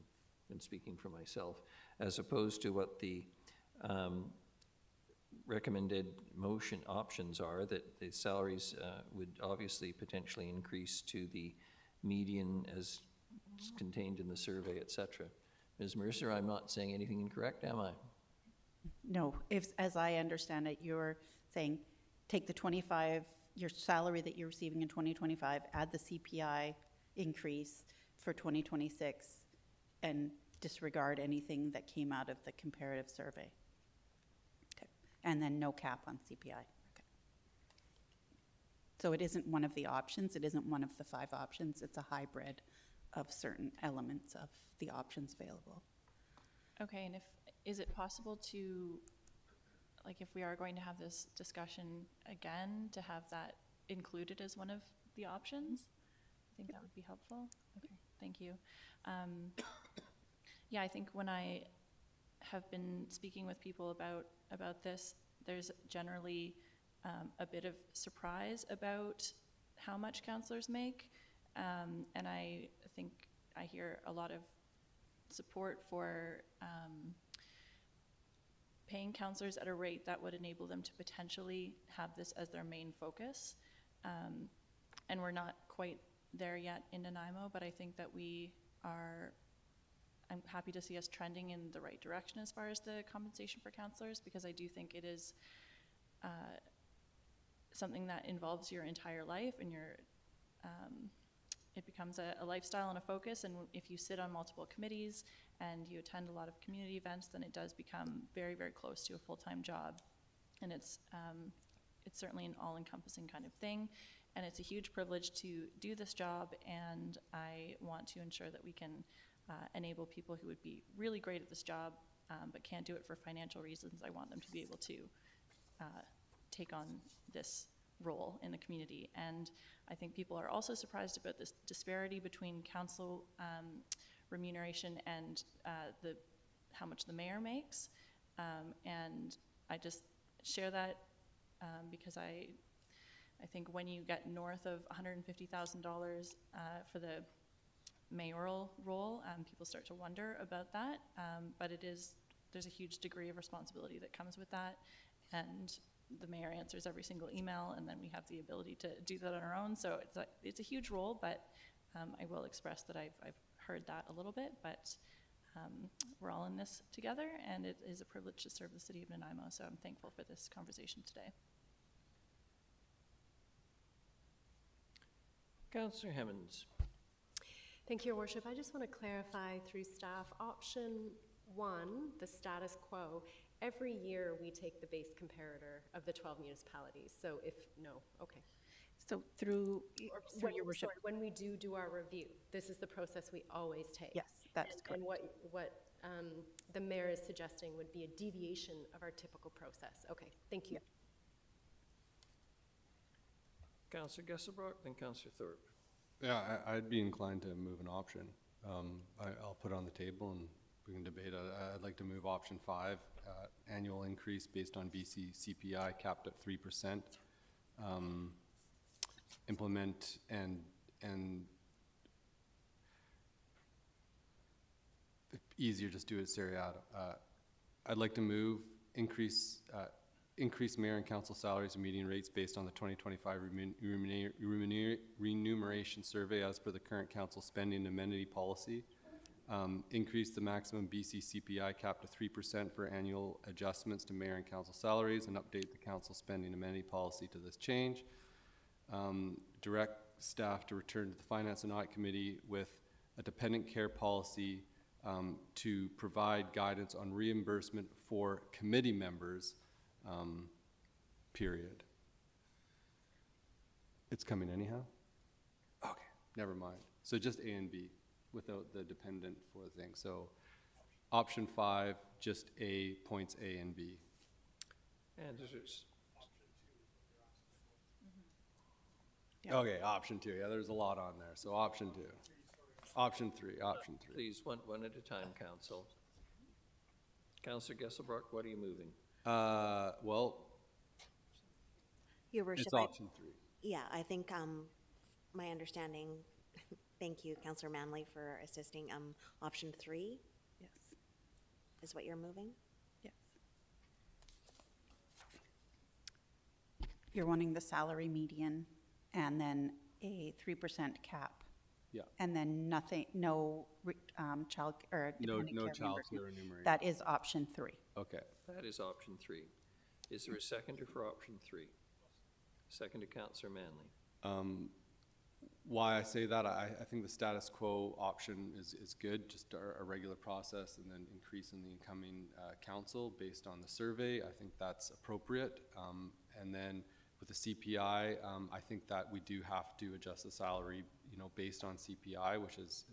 and speaking for myself, as opposed to what the recommended motion options are, that the salaries would obviously potentially increase to the median as contained in the survey, et cetera. Ms. Mercer, I'm not saying anything incorrect, am I? No, as I understand it, you're saying take the 25, your salary that you're receiving in 2025, add the CPI increase for 2026, and disregard anything that came out of the comparative survey. Okay, and then no cap on CPI. Okay. So it isn't one of the options, it isn't one of the 5 options, it's a hybrid of certain elements of the options available. Okay, and is it possible to, like, if we are going to have this discussion again, to have that included as one of the options? I think that would be helpful. Okay, thank you. Yeah, I think when I have been speaking with people about this, there's generally a bit of surprise about how much councillors make. and I think I hear a lot of support for paying counselors at a rate that would enable them to potentially have this as their main focus. And we're not quite there yet in Nanaimo, but I think that I'm happy to see us trending in the right direction as far as the compensation for counselors, because I do think it is something that involves your entire life, and it becomes a lifestyle and a focus. And if you sit on multiple committees and you attend a lot of community events, then it does become very, very close to a full-time job. And it's certainly an all-encompassing kind of thing. And it's a huge privilege to do this job, and I want to ensure that we can enable people who would be really great at this job but can't do it for financial reasons. I want them to be able to take on this role in the community. And I think people are also surprised about this disparity between council remuneration and how much the mayor makes. And I just share that because I think when you get north of $150,000 for the mayoral role, people start to wonder about that. But there's a huge degree of responsibility that comes with that. And the mayor answers every single email, and then we have the ability to do that on our own. So it's a huge role, but I will express that I've heard that a little bit, but we're all in this together, and it is a privilege to serve the city of Nanaimo. So I'm thankful for this conversation today. Councillor Hemmons. Thank you, Your Worship. I just want to clarify through staff, option 1, the status quo. Every year we take the base comparator of the 12 municipalities. So okay. So through Your Worship. Sorry, when we do our review, this is the process we always take. Yes, that is correct. And what the mayor is suggesting would be a deviation of our typical process. Okay, thank you. Councillor Gesselbrock, then Councillor Thorpe. Yeah, I'd be inclined to move an option. I'll put it on the table and we can debate it. I'd like to move option 5, annual increase based on BC CPI capped at 3%. Implement and easier, just do it seriatim. I'd like to move increase mayor and council salaries and median rates based on the 2025 remuneration survey as per the current council spending and amenity policy. Increase the maximum BC CPI cap to 3% for annual adjustments to mayor and council salaries, and update the council spending amenity policy to this change. Direct staff to return to the Finance and Audit Committee with a dependent care policy to provide guidance on reimbursement for committee members, period. It's coming anyhow? Okay, never mind. So just A and B without the dependent for the thing. So option 5, just A, points A and B. And there's Yeah. Okay, option 2. Yeah, there's a lot on there. So option 2. Option 3. Option 3. Please, one at a time, Council. Councillor Gesselbrock, what are you moving? Well, Your Worship, it's option 3. Yeah, I think my understanding, thank you, Councillor Manley, for assisting. Option 3 Yes. is what you're moving? Yes. You're wanting the salary median and then a 3% cap. Yeah. And then no child or dependent No care child reimbursement. care enumeration. That is option 3. Okay. That is option 3. Is there a seconder for option 3? Second to Councillor Manley. Why I say that, I think the status quo option is good, just a regular process, and then increase in the incoming council based on the survey. I think that's appropriate. And then with the CPI, I think that we do have to adjust the salary, based on CPI, which is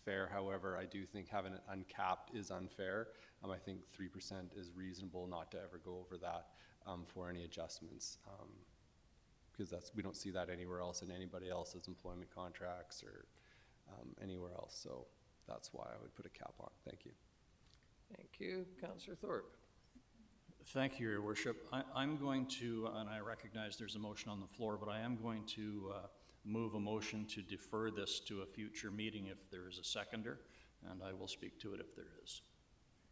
fair. However, I do think having it uncapped is unfair. I think 3% is reasonable, not to ever go over that for any adjustments, because we don't see that anywhere else in anybody else's employment contracts or anywhere else. So that's why I would put a cap on. Thank you. Thank you. Councillor Thorpe. Thank you, Your Worship. I'm going to, and I recognize there's a motion on the floor, but I am going to move a motion to defer this to a future meeting if there is a seconder, and I will speak to it if there is.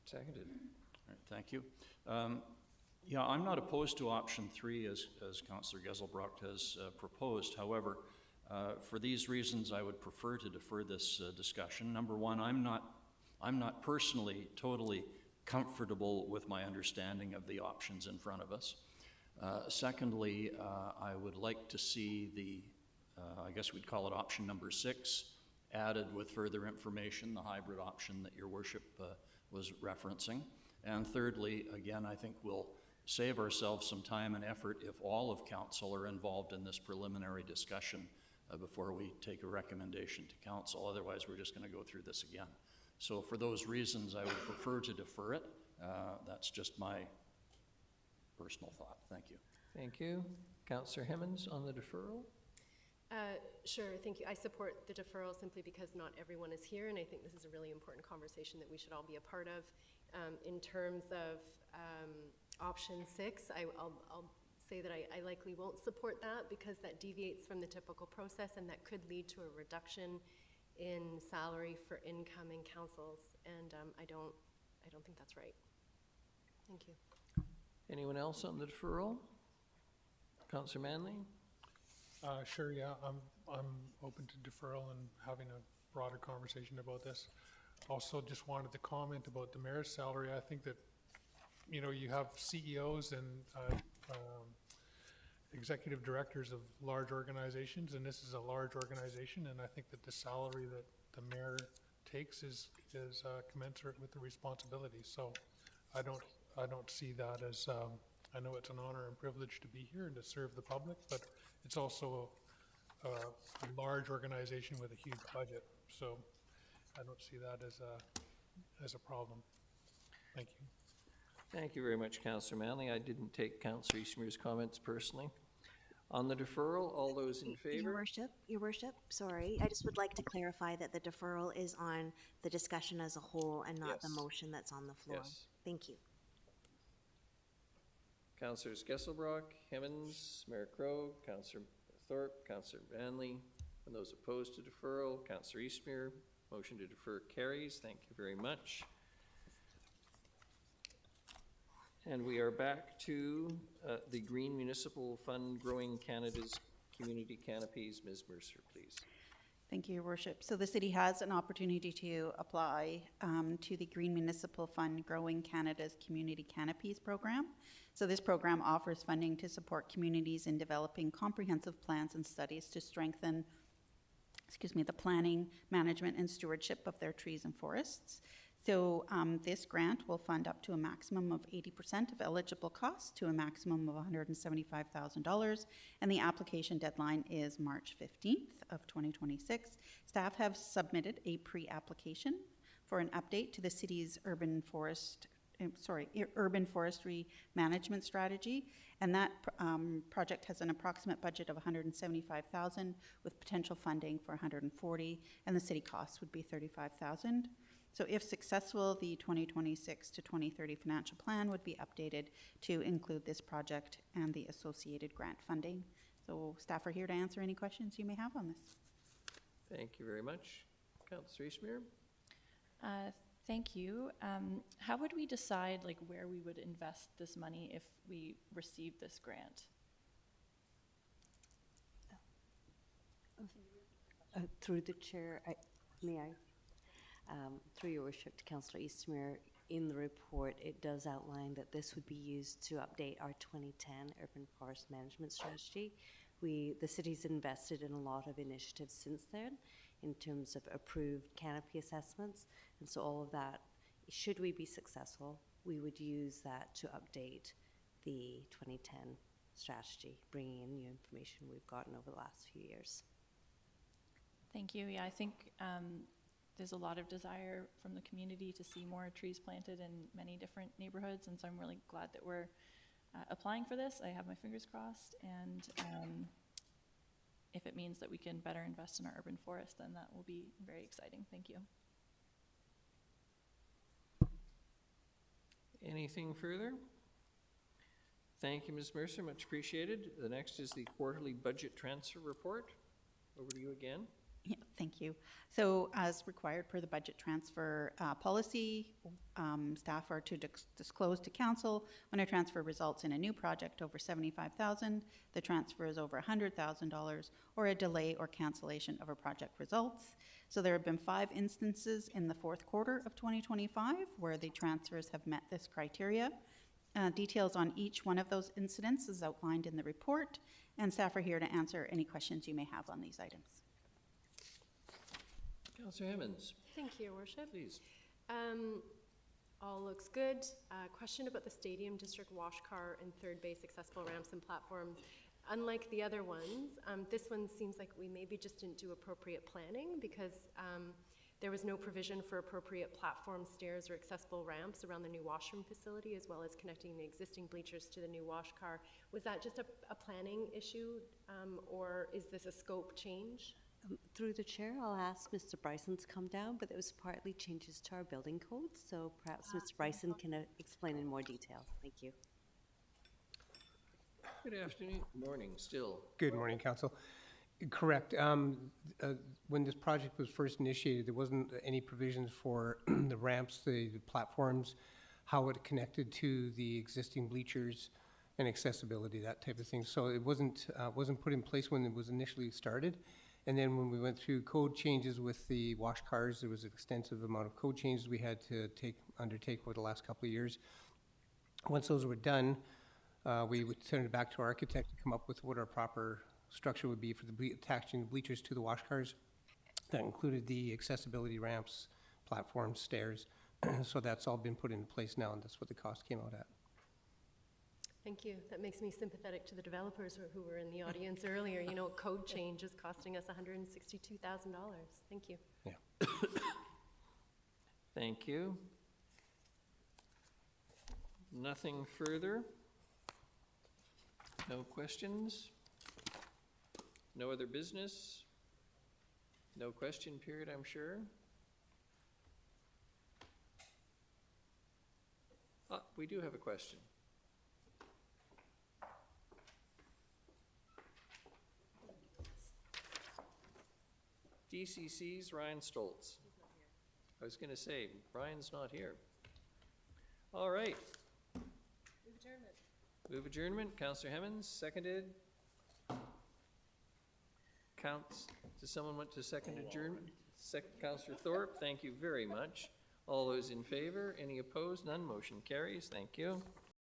Seconded. All right, thank you. Yeah, I'm not opposed to option 3 as Councillor Geselbrock has proposed. However, for these reasons, I would prefer to defer this discussion. Number one, I'm not personally totally comfortable with my understanding of the options in front of us. Secondly, I would like to see the, I guess we'd call it option number 6, added with further information, the hybrid option that your worship was referencing. And thirdly, again, I think we'll save ourselves some time and effort if all of council are involved in this preliminary discussion before we take a recommendation to council. Otherwise, we're just going to go through this again. So for those reasons, I would prefer to defer it. That's just my personal thought. Thank you. Thank you. Councillor Hemmons on the deferral? Sure, thank you. I support the deferral simply because not everyone is here, and I think this is a really important conversation that we should all be a part of. In terms of option 6, I'll say that I likely won't support that because that deviates from the typical process, and that could lead to a reduction in salary for incoming councils, and I don't think that's right. Thank you. Anyone else on the deferral? Councillor Manley? Sure, yeah, I'm open to deferral and having a broader conversation about this. Also, just wanted to comment about the mayor's salary. I think that, you know, you have CEOs and executive directors of large organizations, and this is a large organization, and I think that the salary that the mayor takes is commensurate with the responsibility. So I don't see that as, I know it's an honor and privilege to be here and to serve the public, but it's also a large organization with a huge budget. So I don't see that as a problem. Thank you. Thank you very much, Councillor Manley. I didn't take Councillor Eastmere's comments personally. On the deferral, all those in favor? Your worship, sorry. I just would like to clarify that the deferral is on the discussion as a whole and not the motion that's on the floor. Yes. Thank you. Councillors Geselbrock, Hemmons, Mayor Crow, Councillor Thorpe, Councillor Manley, and those opposed to deferral, Councillor Eastmere. Motion to defer carries. Thank you very much. And we are back to the Green Municipal Fund Growing Canada's Community Canopies. Ms. Mercer, please. Thank you, Your Worship. So the city has an opportunity to apply to the Green Municipal Fund Growing Canada's Community Canopies program. So this program offers funding to support communities in developing comprehensive plans and studies to strengthen, the planning, management, and stewardship of their trees and forests. So this grant will fund up to a maximum of 80% of eligible costs to a maximum of $175,000, and the application deadline is March 15th of 2026. Staff have submitted a pre-application for an update to the city's urban forestry management strategy, and that project has an approximate budget of $175,000 with potential funding for $140,000, and the city costs would be $35,000. So if successful, the 2026 to 2030 financial plan would be updated to include this project and the associated grant funding. So staff are here to answer any questions you may have on this. Thank you very much. Councillor Eastmere? Thank you. How would we decide where we would invest this money if we received this grant? Through the chair, may I? Through your worship to Councillor Eastmere, in the report it does outline that this would be used to update our 2010 urban forest management strategy. The city's invested in a lot of initiatives since then in terms of approved canopy assessments, and so all of that, should we be successful, we would use that to update the 2010 strategy, bringing in new information we've gotten over the last few years. Thank you. Yeah, I think there's a lot of desire from the community to see more trees planted in many different neighborhoods, and so I'm really glad that we're applying for this. I have my fingers crossed, and if it means that we can better invest in our urban forest, then that will be very exciting. Thank you. Anything further? Thank you, Ms. Mercer, much appreciated. The next is the quarterly budget transfer report. over to you again. Yeah, thank you. So as required per the budget transfer policy, staff are to disclose to council when a transfer results in a new project over $75,000, the transfer is over $100,000, or a delay or cancellation of a project results. So there have been 5 instances in the fourth quarter of 2025 where the transfers have met this criteria. Details on each one of those incidents is outlined in the report, and staff are here to answer any questions you may have on these items. Councillor Hemmons. Thank you, Your Worship. Please. All looks good. Question about the Stadium District wash car and third base accessible ramps and platforms. Unlike the other ones, this one seems like we maybe just didn't do appropriate planning because there was no provision for appropriate platform, stairs, or accessible ramps around the new washroom facility, as well as connecting the existing bleachers to the new wash car. Was that just a planning issue, or is this a scope change? Through the chair, I'll ask Mr. Bryson to come down, but it was partly changes to our building codes, so perhaps Mr. Bryson can explain in more detail. Thank you. Good afternoon. Morning, still. Good morning, Council. Correct. When this project was first initiated, there wasn't any provisions for the ramps, the platforms, how it connected to the existing bleachers and accessibility, that type of thing. So it wasn't put in place when it was initially started. And then when we went through code changes with the wash cars, there was an extensive amount of code changes we had to undertake over the last couple of years. Once those were done, we would send it back to our architect to come up with what our proper structure would be for attaching the bleachers to the wash cars. That included the accessibility ramps, platforms, stairs. So that's all been put into place now, and that's what the cost came out at. Thank you. That makes me sympathetic to the developers who were in the audience earlier. You know, code change is costing us $162,000. Thank you. Yeah. Thank you. Nothing further? No questions? No other business? No question period, I'm sure. We do have a question. DCC's Ryan Stoltz. I was going to say, Ryan's not here. All right. Move adjournment. Move adjournment. Councillor Hemmons, seconded. Does someone want to second adjournment? Councillor Thorpe, thank you very much. All those in favor? Any opposed? None. Motion carries. Thank you.